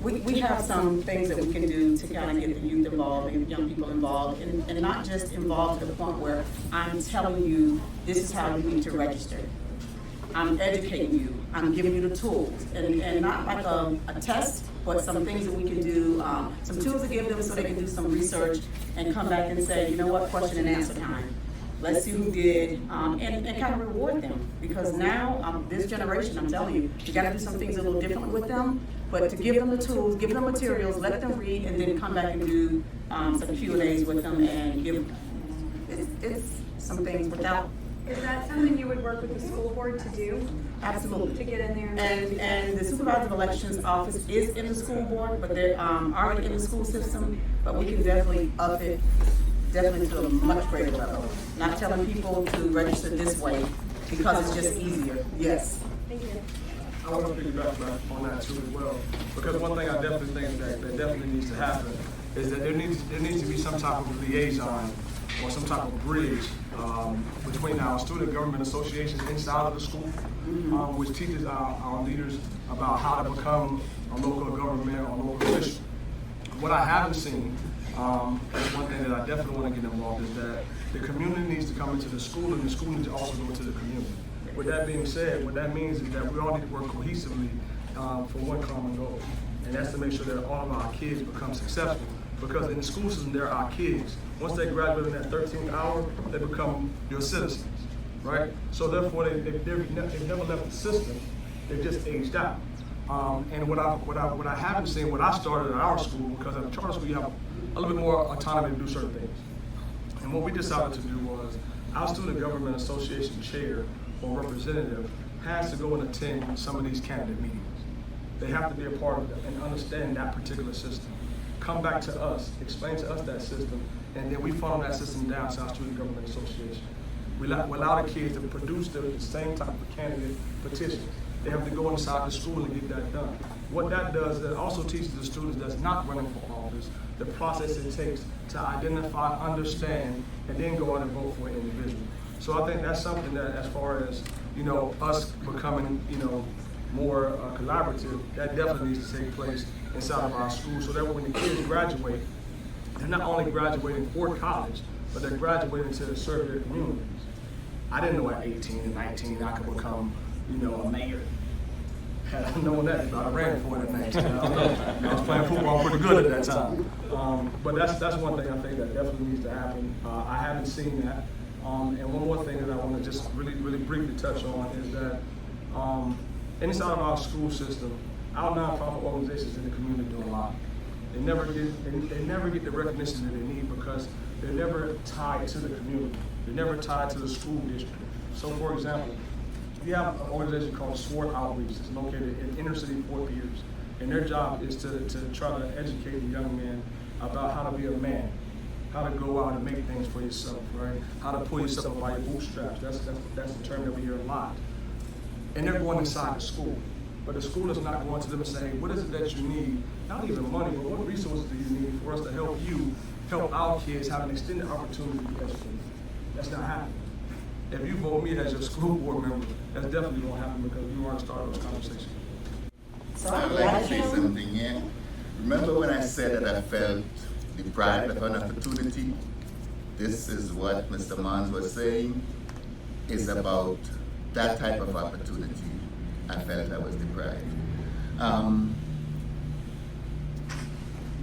we have some things that we can do to kind of get the youth involved and young people involved, and not just involved to the point where I'm telling you this is how you need to register. I'm educating you. I'm giving you the tools, and not like a test, but some things that we can do, some tools to give them so they can do some research and come back and say, you know what, question and answer time. Let's see who did, and kind of reward them. Because now, this generation, I'm telling you, you got to do some things a little differently with them, but to give them the tools, give them materials, let them read, and then come back and do some Q&As with them and give it's some things without. Is that something you would work with the school board to do? Absolutely. To get in there? And the supervisor of elections office is in the school board, but they're already in the school system, but we can definitely up it definitely to a much greater level. Not telling people to register this way because it's just easier. Yes. Thank you. I want to piggyback on that too as well, because one thing I definitely think that definitely needs to happen is that there needs to be some type of liaison or some type of bridge between our student government associations inside of the school, which teaches our leaders about how to become a local government or local official. What I haven't seen, and one thing that I definitely want to get involved is that the community needs to come into the school, and the school needs to also go into the community. With that being said, what that means is that we all need to work cohesively for one common goal, and that's to make sure that all of our kids become successful. Because in the school system, they're our kids. Once they graduate in that 13th hour, they become your citizens, right? So therefore, they've never left the system. They've just aged out. And what I haven't seen, what I started at our school, because at a charter school, you have a little bit more autonomy to do certain things. And what we decided to do was, our student government association chair or representative has to go and attend some of these candidate meetings. They have to be a part of it and understand that particular system. Come back to us, explain to us that system, and then we funnel that system down to our student government association. We allow the kids to produce the same type of candidate petition. They have to go inside the school and get that done. What that does, it also teaches the students that's not running for office the process it takes to identify, understand, and then go out and vote for an individual. So I think that's something that, as far as us becoming more collaborative, that definitely needs to take place inside of our school, so that when the kids graduate, they're not only graduating for college, but they're graduating to serve their communities. I didn't know at 18 and 19 I could become, a mayor. Had I known that, I ran for it at 19. I was playing football pretty good at that time. But that's one thing I think that definitely needs to happen. I haven't seen that. And one more thing that I want to just really briefly touch on is that inside of our school system, our nonprofit organizations in the community do a lot. They never get the recognition that they need because they're never tied to the community. They're never tied to the school district. So, for example, we have an organization called SWORD Outreach. It's located in inner city Fort Pierce, and their job is to try to educate the young men about how to be a man, how to go out and make things for yourself, right? How to pull yourself up by your bootstraps. That's the term that we hear a lot. And they're going inside the school. But the school is not going to them and saying, what is it that you need? Not even money, but what resources do you need for us to help you help our kids have an extended opportunity to be educated? That's not happening. If you vote me as your school board member, that's definitely going to happen because you aren't starting those conversations. So I'd like to say something here. Remember when I said that I felt deprived of an opportunity? This is what Mr. Mons was saying, is about that type of opportunity. I felt I was deprived.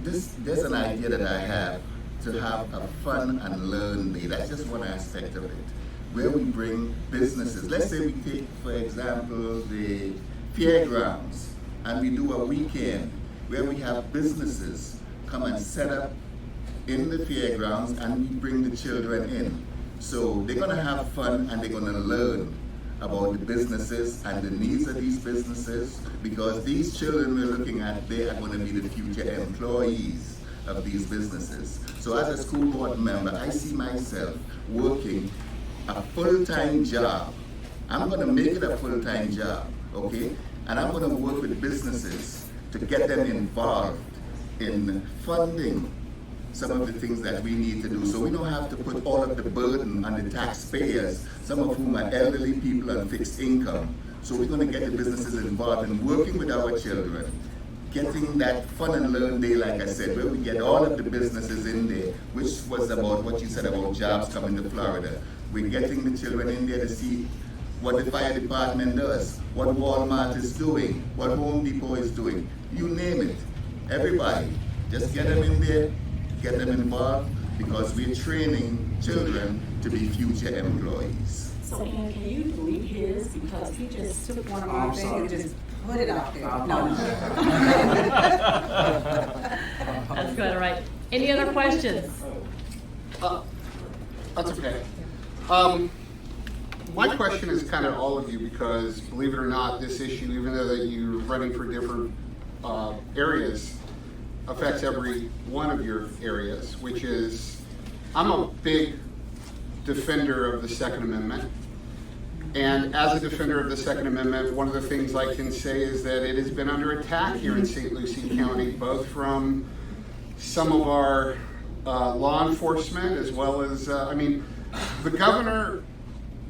There's an idea that I have to have a fun and learn day. That's just one aspect of it, where we bring businesses. Let's say we take, for example, the fairgrounds, and we do a weekend where we have businesses come and set up in the fairgrounds, and we bring the children in. So they're gonna have fun and they're gonna learn about the businesses and the needs of these businesses, because these children we're looking at, they are going to be the future employees of these businesses. So as a school board member, I see myself working a full-time job. I'm going to make it a full-time job, okay? And I'm going to work with businesses to get them involved in funding some of the things that we need to do. So we don't have to put all of the burden on the taxpayers, some of whom are elderly people on fixed income. So we're going to get the businesses involved in working with our children, getting that fun and learn day, like I said, where we get all of the businesses in there, which was about what you said about jobs coming to Florida. We're getting the children in there to see what the fire department does, what Walmart is doing, what Home Depot is doing. You name it. Everybody, just get them in there, get them involved, because we're training children to be future employees. So can you delete his, because he just took one of my things and just put it out there? No. That's good, all right. Any other questions? That's okay. My question is kind of all of you, because believe it or not, this issue, even though that you're running for different areas, affects every one of your areas, which is, I'm a big defender of the Second Amendment. And as a defender of the Second Amendment, one of the things I can say is that it has been under attack here in St. Lucie County, both from some of our law enforcement, as well as, the governor,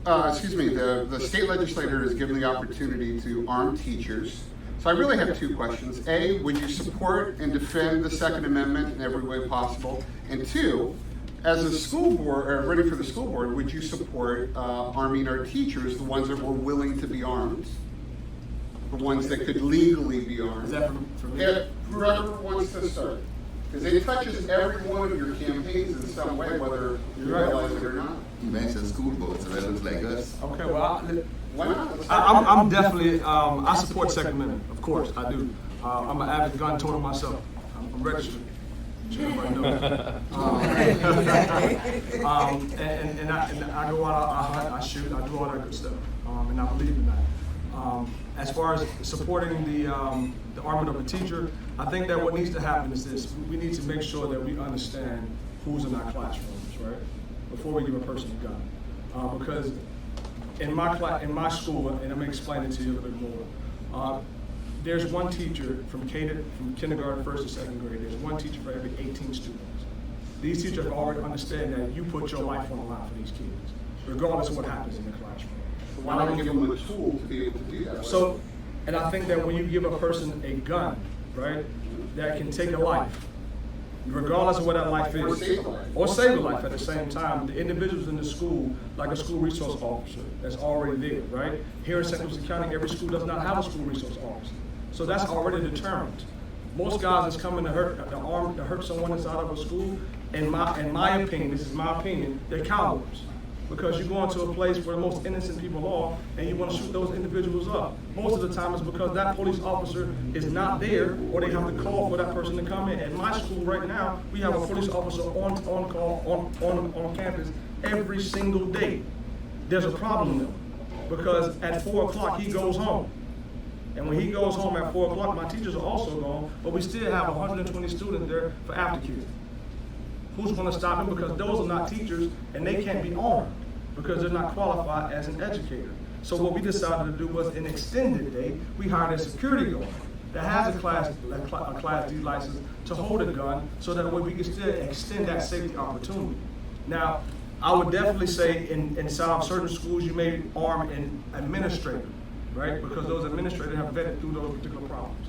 the state legislature has given the opportunity to arm teachers. So I really have two questions. A, would you support and defend the Second Amendment in every way possible? And two, as a school board, or running for the school board, would you support arming our teachers, the ones that were willing to be armed, the ones that could legally be armed? Is that for me? Whoever wants to start. Because it touches every one of your campaigns in some way, whether you realize it or not. You mentioned school board, so that looks like us. Okay, well, Why not? I'm definitely, I support Second Amendment, of course, I do. I'm an avid gun toter myself. I'm registered. Everybody knows. And I go out, I hunt, I shoot, I do all that good stuff, and I believe in that. As far as supporting the armament of a teacher, I think that what needs to happen is this: we need to make sure that we understand who's in our classrooms, right? Before we give a person a gun. because in my school, and I'm gonna explain it to you a little bit more. There's one teacher from kindergarten, first and second grade. There's one teacher for every 18 students. These teachers already understand that you put your life on the line for these kids, regardless of what happens in the classroom. Why don't you give them a tool to be able to do that? So, and I think that when you give a person a gun, right, that can take a life, regardless of what that life is, or save a life at the same time, the individuals in the school, like a school resource officer that's already there, right? Here in St. Lucie County, every school does not have a school resource officer. So that's already determined. Most guys that's coming to hurt someone inside of a school, in my opinion, this is my opinion, they're cowards. Because you go into a place where the most innocent people are and you want to shoot those individuals up. Most of the time it's because that police officer is not there or they have to call for that person to come in. At my school right now, we have a police officer on call on campus every single day. There's a problem though, because at 4 o'clock he goes home. And when he goes home at 4 o'clock, my teachers are also gone, but we still have 120 students there for aftercare. Who's going to stop them? Because those are not teachers and they can't be armed because they're not qualified as an educator. So what we decided to do was an extended day. We hired a security guard that has a class D license to hold a gun so that way we can still extend that safety opportunity. Now, I would definitely say inside certain schools you may arm an administrator, right? Because those administrators have vetted through those particular problems.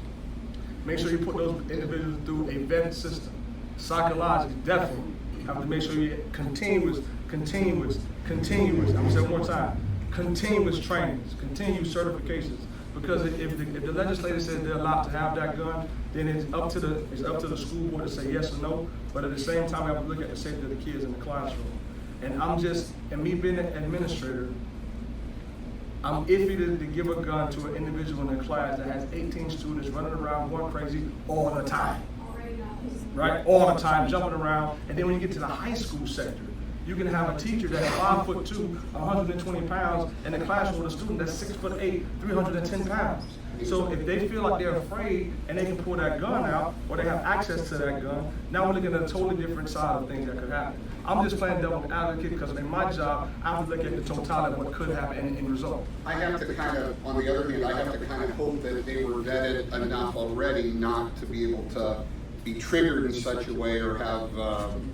Make sure you put those individuals through a vetted system. Psychologically, definitely have to make sure you continuous, I'm gonna say it one more time, continuous trainings, continuous certifications. Because if the legislator says they're allowed to have that gun, then it's up to the school board to say yes or no. But at the same time, we have to look at the safety of the kids in the classroom. And me being an administrator, I'm iffy to give a gun to an individual in a class that has 18 students running around going crazy all the time. Right? All the time, jumping around. And then when you get to the high school sector, you can have a teacher that's 5'2", 120 pounds, in the classroom with a student that's 6'8", 310 pounds. So if they feel like they're afraid and they can pull that gun out, or they have access to that gun, now we're looking at a totally different side of things that could happen. I'm just playing devil's advocate because in my job, I have to look at the totality of what could happen and result. I have to kind of, on the other hand, I have to kind of hope that they were vetted enough already not to be able to be triggered in such a way or have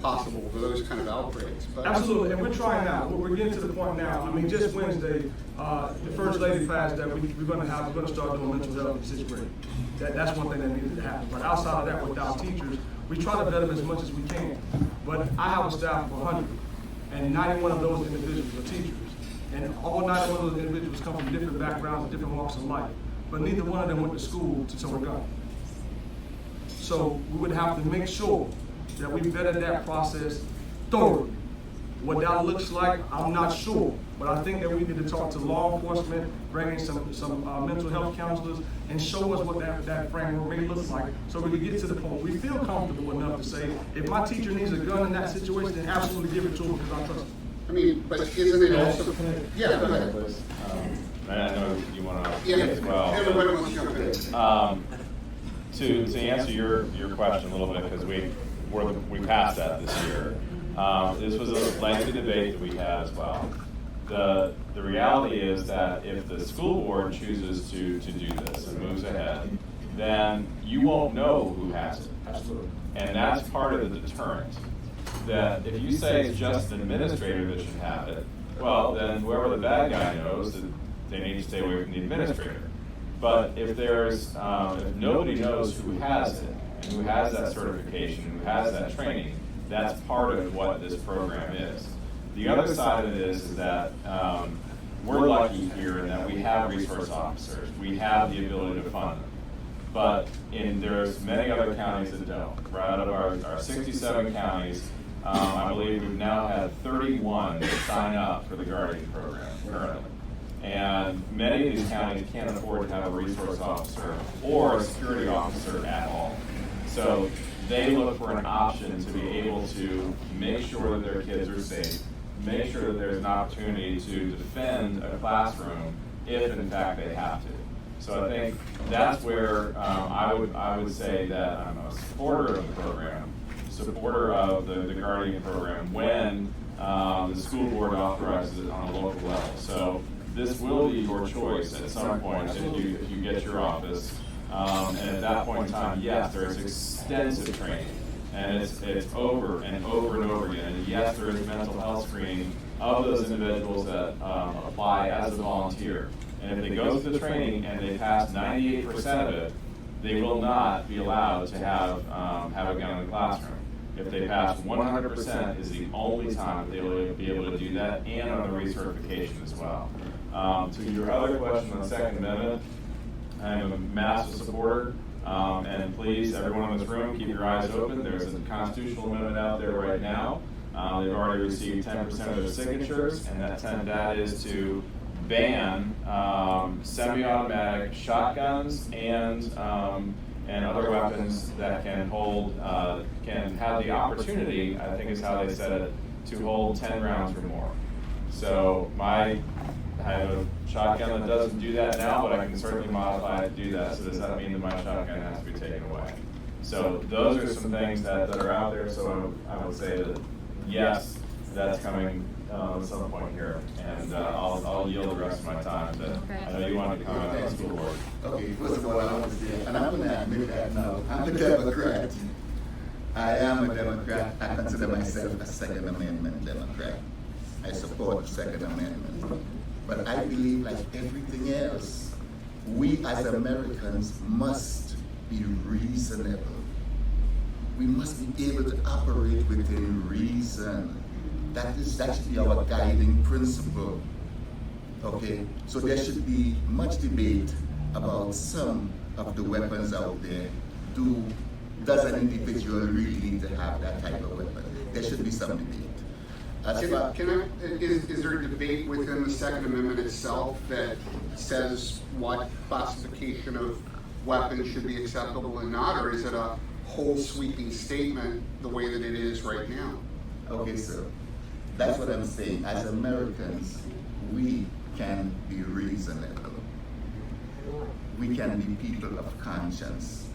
possible those kind of outbreaks. But absolutely, and we're trying now. We're getting to the point now. I mean, just Wednesday, the first lady passed that we're going to start doing mental health in 6th grade. That's one thing that needed to happen. But outside of that, without teachers, we try to vet them as much as we can. But I have a staff of 100, and 91 of those individuals are teachers. And all 91 of those individuals come from different backgrounds and different walks of life. But neither one of them went to school to tow a gun. So we would have to make sure that we vetted that process thoroughly. What that looks like, I'm not sure, but I think that we need to talk to law enforcement, bring in some mental health counselors, and show us what that framework may look like, so we can get to the point we feel comfortable enough to say, if my teacher needs a gun in that situation, then absolutely give it to him because I trust him. I mean, but isn't it also? Yeah, go ahead. I know you want to yeah, as well. Everybody wants to jump in. To answer your question a little bit, because we passed that this year. This was a lengthy debate that we had as well. The reality is that if the school board chooses to do this and moves ahead, then you won't know who has it. Absolutely. And that's part of the deterrent. That if you say it's just an administrator that should have it, well, then whoever the bad guy knows that they need to stay away from the administrator. But if if nobody knows who has it, and who has that certification, who has that training, that's part of what this program is. The other side of it is that we're lucky here in that we have resource officers. We have the ability to fund them. But there's many other counties that don't. Right out of our 67 counties, I believe we've now had 31 sign up for the Guardian program currently. And many of these counties can't afford to have a resource officer or a security officer at all. So they look for an option to be able to make sure that their kids are safe, make sure that there's an opportunity to defend a classroom if in fact they have to. So I think that's where I would say that I'm a supporter of the program, supporter of the Guardian program when the school board authorizes it on a local level. So this will be your choice at some point if you get your office. And at that point in time, yes, there is extensive training. And it's over and over and over again. And yes, there is mental health screening of those individuals that apply as a volunteer. And if they go through the training and they pass 98% of it, they will not be allowed to have a gun in the classroom. If they pass 100% is the only time that they will be able to do that, and on the recertification as well. To your other question on the Second Amendment, I am a massive supporter. And please, everyone in this room, keep your eyes open. There's a constitutional amendment out there right now. They've already received 10% of their signatures, and that is to ban semi-automatic shotguns and other weapons that can have the opportunity, I think is how they said it, to hold 10 rounds or more. So I have a shotgun that doesn't do that now, but I can certainly modify it to do that. So does that mean that my shotgun has to be taken away? So those are some things that are out there. So I would say that yes, that's coming at some point here, and I'll yield the rest of my time. But I know you wanted to comment on the school board. Okay, first of all, I want to say, and I'm going to admit that now, I'm a Democrat. I am a Democrat. I consider myself a Second Amendment Democrat. I support the Second Amendment. But I believe, like everything else, we as Americans must be reasonable. We must be able to operate within reason. That should be our guiding principle. Okay? So there should be much debate about some of the weapons out there. Does an individual really need to have that type of weapon? There should be some debate. Is there a debate within the Second Amendment itself that says what classification of weapons should be acceptable and not, or is it a whole sweeping statement the way that it is right now? Okay, sir. That's what I'm saying. As Americans, we can be reasonable. We can be people of conscience.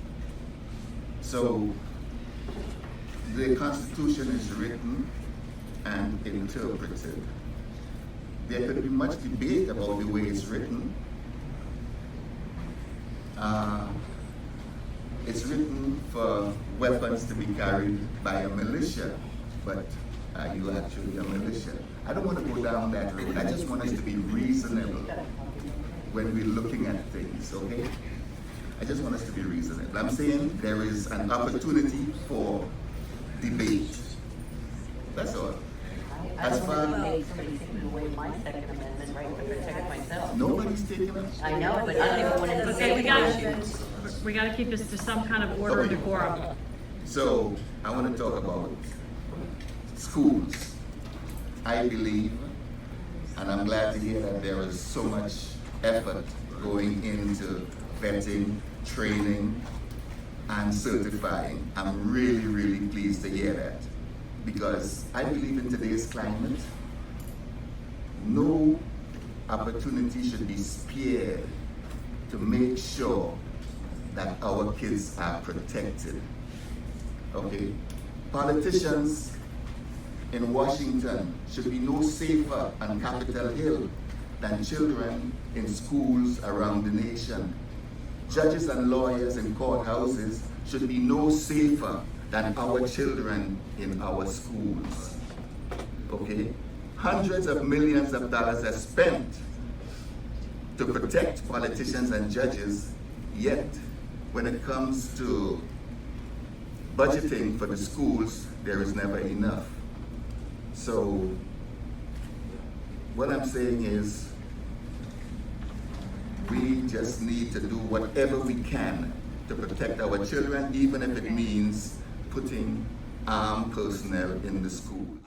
So the Constitution is written and interpreted. There could be much debate about the way it's written. It's written for weapons to be carried by a militia, but are you actually a militia? I don't want to go down that road. I just want us to be reasonable when we're looking at things, okay? I just want us to be reasonable. I'm saying there is an opportunity for debate. That's all. As far somebody's taking away my Second Amendment right to protect myself. Nobody's taking it. I know, but I don't even want to Okay, we got to keep this to some kind of order and decorum. So I want to talk about schools. I believe, and I'm glad to hear that there is so much effort going into vetting, training, and certifying. I'm really, really pleased to hear that, because I believe in today's climate, no opportunity should be spared to make sure that our kids are protected. Okay? Politicians in Washington should be no safer on Capitol Hill than children in schools around the nation. Judges and lawyers in courthouses should be no safer than our children in our schools. Okay? Hundreds of millions of dollars are spent to protect politicians and judges, yet when it comes to budgeting for the schools, there is never enough. So what I'm saying is, we just need to do whatever we can to protect our children, even if it means putting armed personnel in the schools.